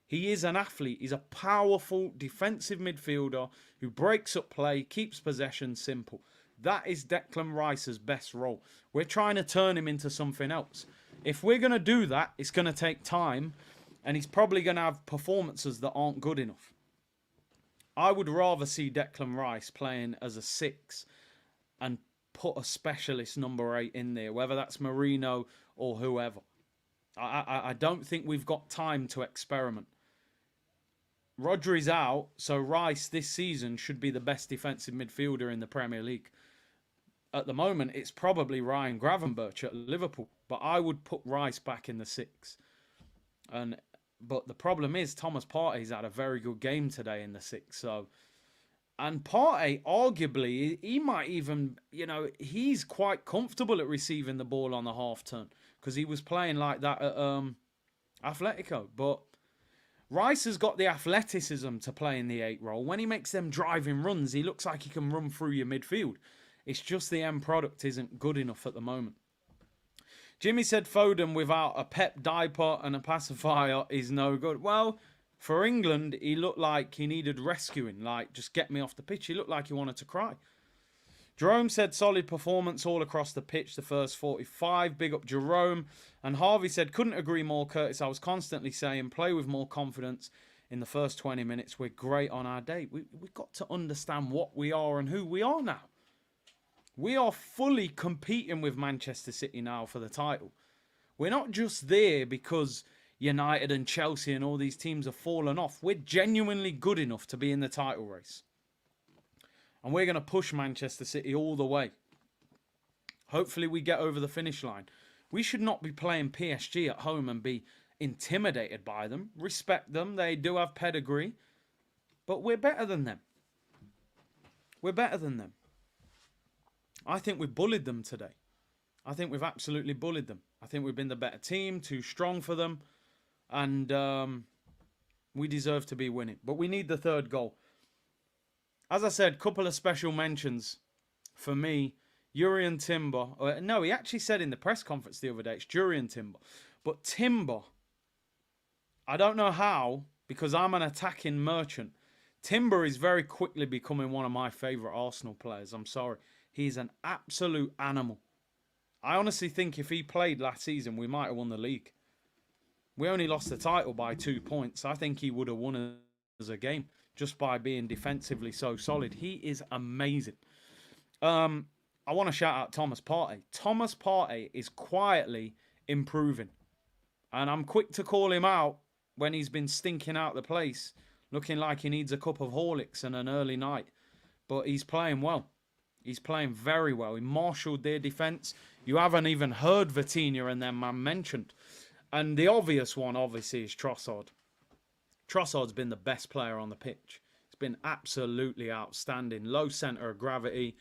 He is an athlete. He's a powerful defensive midfielder who breaks up play, keeps possession simple. That is Declan Rice's best role. We're trying to turn him into something else. If we're going to do that, it's going to take time, and he's probably going to have performances that aren't good enough. I would rather see Declan Rice playing as a 6 and put a specialist number 8 in there, whether that's Marino or whoever. I don't think we've got time to experiment. Rodri's out, so Rice this season should be the best defensive midfielder in the Premier League. At the moment, it's probably Ryan Gravenberch at Liverpool, but I would put Rice back in the 6. But the problem is Thomas Partey's had a very good game today in the 6. And Partey, arguably, he might even, he's quite comfortable at receiving the ball on the half turn because he was playing like that at Atletico. But Rice has got the athleticism to play in the 8 role. When he makes them driving runs, he looks like he can run through your midfield. It's just the end product isn't good enough at the moment. Jimmy said Foden without a Pep diaper and a pacifier is no good. Well, for England, he looked like he needed rescuing. Like, just get me off the pitch. He looked like he wanted to cry. Jerome said solid performance all across the pitch the first 45. Big up Jerome. And Harvey said, couldn't agree more, Curtis. I was constantly saying, play with more confidence in the first 20 minutes. We're great on our day. We've got to understand what we are and who we are now. We are fully competing with Manchester City now for the title. We're not just there because United and Chelsea and all these teams have fallen off. We're genuinely good enough to be in the title race. And we're going to push Manchester City all the way. Hopefully we get over the finish line. We should not be playing PSG at home and be intimidated by them. Respect them. They do have pedigree. But we're better than them. We're better than them. I think we've bullied them today. I think we've absolutely bullied them. I think we've been the better team, too strong for them. And we deserve to be winning. But we need the third goal. As I said, couple of special mentions for me. Jurrien Timber. No, he actually said in the press conference the other day, it's Jurrien Timber. But Timber, I don't know how, because I'm an attacking merchant. Timber is very quickly becoming one of my favourite Arsenal players. I'm sorry. He's an absolute animal. I honestly think if he played last season, we might have won the league. We only lost the title by 2 points. I think he would have won as a game just by being defensively so solid. He is amazing. I want to shout out Thomas Partey. Thomas Partey is quietly improving. And I'm quick to call him out when he's been stinking out the place, looking like he needs a cup of Horlicks and an early night. But he's playing well. He's playing very well. He marshalled their defence. You haven't even heard Vitinha and their man mentioned. And the obvious one, obviously, is Trossard. Trossard's been the best player on the pitch. He's been absolutely outstanding. Low centre of gravity.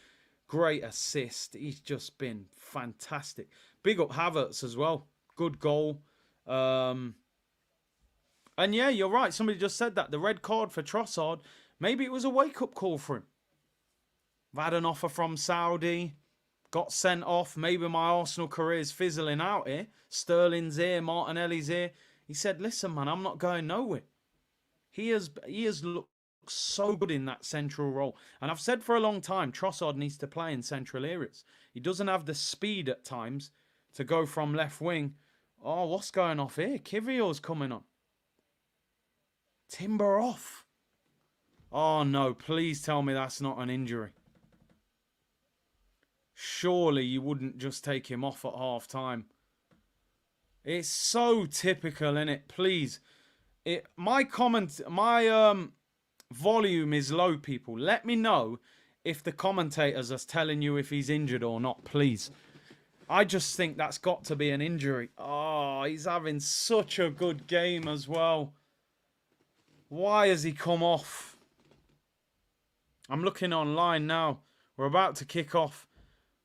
Great assist. He's just been fantastic. Big up Havertz as well. Good goal. And yeah, you're right. Somebody just said that. The red card for Trossard, maybe it was a wake-up call for him. I've had an offer from Saudi, got sent off. Maybe my Arsenal career is fizzling out here. Sterling's here, Martinelli's here. He said, listen, man, I'm not going nowhere. He has looked so good in that central role. And I've said for a long time, Trossard needs to play in central areas. He doesn't have the speed at times to go from left wing. Oh, what's going off here? Kivior's coming on. Timber off. Oh, no, please tell me that's not an injury. Surely you wouldn't just take him off at half time. It's so typical, innit? Please. My volume is low, people. Let me know if the commentators are telling you if he's injured or not, please. I just think that's got to be an injury. Oh, he's having such a good game as well. Why has he come off? I'm looking online now. We're about to kick off.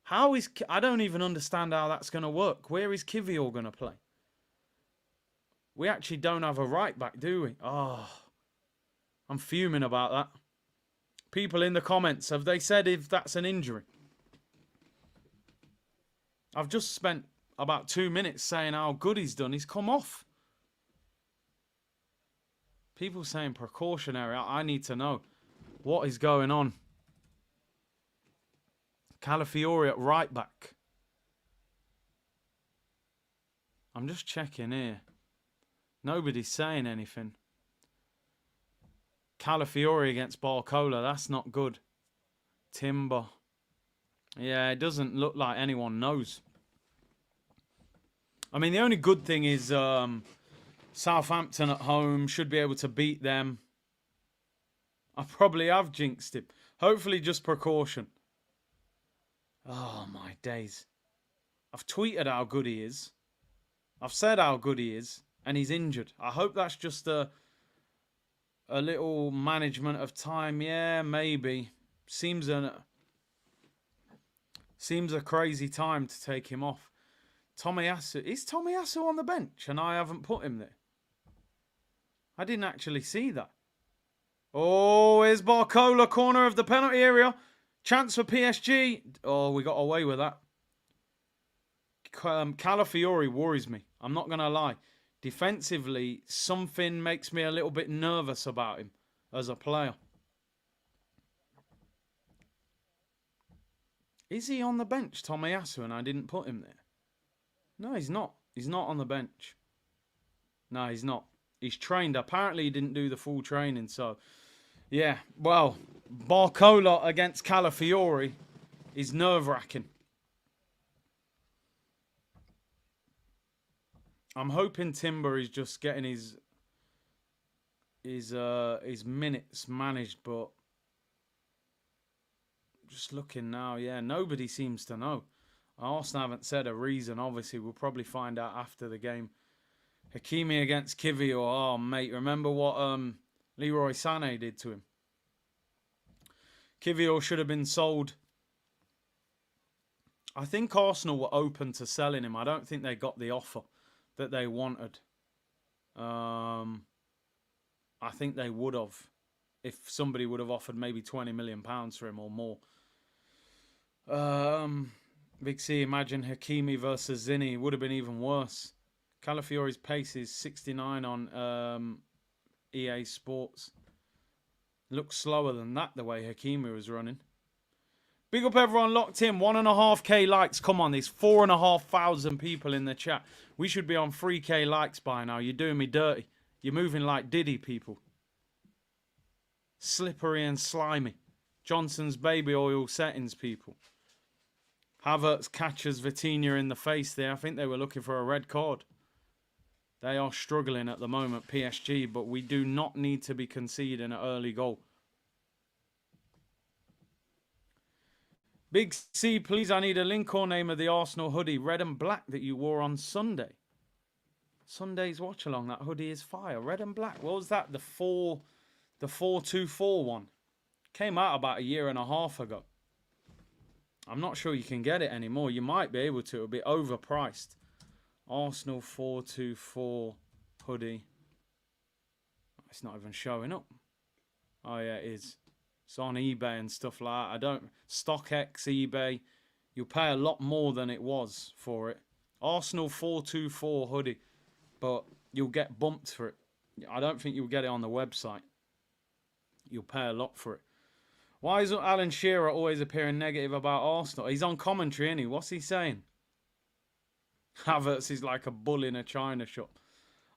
I don't even understand how that's going to work. Where is Kivior going to play? We actually don't have a right back, do we? Oh, I'm fuming about that. People in the comments, have they said if that's an injury? I've just spent about 2 minutes saying how good he's done. He's come off. People saying precautionary. I need to know what is going on. Calafiori at right back. I'm just checking here. Nobody's saying anything. Calafiori against Barcola. That's not good. Timber. Yeah, it doesn't look like anyone knows. I mean, the only good thing is Southampton at home. Should be able to beat them. I probably have jinxed him. Hopefully just precaution. Oh, my days. I've tweeted how good he is. I've said how good he is. And he's injured. I hope that's just a little management of time. Yeah, maybe. Seems a crazy time to take him off. Tomiyasu. Is Tomiyasu on the bench and I haven't put him there? I didn't actually see that. Oh, here's Barcola, corner of the penalty area. Chance for PSG. Oh, we got away with that. Calafiori worries me. I'm not going to lie. Defensively, something makes me a little bit nervous about him as a player. Is he on the bench, Tomiyasu, and I didn't put him there? No, he's not. He's not on the bench. No, he's not. He's trained. Apparently, he didn't do the full training. So, yeah. Well, Barcola against Calafiori is nerve-wracking. I'm hoping Timber is just getting his minutes managed, but just looking now, yeah, nobody seems to know. Arsenal haven't said a reason. Obviously, we'll probably find out after the game. Hakimi against Kivior. Oh, mate, remember what Leroy Sané did to him? Kivior should have been sold. I think Arsenal were open to selling him. I don't think they got the offer that they wanted. I think they would have if somebody would have offered maybe £20 million for him or more. Big C, imagine Hakimi versus Zinni. Would have been even worse. Calafiori's pace is 69 on EA Sports. Looks slower than that, the way Hakimi was running. Big up everyone locked in. 1.5k likes. Come on, there's 4,500 people in the chat. We should be on 3k likes by now. You're doing me dirty. You're moving like Diddy, people. Slippery and slimy. Johnson's baby oil settings, people. Havertz catches Vitinha in the face there. I think they were looking for a red card. They are struggling at the moment, PSG, but we do not need to be conceding an early goal. Big C, please, I need a link or name of the Arsenal hoodie, red and black, that you wore on Sunday. Sunday's watch-along, that hoodie is fire. Red and black. What was that? The 424 one. Came out about 1.5 years ago. I'm not sure you can get it anymore. You might be able to. It'll be overpriced. Arsenal 424 hoodie. It's not even showing up. Oh, yeah, it is. It's on eBay and stuff like that. StockX, eBay. You'll pay a lot more than it was for it. Arsenal 424 hoodie. But you'll get bumped for it. I don't think you'll get it on the website. You'll pay a lot for it. Why is Alan Shearer always appearing negative about Arsenal? He's on commentary, isn't he? What's he saying? Havertz is like a bull in a china shop.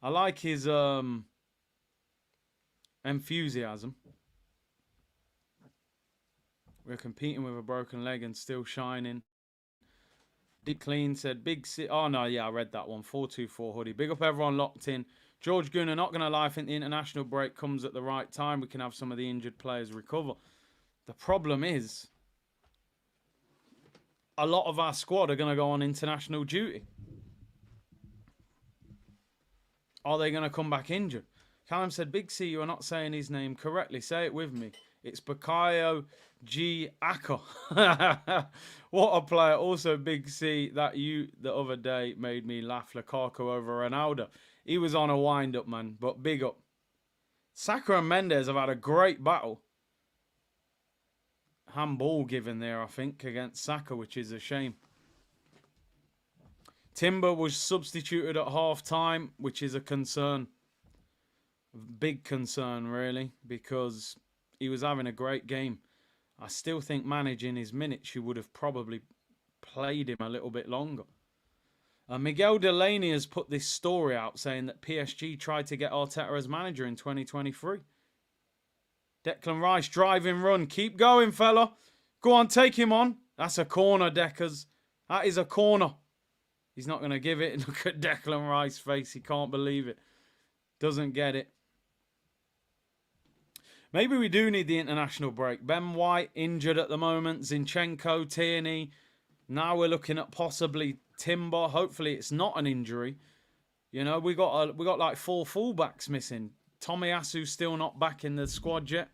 I like his enthusiasm. We're competing with a broken leg and still shining. Deep Clean said, Big C. Oh, no, yeah, I read that one. 424 hoodie. Big up everyone locked in. George Gunnar, not going to lie, I think the international break comes at the right time. We can have some of the injured players recover. The problem is, a lot of our squad are going to go on international duty. Are they going to come back injured? Callum said, Big C, you are not saying his name correctly. Say it with me. It's Bakayo G. Aka. What a player. Also, Big C, that you the other day made me laugh. Lukaku over Ronaldo. He was on a wind-up, man, but big up. Saka and Mendes have had a great battle. Handball given there, I think, against Saka, which is a shame. Timber was substituted at half-time, which is a concern. Big concern, really, because he was having a great game. I still think managing his minutes, you would have probably played him a little bit longer. Miguel Delaney has put this story out saying that PSG tried to get Arteta as manager in 2023. Declan Rice, driving run. Keep going, fella. Go on, take him on. That's a corner, Deckers. That is a corner. He's not going to give it. Look at Declan Rice's face. He can't believe it. Doesn't get it. Maybe we do need the international break. Ben White injured at the moment. Zinchenko, Tierney. Now we're looking at possibly Timber. Hopefully it's not an injury. You know, we got like 4 fullbacks missing. Tomiyasu's still not back in the squad yet.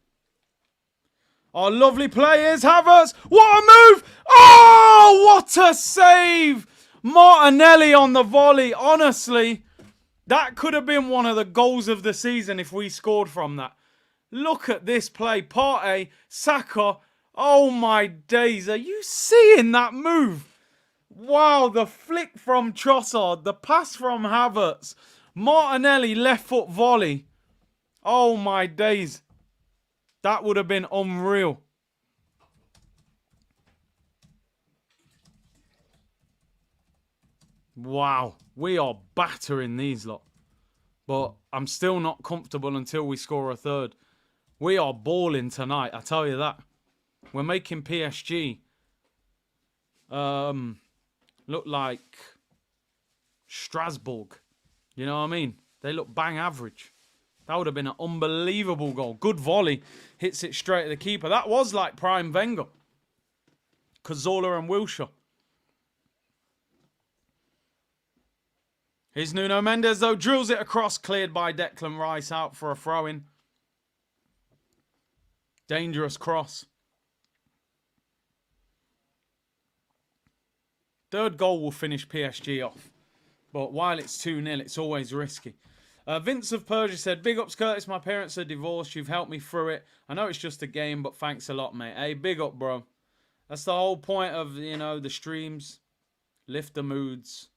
Our lovely players, Havertz. What a move! Oh, what a save! Martinelli on the volley. Honestly, that could have been one of the goals of the season if we scored from that. Look at this play. Partey, Saka. Oh my days. Are you seeing that move? Wow, the flick from Trossard. The pass from Havertz. Martinelli, left foot volley. Oh my days. That would have been unreal. Wow. We are battering these lot. But I'm still not comfortable until we score a third. We are balling tonight, I tell you that. We're making PSG look like Strasbourg. You know what I mean? They look bang average. That would have been an unbelievable goal. Good volley. Hits it straight at the keeper. That was like prime Wenger. Cazorla and Wilshere. Here's Nuno Mendes, though. Drills it across. Cleared by Declan Rice. Out for a throw-in. Dangerous cross. Third goal will finish PSG off. But while it's 2-0, it's always risky. Vince of Persia said, big ups, Curtis. My parents are divorced. You've helped me through it. I know it's just a game, but thanks a lot, mate. Hey, big up, bro. That's the whole point of, you know, the streams. Lift the moods.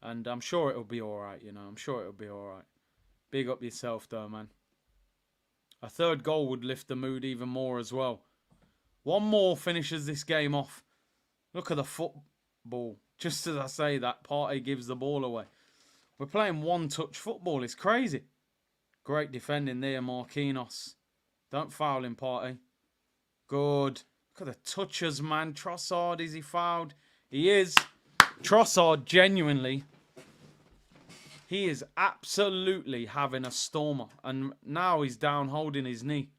And I'm sure it'll be all right, you know. I'm sure it'll be all right. Big up yourself, though, man. A third goal would lift the mood even more as well. One more finishes this game off. Look at the football. Just as I say that, Partey gives the ball away. We're playing one-touch football. It's crazy. Great defending there, Marquinhos. Don't foul him, Partey. Good. Look at the touches, man. Trossard, is he fouled? He is. Trossard, genuinely. He is absolutely having a stormer. And now he's down holding his knee.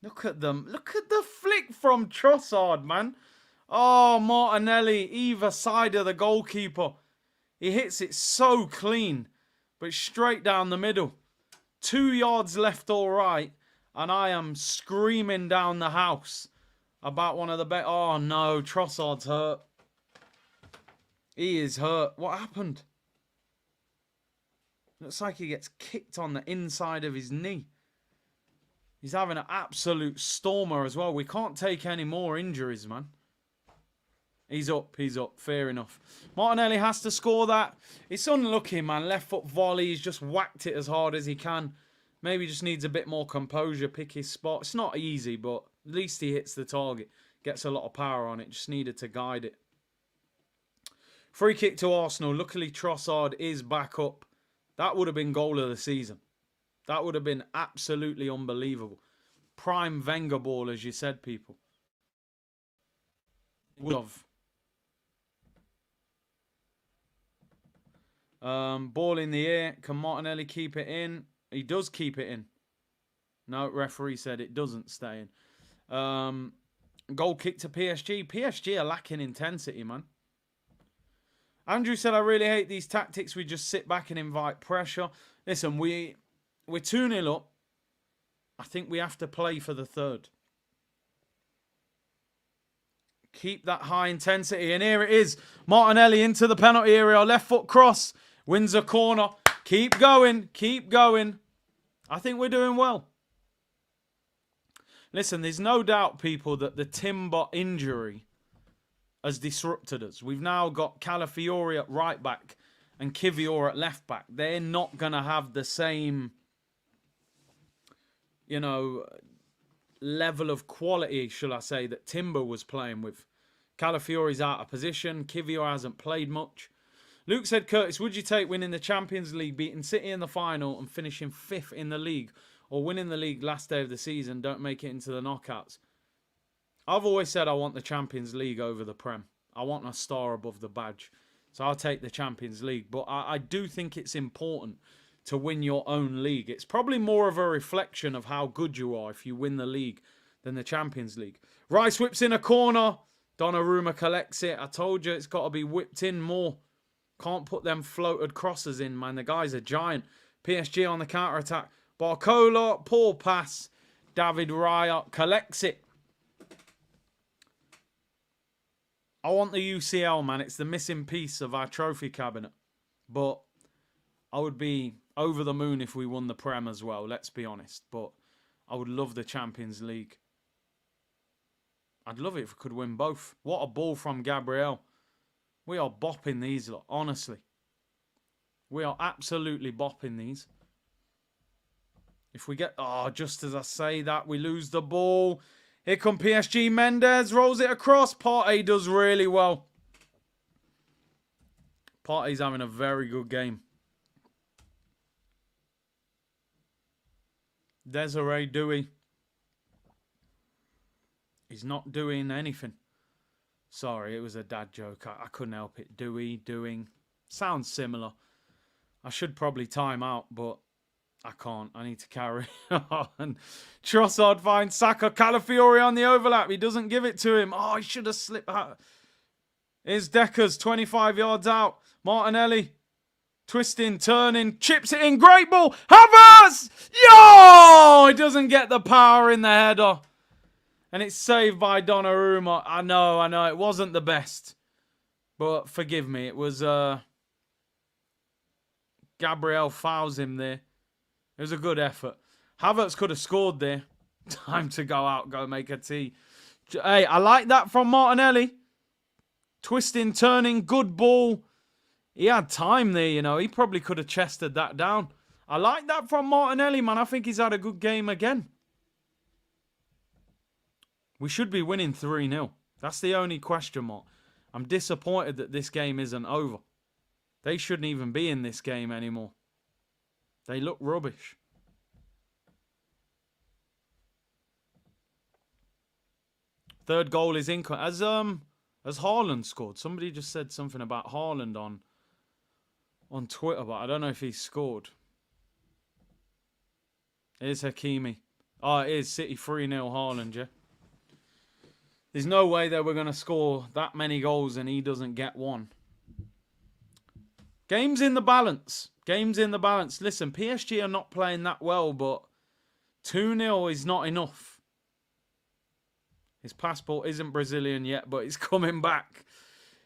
Look at them. Look at the flick from Trossard, man. Oh, Martinelli, either side of the goalkeeper. He hits it so clean, but straight down the middle. 2 yards left or right, and I am screaming down the house about one of the best. Oh, no, Trossard's hurt. He is hurt. What happened? Looks like he gets kicked on the inside of his knee. He's having an absolute stormer as well. We can't take any more injuries, man. He's up. He's up. Fair enough. Martinelli has to score that. It's unlucky, man. Left foot volley. He's just whacked it as hard as he can. Maybe just needs a bit more composure. Pick his spot. It's not easy, but at least he hits the target. Gets a lot of power on it. Just needed to guide it. Free kick to Arsenal. Luckily, Trossard is back up. That would have been goal of the season. That would have been absolutely unbelievable. Prime Wenger ball, as you said, people. Would have. Ball in the air. Can Martinelli keep it in? He does keep it in. No, referee said it doesn't stay in. Goal kick to PSG. PSG are lacking intensity, man. Andrew said, I really hate these tactics. We just sit back and invite pressure. Listen, we're 2-0 up. I think we have to play for the third. Keep that high intensity. And here it is. Martinelli into the penalty area. Left foot cross. Wins a corner. Keep going. Keep going. I think we're doing well. Listen, there's no doubt, people, that the Timber injury has disrupted us. We've now got Calafiori at right back and Kivior at left back. They're not going to have the same, you know, level of quality, shall I say, that Timber was playing with. Calafiori's out of position. Kivior hasn't played much. Luke said, Curtis, would you take winning the Champions League, beating City in the final and finishing 5th in the league, or winning the league last day of the season, don't make it into the knockouts? I've always said I want the Champions League over the Prem. I want a star above the badge. So I'll take the Champions League. But I do think it's important to win your own league. It's probably more of a reflection of how good you are if you win the league than the Champions League. Rice whips in a corner. Donnarumma collects it. I told you it's got to be whipped in more. Can't put them floated crosses in, man. The guy's a giant. PSG on the counter-attack. Barcola, poor pass. David Raya collects it. I want the UCL, man. It's the missing piece of our trophy cabinet. But I would be over the moon if we won the Prem as well, let's be honest. But I would love the Champions League. I'd love it if we could win both. What a ball from Gabriel. We are bopping these, lot, honestly. We are absolutely bopping these. If we get... Oh, just as I say that, we lose the ball. Here come PSG. Mendes rolls it across. Partey does really well. Partey's having a very good game. Desiree Dewey. He's not doing anything. Sorry, it was a dad joke. I couldn't help it. Dewey, doing. Sounds similar. I should probably time out, but I can't. I need to carry on. Trossard finds Saka. Calafiori on the overlap. He doesn't give it to him. Oh, he should have slipped out. Here's Deckers, 25 yards out. Martinelli. Twisting, turning, chips it in. Great ball. Havertz! Yo! He doesn't get the power in the header. And it's saved by Donnarumma. I know. It wasn't the best. But forgive me. It was... Gabriel fouls him there. It was a good effort. Havertz could have scored there. Time to go out, go make a tea. Hey, I like that from Martinelli. Twisting, turning, good ball. He had time there, you know. He probably could have chested that down. I like that from Martinelli, man. I think he's had a good game again. We should be winning 3-0. That's the only question mark. I'm disappointed that this game isn't over. They shouldn't even be in this game anymore. They look rubbish. Third goal is in. Has Haaland scored? Somebody just said something about Haaland on Twitter, but I don't know if he scored. Here's Hakimi. Oh, it is City 3-0 Haaland, yeah. There's no way that we're going to score that many goals and he doesn't get one. Game's in the balance. Game's in the balance. Listen, PSG are not playing that well, but 2-0 is not enough. His passport isn't Brazilian yet, but he's coming back.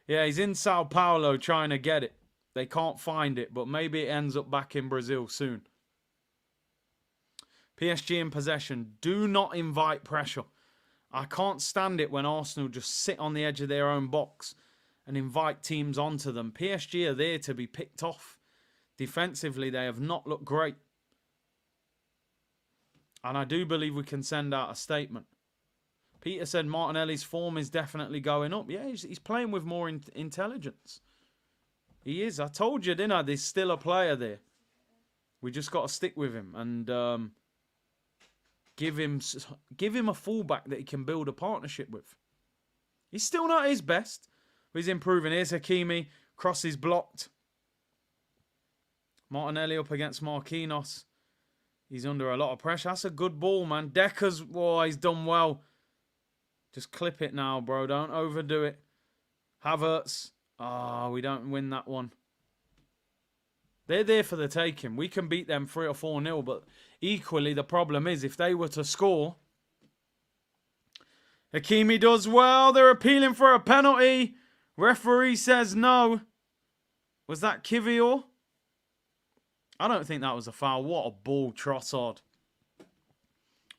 Yeah, he's in Sao Paulo trying to get it. They can't find it, but maybe it ends up back in Brazil soon. PSG in possession. Do not invite pressure. I can't stand it when Arsenal just sit on the edge of their own box and invite teams onto them. PSG are there to be picked off. Defensively, they have not looked great. And I do believe we can send out a statement. Peter said Martinelli's form is definitely going up. Yeah, he's playing with more intelligence. He is. I told you, didn't I? There's still a player there. We just got to stick with him and give him a fullback that he can build a partnership with. He's still not his best. He's improving. Here's Hakimi. Cross is blocked. Martinelli up against Marquinhos. He's under a lot of pressure. That's a good ball, man. Decker's, oh, he's done well. Just clip it now, bro. Don't overdo it. Havertz. Oh, we don't win that one. They're there for the taking. We can beat them 3 or 4-0, but Equally, the problem is if they were to score, Hakimi does well. They're appealing for a penalty. Referee says no. Was that Kivior? I don't think that was a foul. What a ball, Trossard.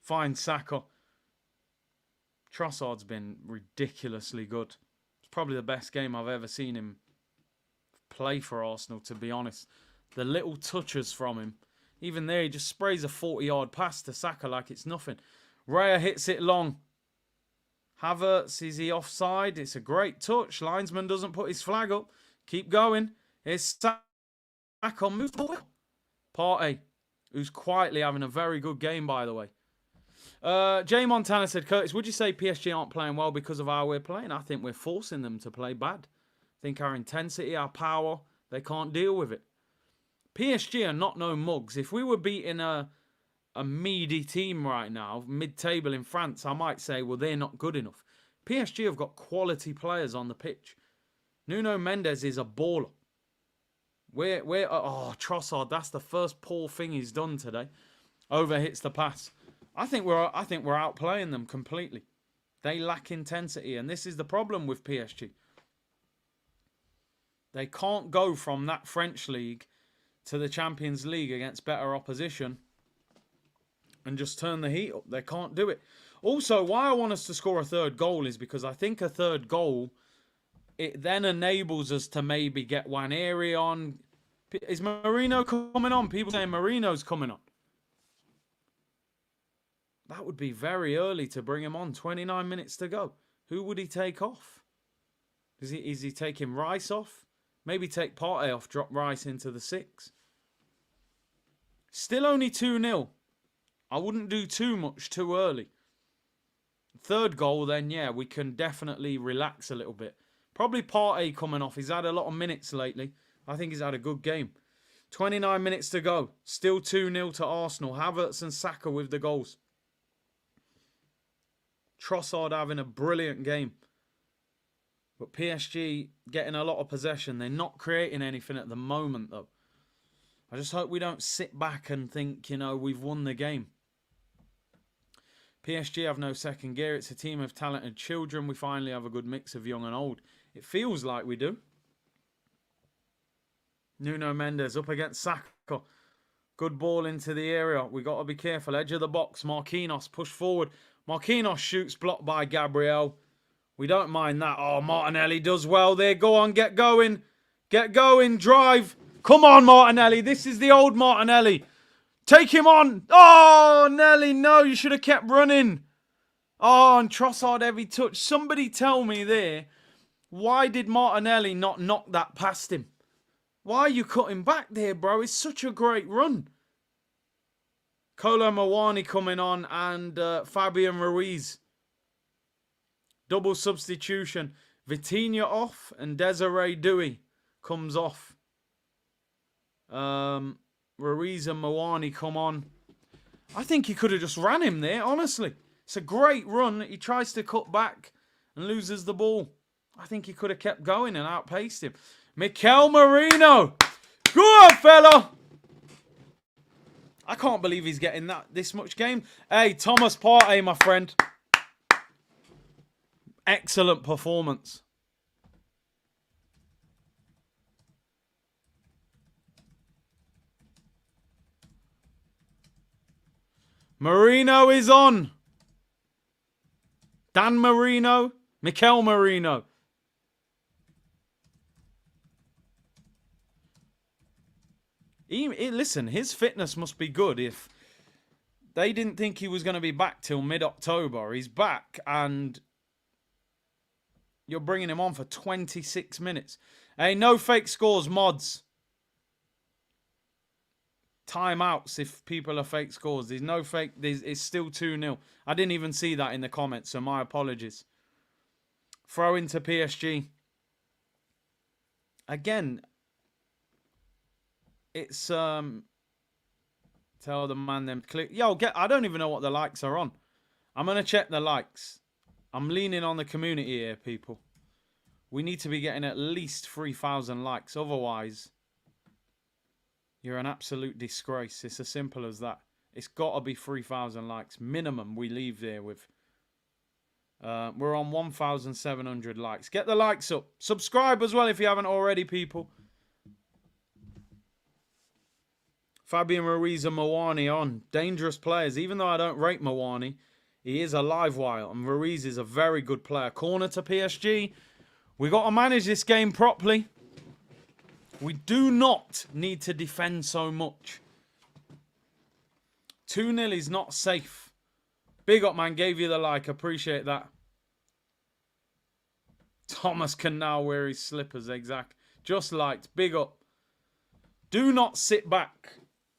Fine, Saka. Trossard's been ridiculously good. It's probably the best game I've ever seen him play for Arsenal, to be honest. The little touches from him. Even there, he just sprays a 40-yard pass to Saka like it's nothing. Raya hits it long. Havertz, is he offside? It's a great touch. Linesman doesn't put his flag up. Keep going. Here's Saka. Move the ball. Partey, who's quietly having a very good game, by the way. Jay Montana said, Curtis, would you say PSG aren't playing well because of how we're playing? I think we're forcing them to play bad. I think our intensity, our power, they can't deal with it. PSG are not no mugs. If we were beating a meaty team right now, mid-table in France, I might say, well, they're not good enough. PSG have got quality players on the pitch. Nuno Mendes is a baller. Oh, Trossard, that's the first poor thing he's done today. Overhits the pass. I think we're outplaying them completely. They lack intensity, and this is the problem with PSG. They can't go from that French league to the Champions League against better opposition and just turn the heat up. They can't do it. Also, why I want us to score a third goal is because I think a third goal, it then enables us to maybe get Nwaneri on. Is Marino coming on? People saying Marino's coming on. That would be very early to bring him on. 29 minutes to go. Who would he take off? Is he taking Rice off? Maybe take Partey off, drop Rice into the 6. Still only 2-0. I wouldn't do too much too early. Third goal, then, yeah, we can definitely relax a little bit. Probably Partey coming off. He's had a lot of minutes lately. I think he's had a good game. 29 minutes to go. Still 2-0 to Arsenal. Havertz and Saka with the goals. Trossard having a brilliant game. But PSG getting a lot of possession. They're not creating anything at the moment, though. I just hope we don't sit back and think, we've won the game. PSG have no second gear. It's a team of talented children. We finally have a good mix of young and old. It feels like we do. Nuno Mendes up against Saka. Good ball into the area. We got to be careful. Edge of the box. Marquinhos push forward. Marquinhos shoots, blocked by Gabriel. We don't mind that. Oh, Martinelli does well there. Go on, get going. Get going, drive. Come on, Martinelli. This is the old Martinelli. Take him on. Oh, Nelly, no. You should have kept running. Oh, and Trossard heavy touch. Somebody tell me there, why did Martinelli not knock that past him? Why are you cutting back there, bro? It's such a great run. Kolo Muani coming on and Fabian Ruiz. Double substitution. Vitinha off and Desiree Dewey comes off. Ruiz and Muani come on. I think he could have just ran him there, honestly. It's a great run. He tries to cut back and loses the ball. I think he could have kept going and outpaced him. Mikel Merino. Good fella. I can't believe he's getting this much game. Hey, Thomas Partey, my friend. Excellent performance. Marino is on. Dan Marino. Mikel Merino. Listen, his fitness must be good if they didn't think he was going to be back till mid-October. He's back and you're bringing him on for 26 minutes. Hey, no fake scores, mods. Timeouts if people are fake scores. There's no fake. It's still 2-0. I didn't even see that in the comments, so my apologies. Throw into PSG. Again, it's tell the man them click. I don't even know what the likes are on. I'm gonna check the likes. I'm leaning on the community here, people. We need to be getting at least 3,000 likes. Otherwise, you're an absolute disgrace. It's as simple as that. It's got to be 3,000 likes minimum we leave there with. We're on 1,700 likes. Get the likes up. Subscribe as well if you haven't already, people. Fabian Ruiz and Nwaneri on. Dangerous players. Even though I don't rate Nwaneri, he is a live wire. And Ruiz is a very good player. Corner to PSG. We got to manage this game properly. We do not need to defend so much. 2-0 is not safe. Big up, man. Gave you the like. Appreciate that. Thomas can now wear his slippers. Exact. Just liked. Big up. Do not sit back.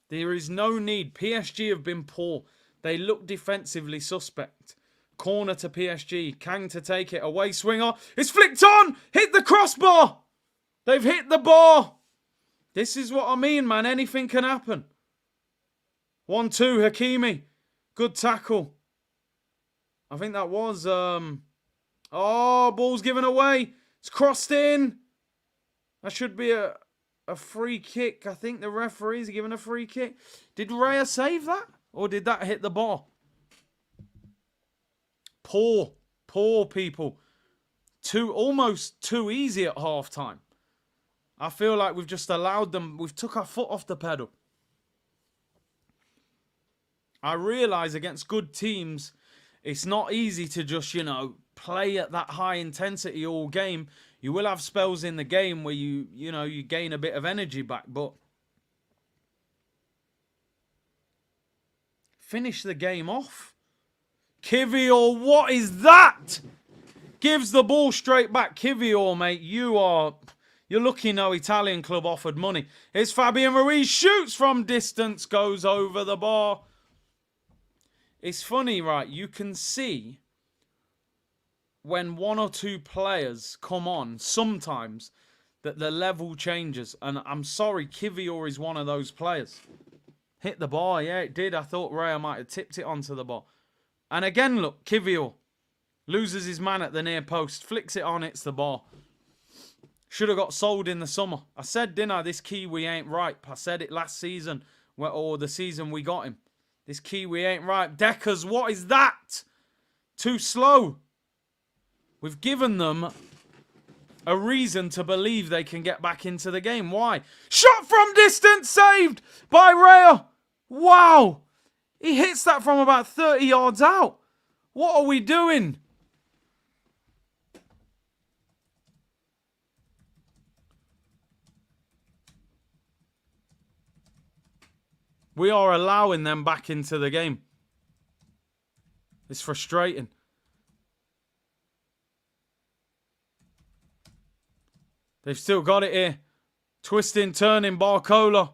There is no need. PSG have been poor. They look defensively suspect. Corner to PSG. Kang to take it. Away swinger. It's flicked on. Hit the crossbar. They've hit the bar. This is what I mean, man. Anything can happen. 1-2. Hakimi. Good tackle. I think that was... Oh, ball's given away. It's crossed in. That should be a free kick. I think the referee's given a free kick. Did Raya save that? Or did that hit the bar? Poor people. Almost too easy at half time. I feel like we've just allowed them. We've took our foot off the pedal. I realise against good teams, it's not easy to just, play at that high intensity all game. You will have spells in the game where you gain a bit of energy back, but finish the game off. Kivior, what is that? Gives the ball straight back. Kivior, mate, you're lucky no Italian club offered money. Here's Fabian Ruiz, shoots from distance, goes over the bar. It's funny, right? You can see when one or two players come on, sometimes, that the level changes. And I'm sorry, Kivior is one of those players. Hit the bar, yeah, it did. I thought Raya might have tipped it onto the bar. And again, look, Kivior loses his man at the near post, flicks it on, hits the bar. Should have got sold in the summer. I said, didn't I, this Kiwi ain't ripe. I said it last season, or the season we got him. This Kiwi ain't ripe. Deckers, what is that? Too slow. We've given them a reason to believe they can get back into the game. Why? Shot from distance, saved by Raya. Wow. He hits that from about 30 yards out. What are we doing? We are allowing them back into the game. It's frustrating. They've still got it here. Twisting, turning, Barcola.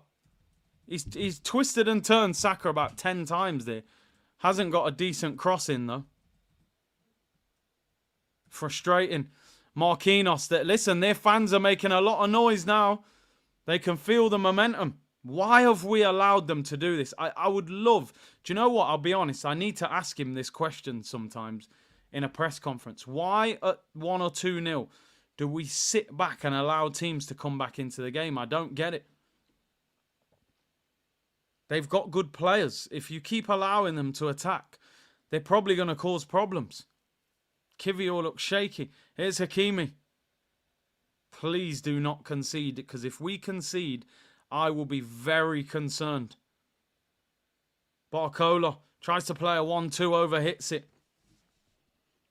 He's twisted and turned Saka about 10 times there. Hasn't got a decent cross in, though. Frustrating. Marquinhos, listen, their fans are making a lot of noise now. They can feel the momentum. Why have we allowed them to do this? I would love... Do you know what? I'll be honest. I need to ask him this question sometimes in a press conference. Why at 1 or 2-0 do we sit back and allow teams to come back into the game? I don't get it. They've got good players. If you keep allowing them to attack, they're probably going to cause problems. Kivior looks shaky. Here's Hakimi. Please do not concede, because if we concede, I will be very concerned. Barcola tries to play a 1-2 over, hits it.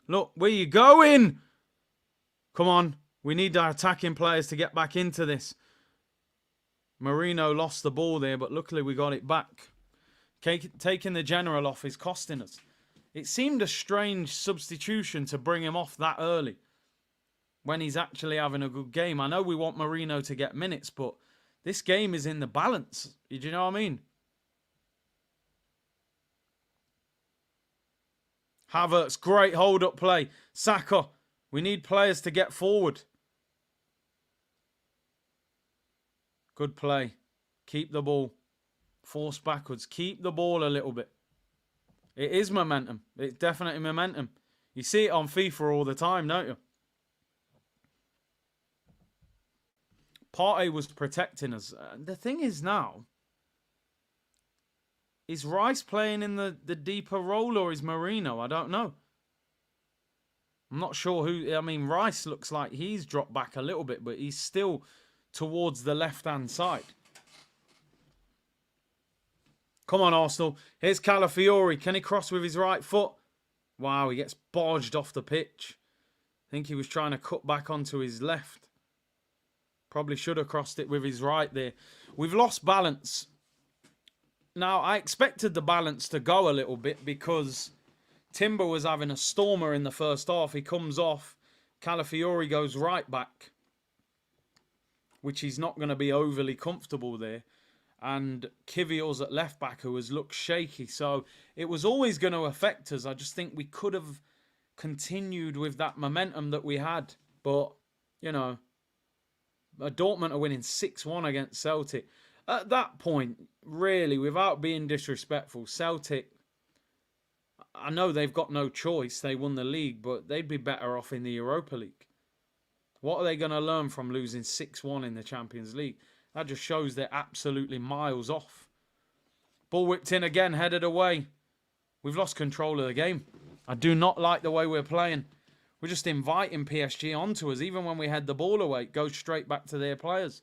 Look, where you going? Come on. We need our attacking players to get back into this. Marino lost the ball there, but luckily we got it back. Taking the general off is costing us. It seemed a strange substitution to bring him off that early when he's actually having a good game. I know we want Marino to get minutes, but this game is in the balance. Do you know what I mean? Havertz, great hold-up play. Saka, we need players to get forward. Good play. Keep the ball. Force backwards. Keep the ball a little bit. It is momentum. It's definitely momentum. You see it on FIFA all the time, don't you? Partey was protecting us. The thing is now, Is Rice playing in the deeper role or is Marino? I don't know. I'm not sure who... I mean, Rice looks like he's dropped back a little bit, but he's still towards the left-hand side. Come on, Arsenal. Here's Calafiori. Can he cross with his right foot? Wow, he gets barged off the pitch. I think he was trying to cut back onto his left. Probably should have crossed it with his right there. We've lost balance. Now, I expected the balance to go a little bit because Timber was having a stormer in the first half. He comes off. Calafiori goes right back, which he's not going to be overly comfortable there. And Kivior's at left back, who has looked shaky. So it was always going to affect us. I just think we could have continued with that momentum that we had. But, you know, Dortmund are winning 6-1 against Celtic. At that point, really, without being disrespectful, Celtic, I know they've got no choice. They won the league, but they'd be better off in the Europa League. What are they going to learn from losing 6-1 in the Champions League? That just shows they're absolutely miles off. Ball whipped in again, headed away. We've lost control of the game. I do not like the way we're playing. We're just inviting PSG onto us. Even when we head the ball away, it goes straight back to their players.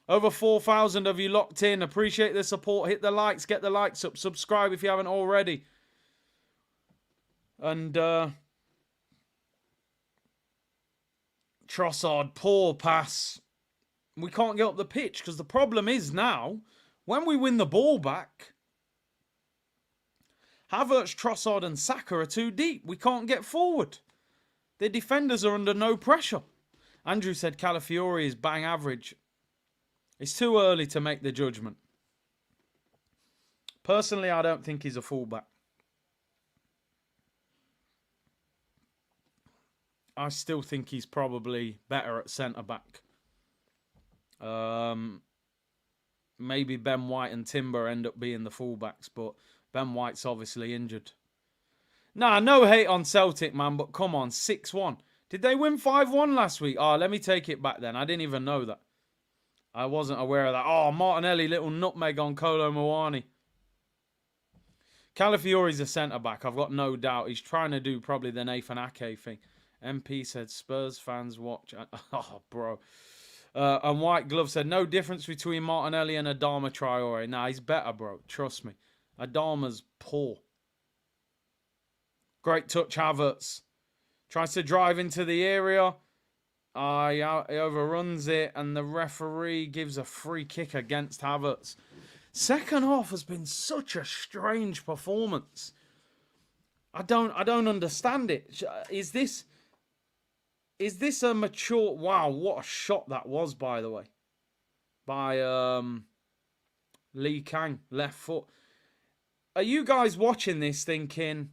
Over 4,000 of you locked in. Appreciate the support. Hit the likes. Get the likes up. Subscribe if you haven't already. And Trossard, poor pass. We can't get up the pitch because the problem is now, when we win the ball back, Havertz, Trossard and Saka are too deep. We can't get forward. Their defenders are under no pressure. Andrew said Calafiori is bang average. It's too early to make the judgment. Personally, I don't think he's a fullback. I still think he's probably better at centre-back. Maybe Ben White and Timber end up being the fullbacks, but Ben White's obviously injured. Nah, no hate on Celtic, man, but come on, 6-1. Did they win 5-1 last week? Oh, let me take it back then. I didn't even know that. I wasn't aware of that. Oh, Martinelli, little nutmeg on Kolo Muani. Calafiori's a centre-back, I've got no doubt. He's trying to do probably the Nathan Ake thing. MP said, Spurs fans watch. Oh, bro. And White Glove said, no difference between Martinelli and Adama Traore. Nah, he's better, bro. Trust me. Adama's poor. Great touch, Havertz. Tries to drive into the area. He overruns it, and the referee gives a free kick against Havertz. Second half has been such a strange performance. I don't understand it. Is this a mature... Wow, what a shot that was, by the way. By Lee Kang, left foot. Are you guys watching this thinking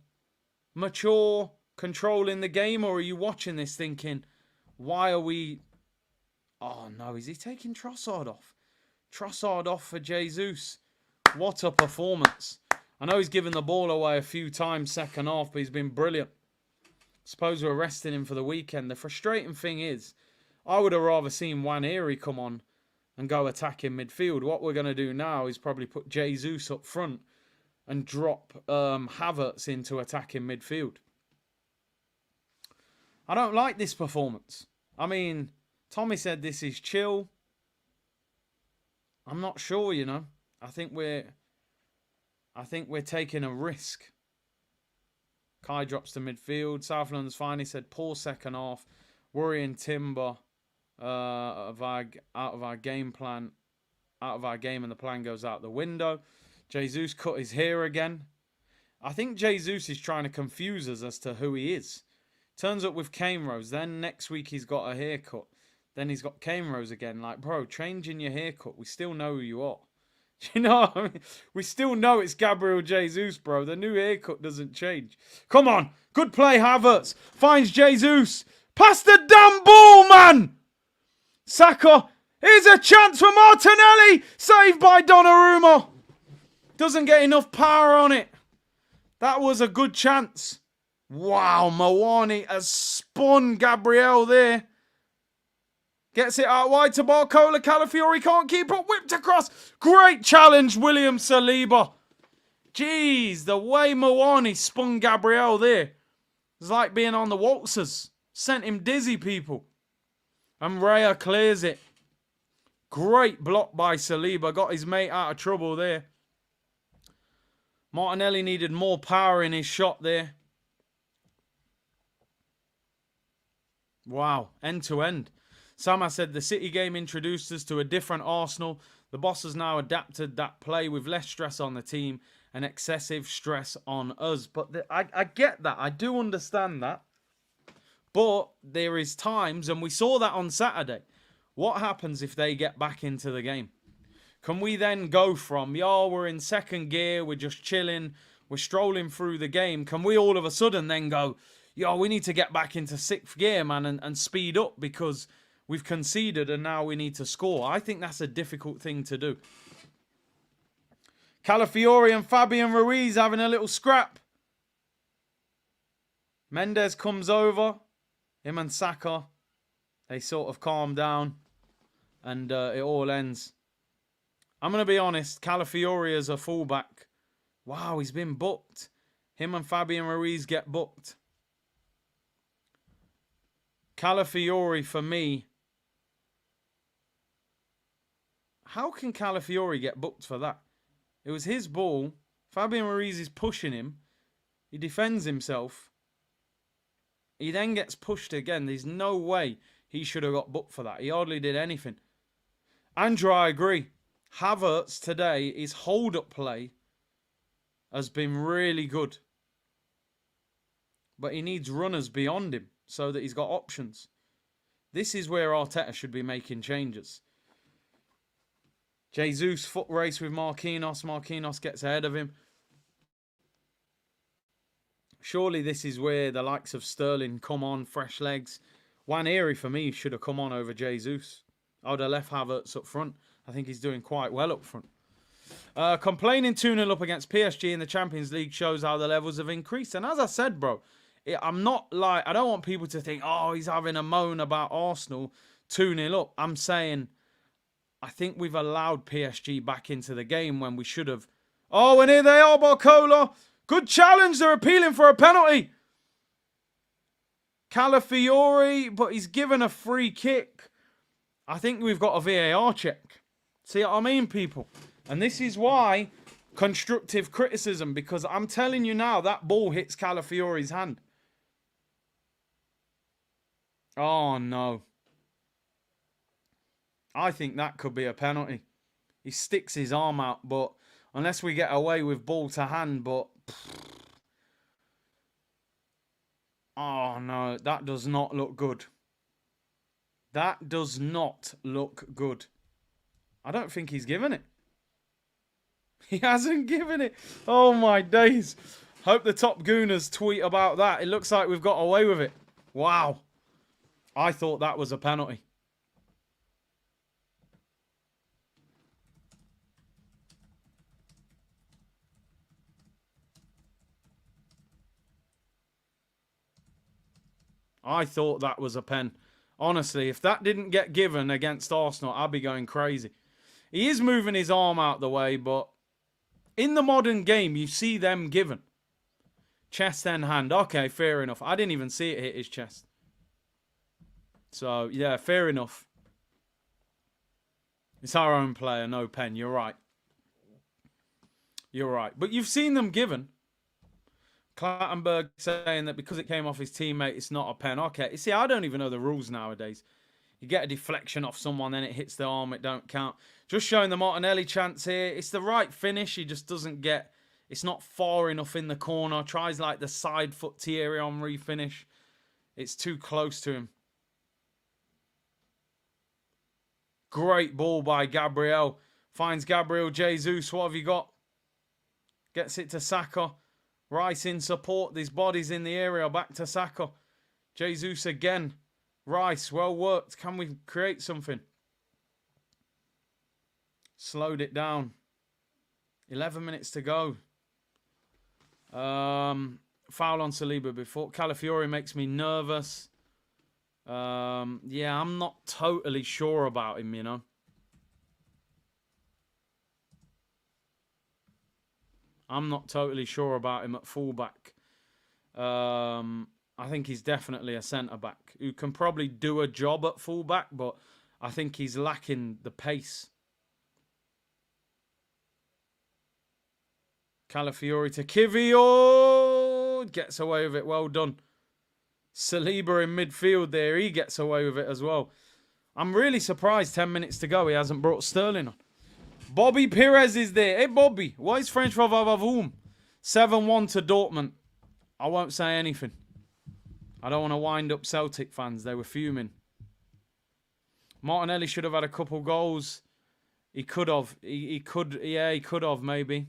mature, controlling the game, or are you watching this thinking, why are we... Oh, no, is he taking Trossard off? Trossard off for Jesus. What a performance. I know he's given the ball away a few times second half, but he's been brilliant. Suppose we're resting him for the weekend. The frustrating thing is, I would have rather seen Nwaneri come on and go attack in midfield. What we're going to do now is probably put Jesus up front and drop Havertz into attacking midfield. I don't like this performance. I mean, Tommy said this is chill. I'm not sure, you know. I think we're taking a risk. Kai drops to midfield. South London's finally said poor second half. Worrying Timber out of our game plan. Out of our game, and the plan goes out the window. Jesus cut his hair again. I think Jesus is trying to confuse us as to who he is. Turns up with cane rows. Then next week he's got a haircut. Then he's got cane rows again. Like, bro, changing your haircut. We still know who you are. You know what I mean? We still know it's Gabriel Jesus, bro. The new haircut doesn't change. Come on. Good play, Havertz. Finds Jesus. Pass the damn ball, man. Saka. Here's a chance for Martinelli. Saved by Donnarumma. Doesn't get enough power on it. That was a good chance. Wow, Mwani has spun Gabriel there. Gets it out wide to Barcola. Calafiori can't keep up. Whipped across. Great challenge, William Saliba. Jeez, the way Nwaneri spun Gabriel there. It's like being on the waltzers. Sent him dizzy, people. And Raya clears it. Great block by Saliba. Got his mate out of trouble there. Martinelli needed more power in his shot there. Wow, end to end. Sama said the City game introduced us to a different Arsenal. The boss has now adapted that play with less stress on the team and excessive stress on us. But I get that. I do understand that. But there is times, and we saw that on Saturday. What happens if they get back into the game? Can we then go from, yo, we're in second gear, we're just chilling, we're strolling through the game. Can we all of a sudden then go, yo, we need to get back into sixth gear, man, and speed up because we've conceded and now we need to score? I think that's a difficult thing to do. Calafiori and Fabian Ruiz having a little scrap. Mendes comes over. Him and Saka, they sort of calm down. And it all ends. I'm going to be honest. Calafiori as a fullback. Wow, he's been booked. Him and Fabian Ruiz get booked. Calafiori for me. How can Calafiori get booked for that? It was his ball. Fabian Ruiz is pushing him. He defends himself. He then gets pushed again. There's no way he should have got booked for that. He hardly did anything. Andrew, I agree. Havertz today, his hold-up play has been really good. But he needs runners beyond him so that he's got options. This is where Arteta should be making changes. Jesus foot race with Marquinhos. Marquinhos gets ahead of him. Surely this is where the likes of Sterling come on, fresh legs. Nwaneri for me should have come on over Jesus. I would have left Havertz up front. I think he's doing quite well up front. Complaining 2-0 up against PSG in the Champions League shows how the levels have increased. And as I said, bro, I'm not like, I don't want people to think, oh, he's having a moan about Arsenal 2-0 up. I'm saying, I think we've allowed PSG back into the game when we should have. Oh, and here they are, Barcola. Good challenge. They're appealing for a penalty. Calafiori, but he's given a free kick. I think we've got a VAR check. See what I mean, people? And this is why constructive criticism, because I'm telling you now, that ball hits Calafiori's hand. Oh, no. I think that could be a penalty. He sticks his arm out, but unless we get away with ball to hand, but... Oh, no, that does not look good. That does not look good. I don't think he's given it. He hasn't given it. Oh, my days. Hope the Top Gooners tweet about that. It looks like we've got away with it. Wow. I thought that was a penalty. I thought that was a pen. Honestly, if that didn't get given against Arsenal, I'd be going crazy. He is moving his arm out the way, but in the modern game, you see them given. Chest and hand. Okay, fair enough. I didn't even see it hit his chest. So, yeah, fair enough. It's our own player, no pen. You're right. You're right. But you've seen them given. Clattenburg saying that because it came off his teammate, it's not a pen. Okay, you see, I don't even know the rules nowadays. You get a deflection off someone, then it hits the arm, it don't count. Just showing the Martinelli chance here. It's the right finish. He just doesn't get... It's not far enough in the corner. Tries like the side foot Thierry Henry finish. It's too close to him. Great ball by Gabriel. Finds Gabriel Jesus. What have you got? Gets it to Saka. Rice in support. These bodies in the area. Back to Saka. Jesus again. Rice, well worked. Can we create something? Slowed it down. 11 minutes to go. Foul on Saliba before. Calafiori makes me nervous. Yeah, I'm not totally sure about him, you know. I'm not totally sure about him at fullback. I think he's definitely a centre-back who can probably do a job at fullback, but I think he's lacking the pace. Calafiori to Kiwior. Gets away with it. Well done. Saliba in midfield there. He gets away with it as well. I'm really surprised 10 minutes to go he hasn't brought Sterling on. Bobby Perez is there. Hey, Bobby. What is French for Vavavoom? 7-1 to Dortmund. I won't say anything. I don't want to wind up Celtic fans. They were fuming. Martinelli should have had a couple goals. He could have. He could have maybe.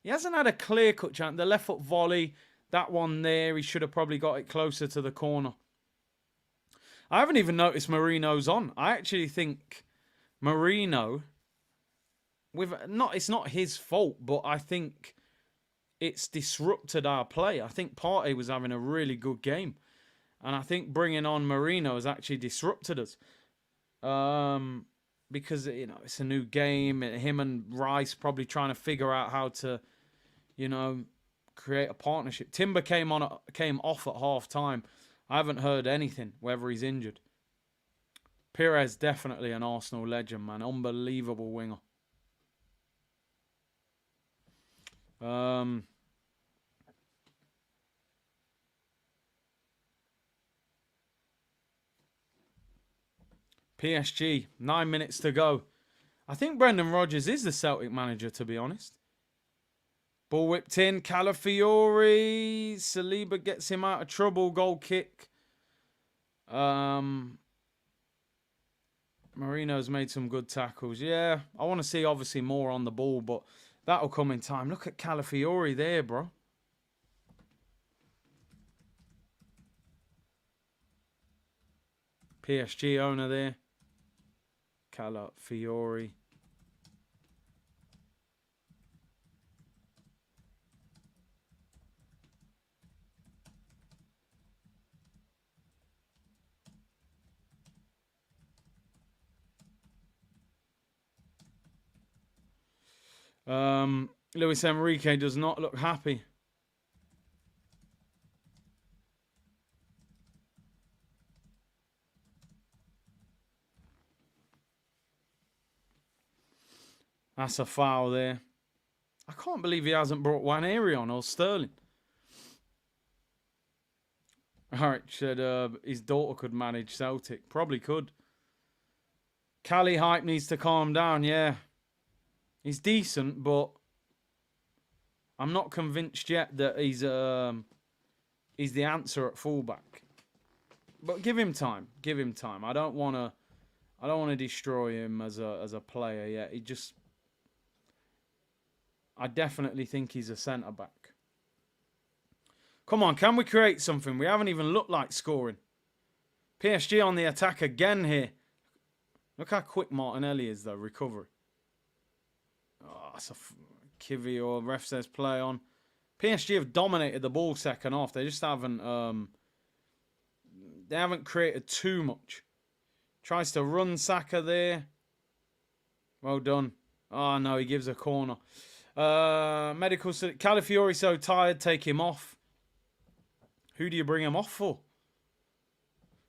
He hasn't had a clear-cut chance. The left foot volley, that one there, he should have probably got it closer to the corner. I haven't even noticed Marino's on. I actually think Marino, it's not his fault, but I think it's disrupted our play. I think Partey was having a really good game. And I think bringing on Marino has actually disrupted us. Because, you know, it's a new game. Him and Rice probably trying to figure out how to, you know, create a partnership. Timber came off at half time. I haven't heard anything, whether he's injured. Perez, definitely an Arsenal legend, man. Unbelievable winger. PSG, 9 minutes to go. I think Brendan Rodgers is the Celtic manager, to be honest. Ball whipped in. Calafiori. Saliba gets him out of trouble. Goal kick. Marino's made some good tackles. Yeah, I want to see obviously more on the ball, but that'll come in time. Look at Calafiori there, bro. PSG owner there. Calafiori. Luis Enrique does not look happy. That's a foul there. I can't believe he hasn't brought Nwaneri on or Sterling. Alright, said his daughter could manage Celtic. Probably could. Cali hype needs to calm down, yeah. He's decent, but I'm not convinced yet that he's the answer at fullback. But give him time. Give him time. I don't want to destroy him as a player yet. I definitely think he's a centre back. Come on, can we create something? We haven't even looked like scoring. PSG on the attack again here. Look how quick Martinelli is though, recovery. Oh, that's a Kiwior. Ref says play on. PSG have dominated the ball second half. They just haven't created too much. Tries to run Saka there. Well done. Oh no, he gives a corner. Calafiori so tired, take him off. Who do you bring him off for?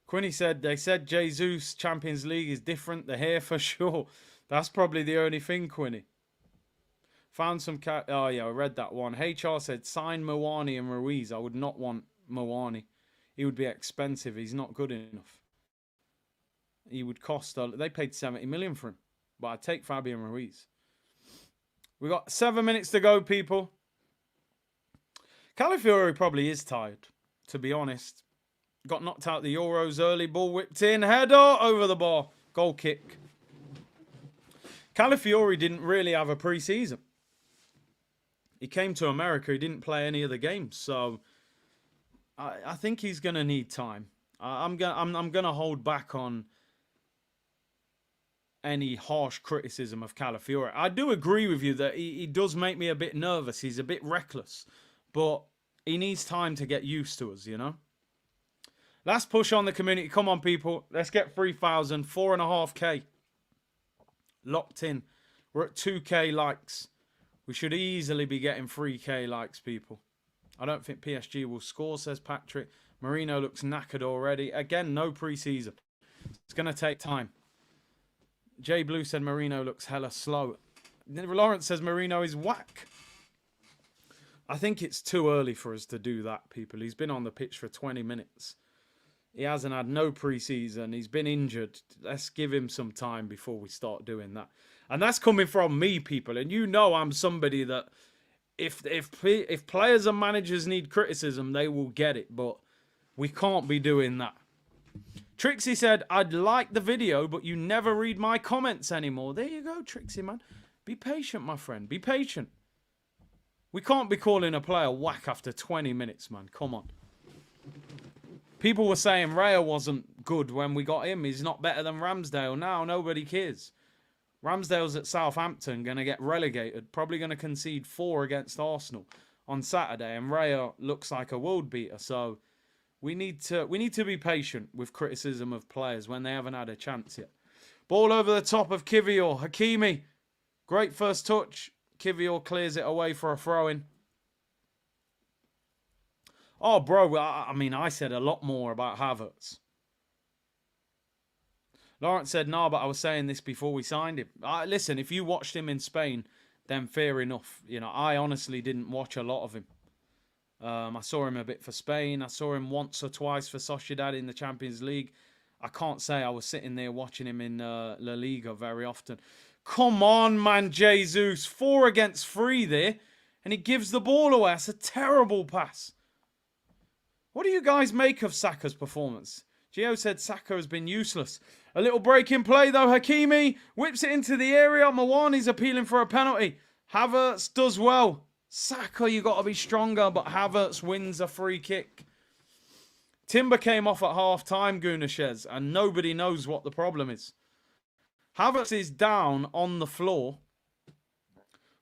Quinny said, they said Jesus Champions League is different. The hair for sure. That's probably the only thing, Quinny. Found some oh yeah, I read that one. HR said sign Mwani and Ruiz. I would not want Mwani. He would be expensive. He's not good enough. He would cost. They paid 70 million for him. But I'd take Fabian Ruiz. We got 7 minutes to go, people. Calafiori probably is tired, to be honest. Got knocked out the Euros early. Ball whipped in. Header over the bar. Goal kick. Calafiori didn't really have a pre-season. He came to America. He didn't play any of the games. So I think he's going to need time. I'm going to hold back on any harsh criticism of Calafiori. I do agree with you that he does make me a bit nervous. He's a bit reckless. But he needs time to get used to us, you know? Last push on the community. Come on, people. Let's get 3,000. 4.5K. Locked in. We're at 2K likes. We should easily be getting 3K likes, people. I don't think PSG will score, says Patrick. Marino looks knackered already. Again, no pre-season. It's going to take time. Jay Blue said Marino looks hella slow. Lawrence says Marino is whack. I think it's too early for us to do that, people. He's been on the pitch for 20 minutes. He hasn't had no pre-season. He's been injured. Let's give him some time before we start doing that. And that's coming from me, people. And you know I'm somebody that if players and managers need criticism, they will get it. But we can't be doing that. Trixie said, I'd like the video, but you never read my comments anymore. There you go, Trixie, man. Be patient, my friend. Be patient. We can't be calling a player whack after 20 minutes, man. Come on. People were saying Raya wasn't good when we got him. He's not better than Ramsdale. Now nobody cares. Ramsdale's at Southampton, going to get relegated. Probably going to concede 4 against Arsenal on Saturday. And Raya looks like a world beater. So we need to be patient with criticism of players when they haven't had a chance yet. Ball over the top of Kivior. Hakimi. Great first touch. Kivior clears it away for a throw-in. Oh, bro, I mean, I said a lot more about Havertz. Lawrence said, no, but I was saying this before we signed him. Listen, if you watched him in Spain, then fair enough. You know, I honestly didn't watch a lot of him. I saw him a bit for Spain. I saw him once or twice for Sociedad in the Champions League. I can't say I was sitting there watching him in La Liga very often. Come on, man, Jesus. 4 against 3 there. And he gives the ball away. That's a terrible pass. What do you guys make of Saka's performance? Gio said Saka has been useless. A little break in play, though. Hakimi whips it into the area. Nwaneri's appealing for a penalty. Havertz does well. Saka, you got to be stronger, but Havertz wins a free kick. Timber came off at half-time, Gunashez, and nobody knows what the problem is. Havertz is down on the floor.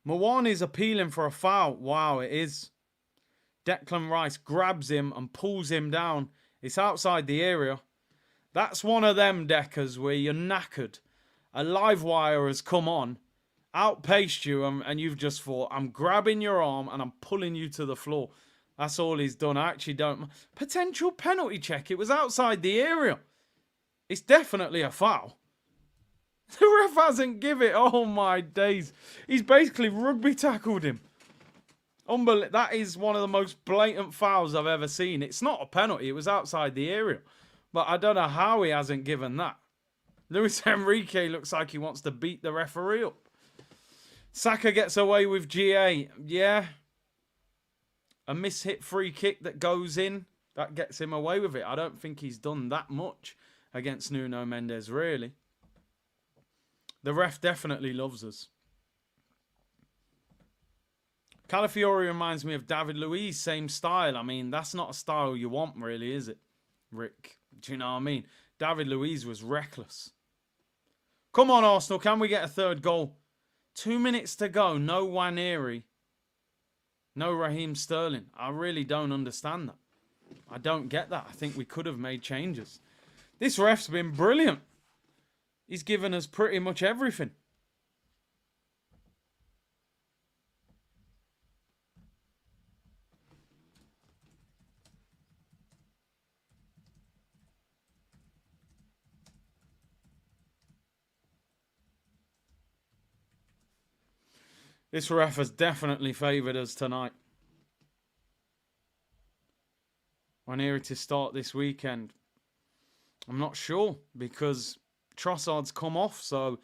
Nwaneri's appealing for a foul. Wow, it is. Declan Rice grabs him and pulls him down. It's outside the area. That's one of them, Deckers, where you're knackered. A live wire has come on, outpaced you, and you've just thought, I'm grabbing your arm and I'm pulling you to the floor. That's all he's done. I actually don't... Potential penalty check. It was outside the area. It's definitely a foul. The ref hasn't give it. Oh, my days. He's basically rugby tackled him. Unbelievable. That is one of the most blatant fouls I've ever seen. It's not a penalty. It was outside the area. But I don't know how he hasn't given that. Luis Enrique looks like he wants to beat the referee up. Saka gets away with GA. Yeah. A mishit free kick that goes in. That gets him away with it. I don't think he's done that much against Nuno Mendes, really. The ref definitely loves us. Calafiori reminds me of David Luiz, same style. I mean, that's not a style you want, really, is it, Rick? Do you know what I mean? David Luiz was reckless. Come on, Arsenal. Can we get a third goal? 2 minutes to go. No Nwaneri. No Raheem Sterling. I really don't understand that. I don't get that. I think we could have made changes. This ref's been brilliant. He's given us pretty much everything. This ref has definitely favoured us tonight. Nwaneri to start this weekend. I'm not sure because Trossard's come off, so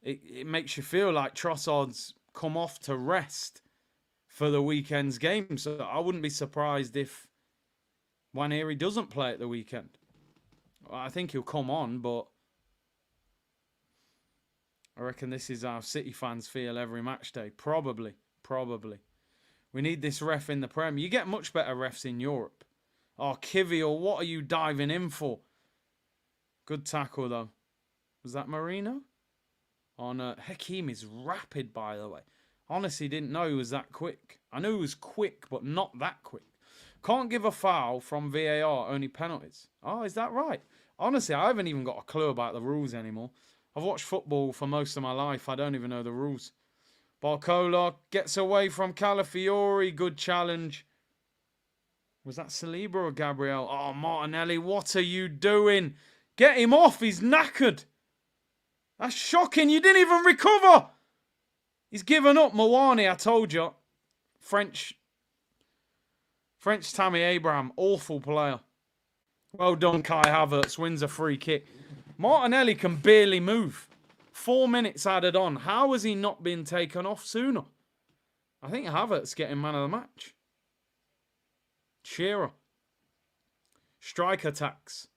it makes you feel like Trossard's come off to rest for the weekend's game. So I wouldn't be surprised if Nwaneri doesn't play at the weekend. I think he'll come on, but I reckon this is how City fans feel every match day. Probably. We need this ref in the Prem. You get much better refs in Europe. Oh, Kivior, what are you diving in for? Good tackle, though. Was that Marino? On Hakim is rapid, by the way. Honestly, didn't know he was that quick. I knew he was quick, but not that quick. Can't give a foul from VAR, only penalties. Oh, is that right? Honestly, I haven't even got a clue about the rules anymore. I've watched football for most of my life. I don't even know the rules. Barcola gets away from Calafiori. Good challenge. Was that Saliba or Gabriel? Oh, Martinelli, what are you doing? Get him off. He's knackered. That's shocking. You didn't even recover. He's given up. Nwaneri, I told you. French Tammy Abraham. Awful player. Well done, Kai Havertz. Wins a free kick. Martinelli can barely move. 4 minutes added on. How has he not been taken off sooner? I think Havertz getting man of the match. Shearer. Strike attacks.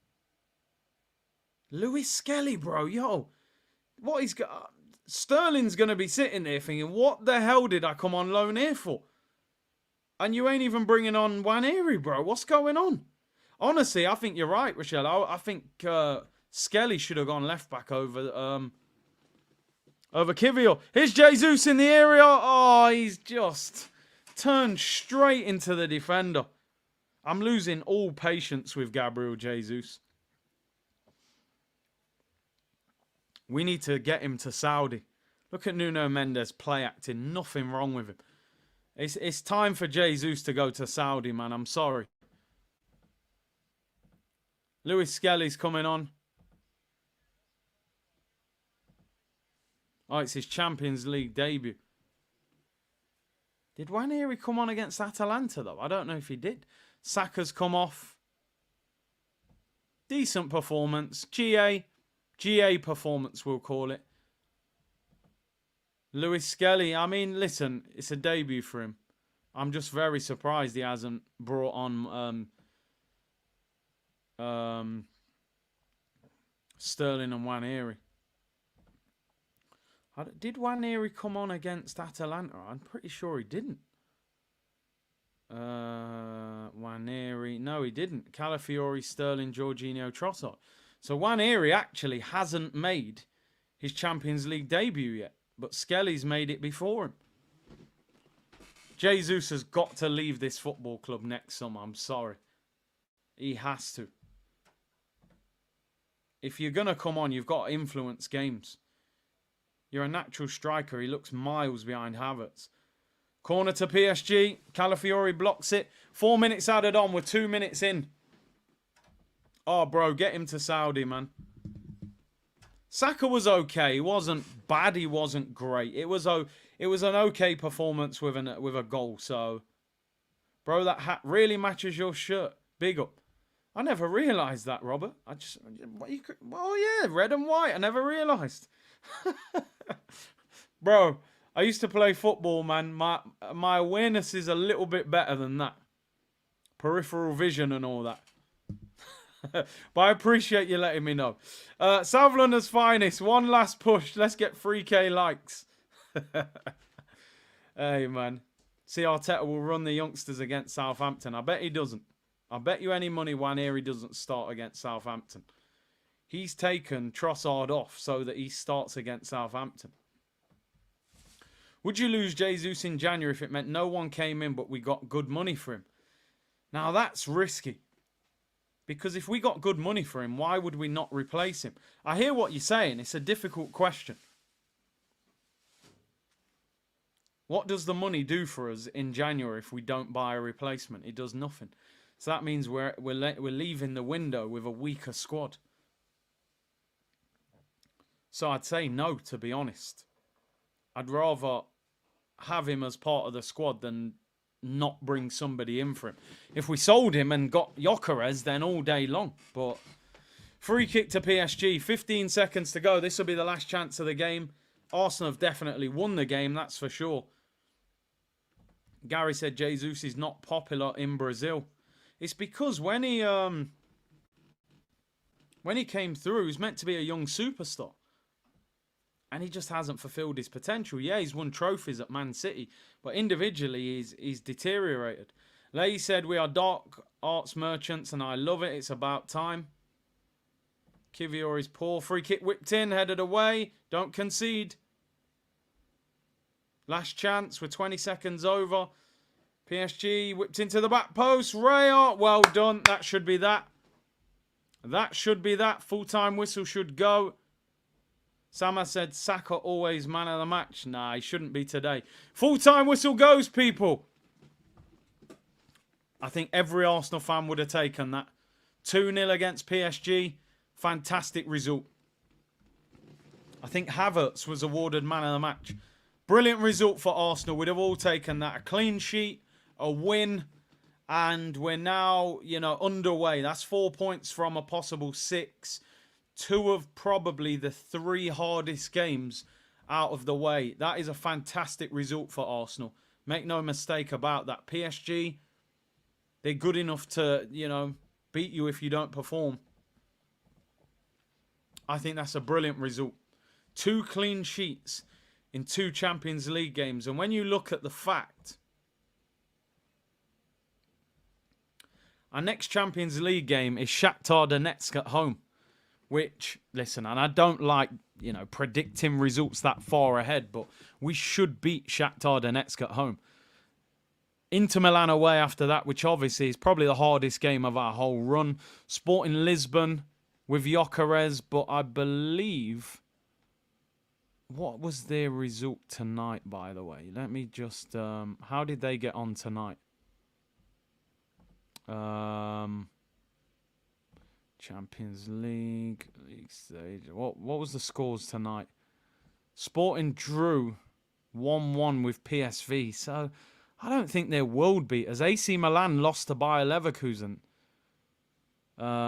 Lewis Skelly, bro. Yo. What he's got... Sterling's going to be sitting there thinking, what the hell did I come on loan here for? And you ain't even bringing on Nwaneri, bro. What's going on? Honestly, I think you're right, Rochelle. I think Skelly should have gone left back over Kivior. Here's Jesus in the area. Oh, he's just turned straight into the defender. I'm losing all patience with Gabriel Jesus. We need to get him to Saudi. Look at Nuno Mendes play acting. Nothing wrong with him. It's time for Jesus to go to Saudi, man. I'm sorry. Lewis Skelly's coming on. Oh, it's his Champions League debut. Did Nwaneri come on against Atalanta, though? I don't know if he did. Saka's come off. Decent performance. GA performance, we'll call it. Lewis Skelly, I mean, listen, it's a debut for him. I'm just very surprised he hasn't brought on Sterling and Nwaneri. Did Nwaneri come on against Atalanta? I'm pretty sure he didn't. Nwaneri. No, he didn't. Calafiori, Sterling, Jorginho, Trossard. So Nwaneri actually hasn't made his Champions League debut yet. But Skelly's made it before him. Jesus has got to leave this football club next summer. I'm sorry. He has to. If you're going to come on, you've got to influence games. You're a natural striker. He looks miles behind Havertz. Corner to PSG. Calafiori blocks it. 4 minutes added on. We're 2 minutes in. Oh, bro, get him to Saudi, man. Saka was okay. He wasn't bad. He wasn't great. It was an okay performance with a goal. So, bro, that hat really matches your shirt. Big up. I never realised that, Robert. Oh, yeah, red and white. I never realised. Bro, I used to play football, man. My awareness is a little bit better than that. Peripheral vision and all that. But I appreciate you letting me know. South London's finest. One last push. Let's get 3K likes. Hey, man. See, Arteta will run the youngsters against Southampton. I bet he doesn't. I bet you any money Nwaneri doesn't start against Southampton. He's taken Trossard off so that he starts against Southampton. Would you lose Jesus in January if it meant no one came in but we got good money for him? Now that's risky. Because if we got good money for him, why would we not replace him? I hear what you're saying. It's a difficult question. What does the money do for us in January if we don't buy a replacement? It does nothing. So that means we're leaving the window with a weaker squad. So I'd say no, to be honest. I'd rather have him as part of the squad than not bring somebody in for him. If we sold him and got Gyökeres, then all day long. But free kick to PSG. 15 seconds to go. This will be the last chance of the game. Arsenal have definitely won the game, that's for sure. Gary said Jesus is not popular in Brazil. It's because when he came through, he was meant to be a young superstar. And he just hasn't fulfilled his potential. Yeah, he's won trophies at Man City, but individually he's deteriorated. Leigh said, we are dark arts merchants and I love it. It's about time. Kivior is poor. Free kick whipped in, headed away. Don't concede. Last chance. We're 20 seconds over. PSG whipped into the back post. Raya, well done. That should be that. That should be that. Full-time whistle should go. Sama said, Saka always man of the match. Nah, he shouldn't be today. Full-time whistle goes, people. I think every Arsenal fan would have taken that. 2-0 against PSG. Fantastic result. I think Havertz was awarded man of the match. Brilliant result for Arsenal. We'd have all taken that. A clean sheet, a win, and we're now, underway. That's 4 points from a possible 6. 2 of probably the 3 hardest games out of the way. That is a fantastic result for Arsenal. Make no mistake about that. PSG, they're good enough to, beat you if you don't perform. I think that's a brilliant result. 2 clean sheets in 2 Champions League games. And when you look at the fact, our next Champions League game is Shakhtar Donetsk at home. Which, listen, and I don't like, predicting results that far ahead, but we should beat Shakhtar Donetsk at home. Inter Milan away after that, which obviously is probably the hardest game of our whole run. Sporting Lisbon with Gyökeres, but I believe... What was their result tonight, by the way? Let me just... how did they get on tonight? Champions League stage. What was the scores tonight? Sporting drew 1-1 with PSV. So I don't think they're world beaters. AC Milan lost to Bayer Leverkusen.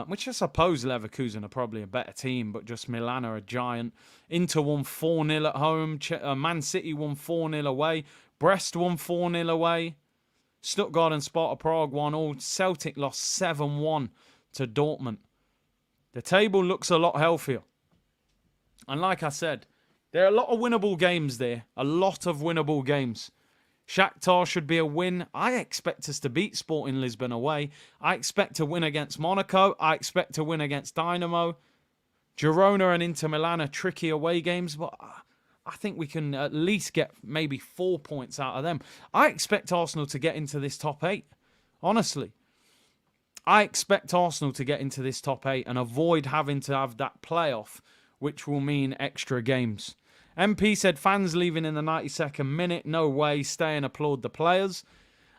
Which I suppose Leverkusen are probably a better team, but just Milan are a giant. Inter won 4-0 at home. Man City won 4-0 away. Brest won 4-0 away. Stuttgart and Sparta Prague won all. Celtic lost 7-1 to Dortmund. The table looks a lot healthier. And like I said, there are a lot of winnable games there. A lot of winnable games. Shakhtar should be a win. I expect us to beat Sporting Lisbon away. I expect to win against Monaco. I expect to win against Dynamo. Girona and Inter Milan are tricky away games, but I think we can at least get maybe 4 points out of them. I expect Arsenal to get into this top 8. Honestly. I expect Arsenal to get into this top 8 and avoid having to have that playoff, which will mean extra games. MP said fans leaving in the 92nd minute. No way. Stay and applaud the players.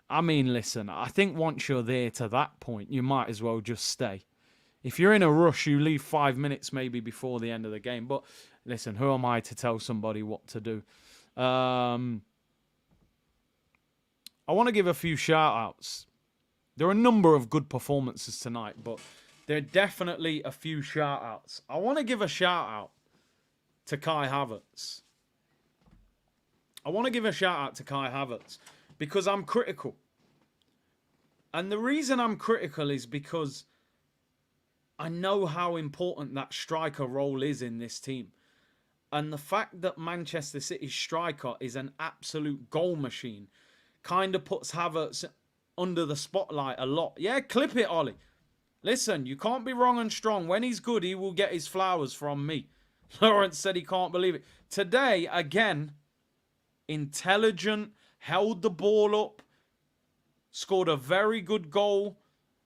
I mean, listen, I think once you're there to that point, you might as well just stay. If you're in a rush, you leave 5 minutes maybe before the end of the game. But listen, who am I to tell somebody what to do? I want to give a few shout-outs. There are a number of good performances tonight, but there are definitely a few shout-outs. I want to give a shout-out to Kai Havertz. I want to give a shout-out to Kai Havertz because I'm critical. And the reason I'm critical is because I know how important that striker role is in this team. And the fact that Manchester City's striker is an absolute goal machine kind of puts Havertz under the spotlight a lot. Yeah, clip it, Ollie. Listen, you can't be wrong and strong. When he's good, he will get his flowers from me. Lawrence said he can't believe it. Today, again, intelligent, held the ball up, scored a very good goal,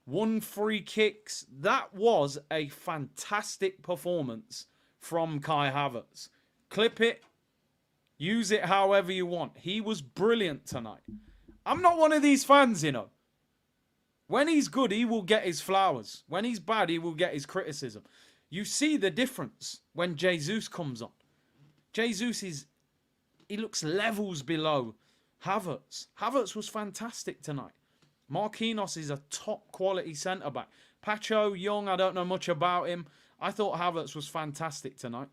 won free kicks. That was a fantastic performance from Kai Havertz. Clip it. Use it however you want. He was brilliant tonight. I'm not one of these fans, When he's good, he will get his flowers. When he's bad, he will get his criticism. You see the difference when Jesus comes on. Jesus he looks levels below Havertz. Havertz was fantastic tonight. Marquinhos is a top quality centre-back. Pacho, young, I don't know much about him. I thought Havertz was fantastic tonight.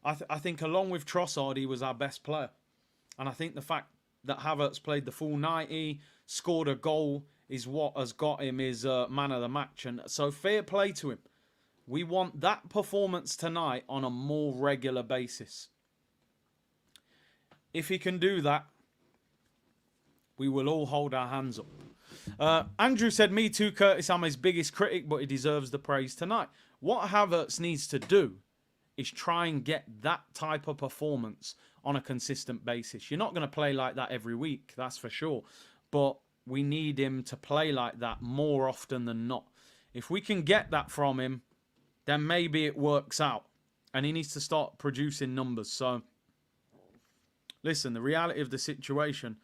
I think along with Trossard, he was our best player. And I think the fact that Havertz played the full 90, scored a goal, is what has got him his man of the match. And so fair play to him. We want that performance tonight on a more regular basis. If he can do that, we will all hold our hands up. Andrew said, me too, Curtis. I'm his biggest critic, but he deserves the praise tonight. What Havertz needs to do is try and get that type of performance on a consistent basis. You're not going to play like that every week, that's for sure. But we need him to play like that more often than not. If we can get that from him, then maybe it works out. And he needs to start producing numbers. So, listen, the reality of the situation,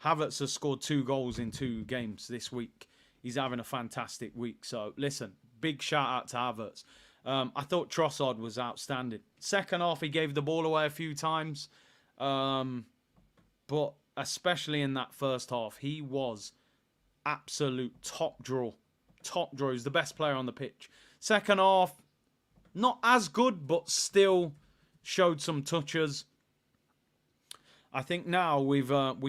Havertz has scored 2 goals in 2 games this week. He's having a fantastic week. So, listen, big shout out to Havertz. I thought Trossard was outstanding. Second half, he gave the ball away a few times. But especially in that first half, he was absolute top draw. Top draw. He's the best player on the pitch. Second half, not as good, but still showed some touches. I think now we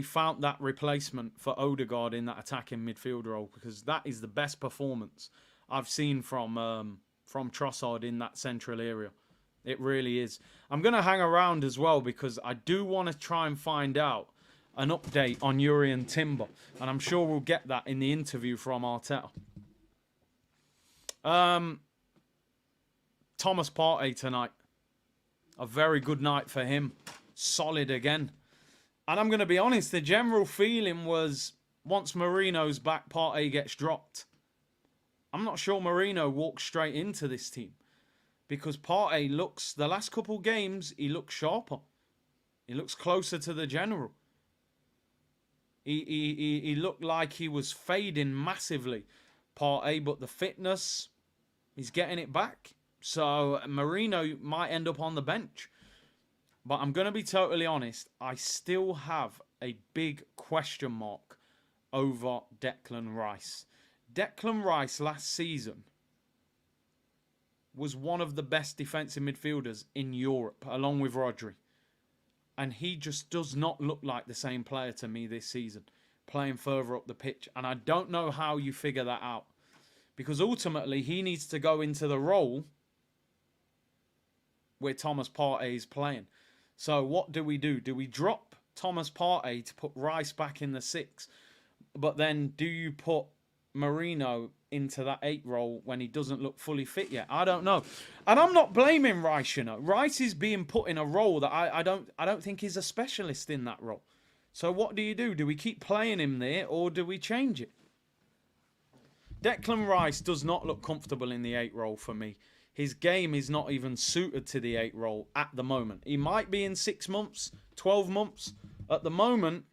found that replacement for Odegaard in that attacking midfield role, because that is the best performance I've seen from Trossard in that central area. It really is. I'm going to hang around as well because I do want to try and find out an update on Jurrien Timber. And I'm sure we'll get that in the interview from Arteta. Thomas Partey tonight. A very good night for him. Solid again. And I'm going to be honest, the general feeling was once Marino's back, Partey gets dropped. I'm not sure Marino walks straight into this team. Because Partey looks, the last couple games, he looks sharper. He looks closer to the general. He looked like he was fading massively, Partey, but the fitness, he's getting it back. So Marino might end up on the bench. But I'm going to be totally honest, I still have a big question mark over Declan Rice. Declan Rice last season was one of the best defensive midfielders in Europe, along with Rodri. And he just does not look like the same player to me this season, playing further up the pitch. And I don't know how you figure that out. Because ultimately, he needs to go into the role where Thomas Partey is playing. So what do? Do we drop Thomas Partey to put Rice back in the 6? But then do you put Marino into that 8 role when he doesn't look fully fit yet? I don't know. And I'm not blaming Rice, you know. Rice is being put in a role that I don't think he's a specialist in that role. So what do? Do we keep playing him there or do we change it? Declan Rice does not look comfortable in the 8 role for me. His game is not even suited to the 8 role at the moment. He might be in 6 months, 12 months. At the moment,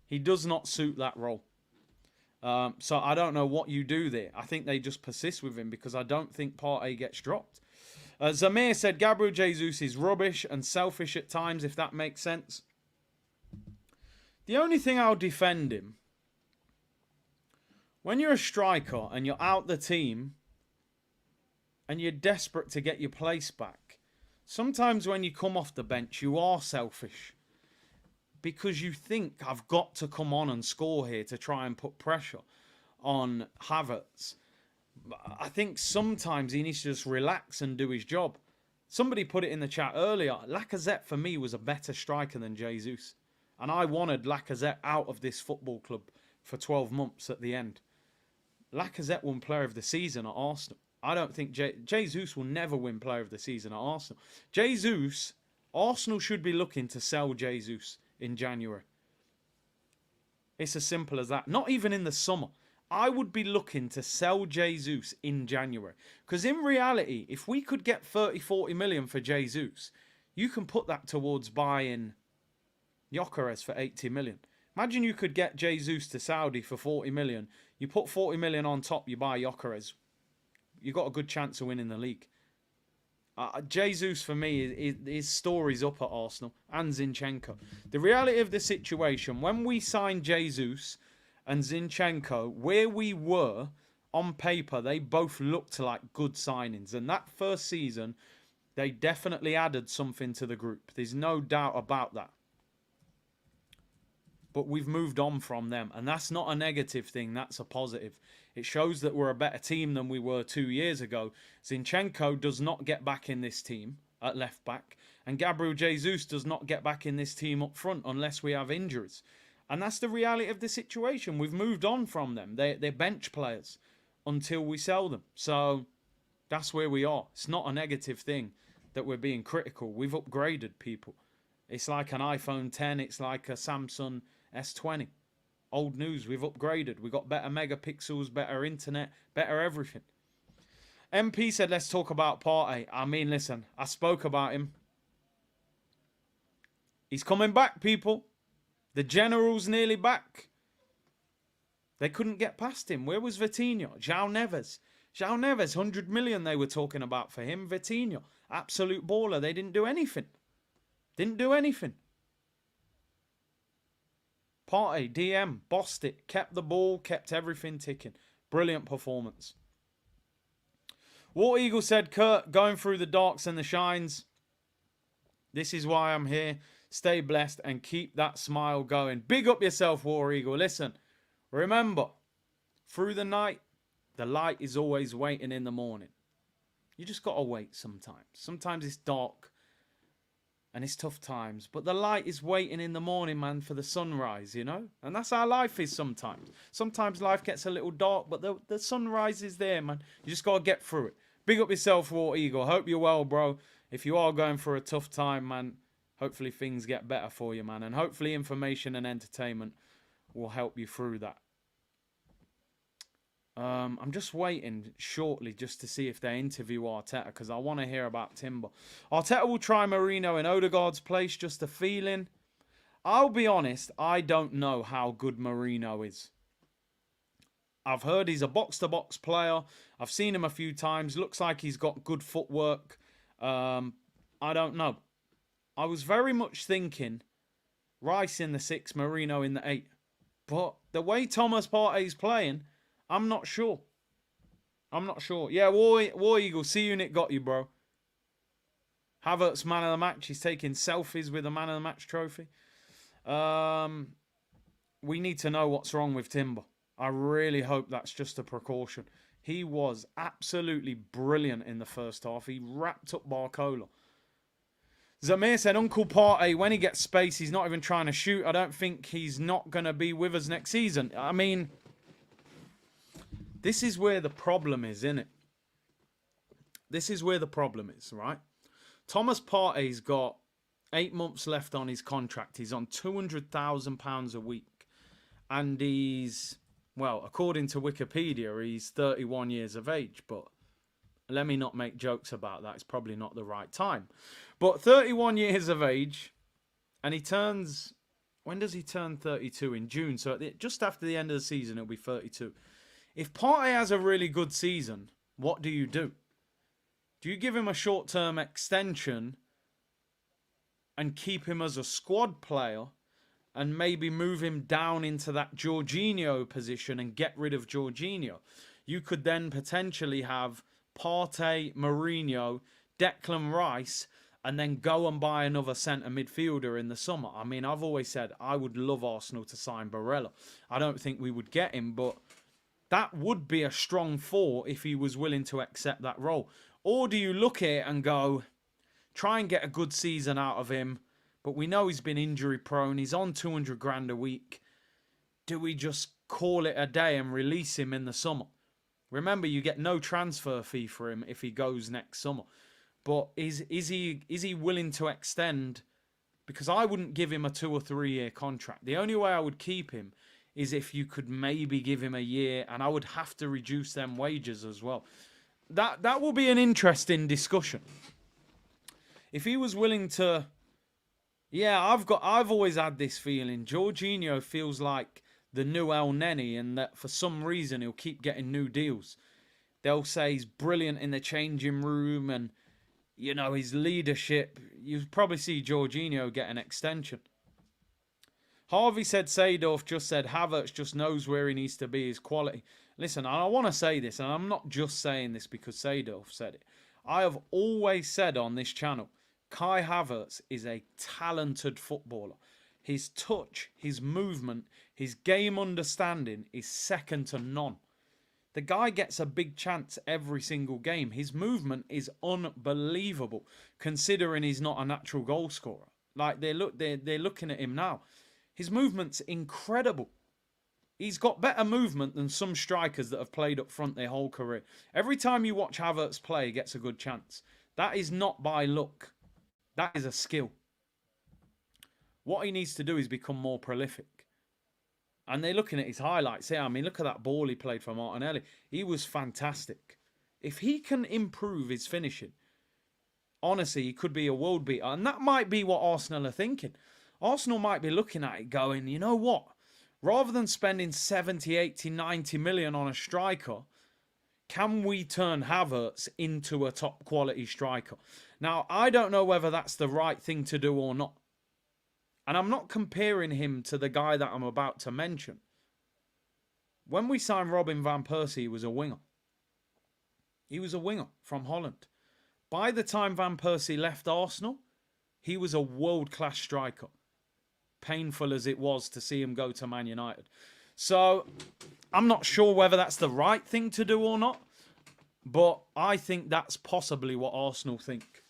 he does not suit that role. So I don't know what you do there. I think they just persist with him because I don't think Partey gets dropped. Zamir said Gabriel Jesus is rubbish and selfish at times, if that makes sense. The only thing I'll defend him, when you're a striker and you're out the team and you're desperate to get your place back, sometimes when you come off the bench, you are selfish. Because you think, I've got to come on and score here to try and put pressure on Havertz. I think sometimes he needs to just relax and do his job. Somebody put it in the chat earlier. Lacazette, for me, was a better striker than Jesus. And I wanted Lacazette out of this football club for 12 months at the end. Lacazette won Player of the Season at Arsenal. I don't think Jesus will never win Player of the Season at Arsenal. Arsenal should be looking to sell Jesus in January. It's as simple as that. Not even in the summer. I would be looking to sell Jesus in January. Because in reality, if we could get 30, 40 million for Jesus, you can put that towards buying Gyökeres for 80 million. Imagine you could get Jesus to Saudi for 40 million. You put 40 million on top, you buy Gyökeres. You've got a good chance of winning the league. Jesus, for me, his story's up at Arsenal and Zinchenko. The reality of the situation, when we signed Jesus and Zinchenko, where we were, on paper, they both looked like good signings. And that first season, they definitely added something to the group. There's no doubt about that. But we've moved on from them. And that's not a negative thing. That's a positive. It shows that we're a better team than we were 2 years ago. Zinchenko does not get back in this team at left back. And Gabriel Jesus does not get back in this team up front unless we have injuries. And that's the reality of the situation. We've moved on from them. They're bench players until we sell them. So that's where we are. It's not a negative thing that we're being critical. We've upgraded people. It's like an iPhone 10. It's like a Samsung S20. Old news, we've upgraded. We've got better megapixels, better internet, better everything. MP said, let's talk about Partey. I mean, listen, I spoke about him. He's coming back, people. The General's nearly back. They couldn't get past him. Where was Vitinho? João Neves. João Neves, 100 million they were talking about for him. Vitinho, absolute baller. They didn't do anything. Didn't do anything. Partey, DM, bossed it. Kept the ball, kept everything ticking. Brilliant performance. War Eagle said, Kurt, going through the darks and the shines. This is why I'm here. Stay blessed and keep that smile going. Big up yourself, War Eagle. Listen, remember, through the night, the light is always waiting in the morning. You just got to wait sometimes. Sometimes it's dark and it's tough times. But the light is waiting in the morning, man, for the sunrise, you know? And that's how life is sometimes. Sometimes life gets a little dark, but the sunrise is there, man. You just got to get through it. Big up yourself, War Eagle. Hope you're well, bro. If you are going through a tough time, man, hopefully things get better for you, man. And hopefully information and entertainment will help you through that. I'm just waiting shortly just to see if they interview Arteta because I want to hear about Timber. Arteta will try Mourinho in Odegaard's place, just a feeling. I'll be honest, I don't know how good Mourinho is. I've heard he's a box-to-box player. I've seen him a few times. Looks like he's got good footwork. I don't know. I was very much thinking Rice in the 6, Mourinho in the 8. But the way Thomas Partey's playing, I'm not sure. I'm not sure. Yeah, War Eagle, see you, Nick got you, bro. Havertz, man of the match. He's taking selfies with the man of the match trophy. We need to know what's wrong with Timber. I really hope that's just a precaution. He was absolutely brilliant in the first half. He wrapped up Barcola. Zamir said, Uncle Partey, when he gets space, he's not even trying to shoot. I don't think he's not going to be with us next season. I mean, this is where the problem is, isn't it? This is where the problem is, right? Thomas Partey's got 8 months left on his contract. He's on £200,000 a week. And he's, well, according to Wikipedia, he's 31 years of age. But let me not make jokes about that. It's probably not the right time. But 31 years of age, and he turns, when does he turn 32? In June. So just after the end of the season, he'll be 32. If Partey has a really good season, what do you do? Do you give him a short-term extension and keep him as a squad player and maybe move him down into that Jorginho position and get rid of Jorginho? You could then potentially have Partey, Mourinho, Declan Rice, and then go and buy another centre midfielder in the summer. I mean, I've always said I would love Arsenal to sign Barella. I don't think we would get him, but that would be a strong 4 if he was willing to accept that role. Or do you look at it and go, try and get a good season out of him, but we know he's been injury prone. He's on 200 grand a week. Do we just call it a day and release him in the summer? Remember, you get no transfer fee for him if he goes next summer. But is he willing to extend? Because I wouldn't give him a 2 or 3 year contract. The only way I would keep him is if you could maybe give him a year, and I would have to reduce them wages as well. That will be an interesting discussion. If he was willing to, yeah, I've always had this feeling. Jorginho feels like the new El Neni, and that for some reason he'll keep getting new deals. They'll say he's brilliant in the changing room, and you know his leadership. You probably see Jorginho get an extension. Harvey said Seedorf just said Havertz just knows where he needs to be, his quality. Listen, I want to say this, and I'm not just saying this because Seedorf said it. I have always said on this channel, Kai Havertz is a talented footballer. His touch, his movement, his game understanding is second to none. The guy gets a big chance every single game. His movement is unbelievable, considering he's not a natural goal scorer. Like they're looking at him now. His movement's incredible. He's got better movement than some strikers that have played up front their whole career. Every time you watch Havertz play, he gets a good chance. That is not by luck. That is a skill. What he needs to do is become more prolific. And they're looking at his highlights here. I mean, look at that ball he played for Martinelli. He was fantastic. if he can improve his finishing, honestly, he could be a world beater. And that might be what Arsenal are thinking. Arsenal might be looking at it going, you know what? Rather than spending 70, 80, 90 million on a striker, can we turn Havertz into a top quality striker? Now, I don't know whether that's the right thing to do or not. And I'm not comparing him to the guy that I'm about to mention. When we signed Robin van Persie, he was a winger. He was a winger from Holland. By the time Van Persie left Arsenal, he was a world-class striker. Painful as it was to see him go to Man United. So, I'm not sure whether that's the right thing to do or not. But I think that's possibly what Arsenal think.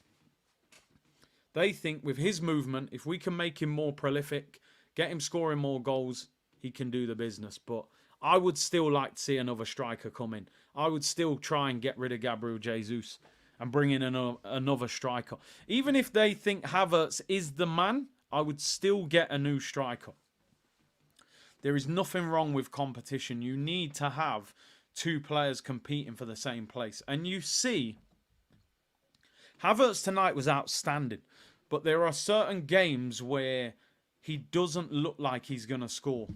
They think with his movement, if we can make him more prolific, get him scoring more goals, he can do the business. But I would still like to see another striker come in. I would still try and get rid of Gabriel Jesus and bring in another striker. Even if they think Havertz is the man, I would still get a new striker. There is nothing wrong with competition. You need to have two players competing for the same place. And you see, Havertz tonight was outstanding. But there are certain games where he doesn't look like he's going to score.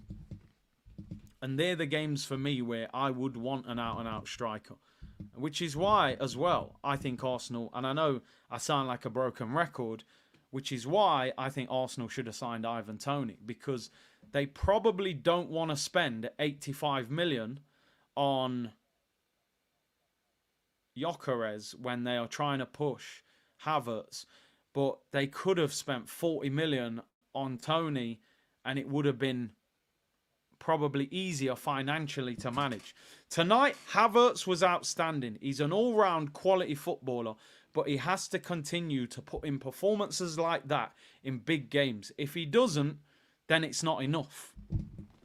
And they're the games for me where I would want an out-and-out striker. Which is why, as well, I think Arsenal, and I know I sound like a broken record, which is why I think Arsenal should have signed Ivan Toney. Because they probably don't want to spend 85 million on Gyökeres when they are trying to push Havertz. But they could have spent 40 million on Toney and it would have been probably easier financially to manage. Tonight, Havertz was outstanding. He's an all-round quality footballer, but he has to continue to put in performances like that in big games. If he doesn't, then it's not enough.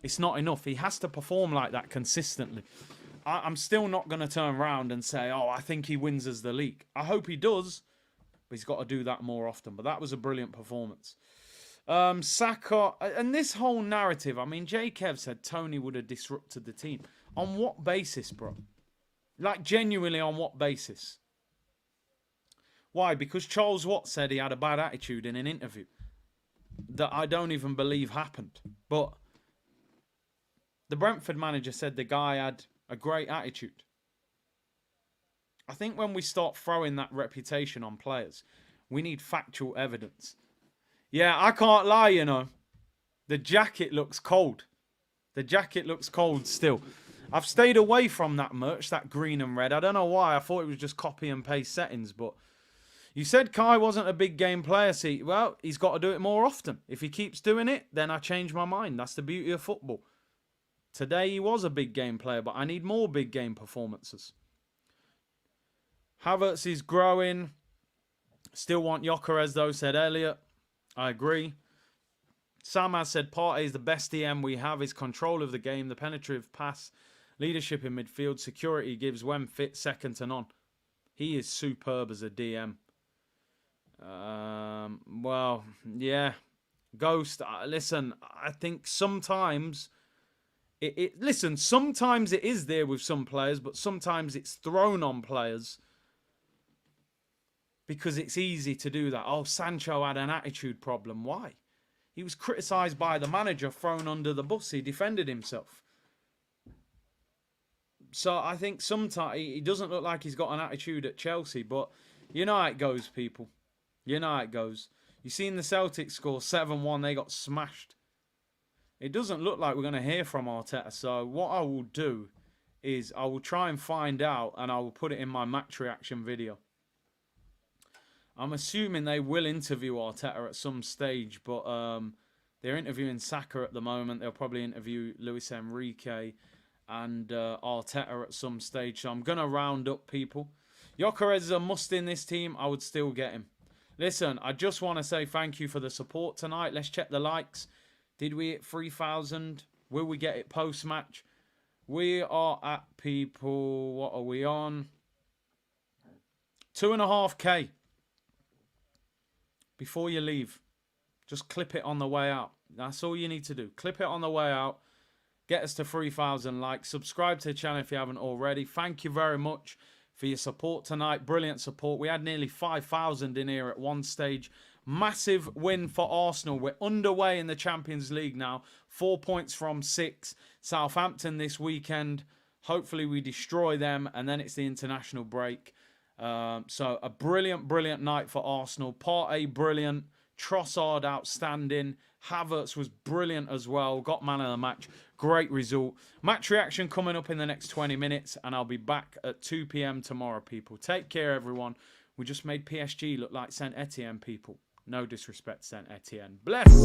It's not enough. He has to perform like that consistently. I'm still not going to turn around and say, oh, I think he wins us the league. I hope he does. But he's got to do that more often. But that was a brilliant performance. Saka, and this whole narrative, I mean, J. Kev said Toney would have disrupted the team. On what basis, bro? Like, genuinely, on what basis? Why? Because Charles Watt said he had a bad attitude in an interview. That I don't even believe happened. But the Brentford manager said the guy had a great attitude. I think when we start throwing that reputation on players, we need factual evidence. Yeah, I can't lie, you know. The jacket looks cold. The jacket looks cold still. I've stayed away from that merch, that green and red. I don't know why. I thought it was just copy and paste settings, but you said Kai wasn't a big game player. See, well, he's got to do it more often. If he keeps doing it, then I change my mind. That's the beauty of football. Today he was a big game player, but I need more big game performances. Havertz is growing. Still want Gyökeres though, said Elliot. I agree. Sam has said Partey is the best DM we have. His control of the game, the penetrative pass, leadership in midfield, security gives when fit, second to none. He is superb as a DM. Well, yeah. Ghost, listen, I think sometimes... Listen, sometimes it is there with some players, but sometimes it's thrown on players because it's easy to do that. Oh, Sancho had an attitude problem. Why? He was criticised by the manager, thrown under the bus. He defended himself. So I think sometimes he doesn't look like he's got an attitude at Chelsea, but you know how it goes, people. You know how it goes. You seen the Celtics score 7-1. They got smashed. It doesn't look like we're going to hear from Arteta. So what I will do is I will try and find out and I will put it in my match reaction video. I'm assuming they will interview Arteta at some stage, but they're interviewing Saka at the moment. They'll probably interview Luis Enrique and Arteta at some stage. So I'm going to round up people. Gyökeres is a must in this team. I would still get him. Listen, I just want to say thank you for the support tonight. Let's check the likes. Did we hit 3,000? Will we get it post-match? We are at people... What are we on? 2.5k. Before you leave, just clip it on the way out. That's all you need to do. Clip it on the way out. Get us to 3,000 likes. Subscribe to the channel if you haven't already. Thank you very much. for your support tonight. Brilliant support. We had nearly 5,000 in here at one stage. Massive win for Arsenal. We're underway in the Champions League now. 4 points from 6. Southampton this weekend. Hopefully we destroy them, and then it's the international break. So a brilliant, brilliant night for Arsenal. Partey, brilliant. Trossard, outstanding. Havertz was brilliant as well. Got man of the match. Great result. Match reaction coming up in the next 20 minutes, and I'll be back at 2 p.m. tomorrow, people. Take care, everyone. We just made PSG look like Saint Etienne, people. No disrespect, Saint Etienne. Bless.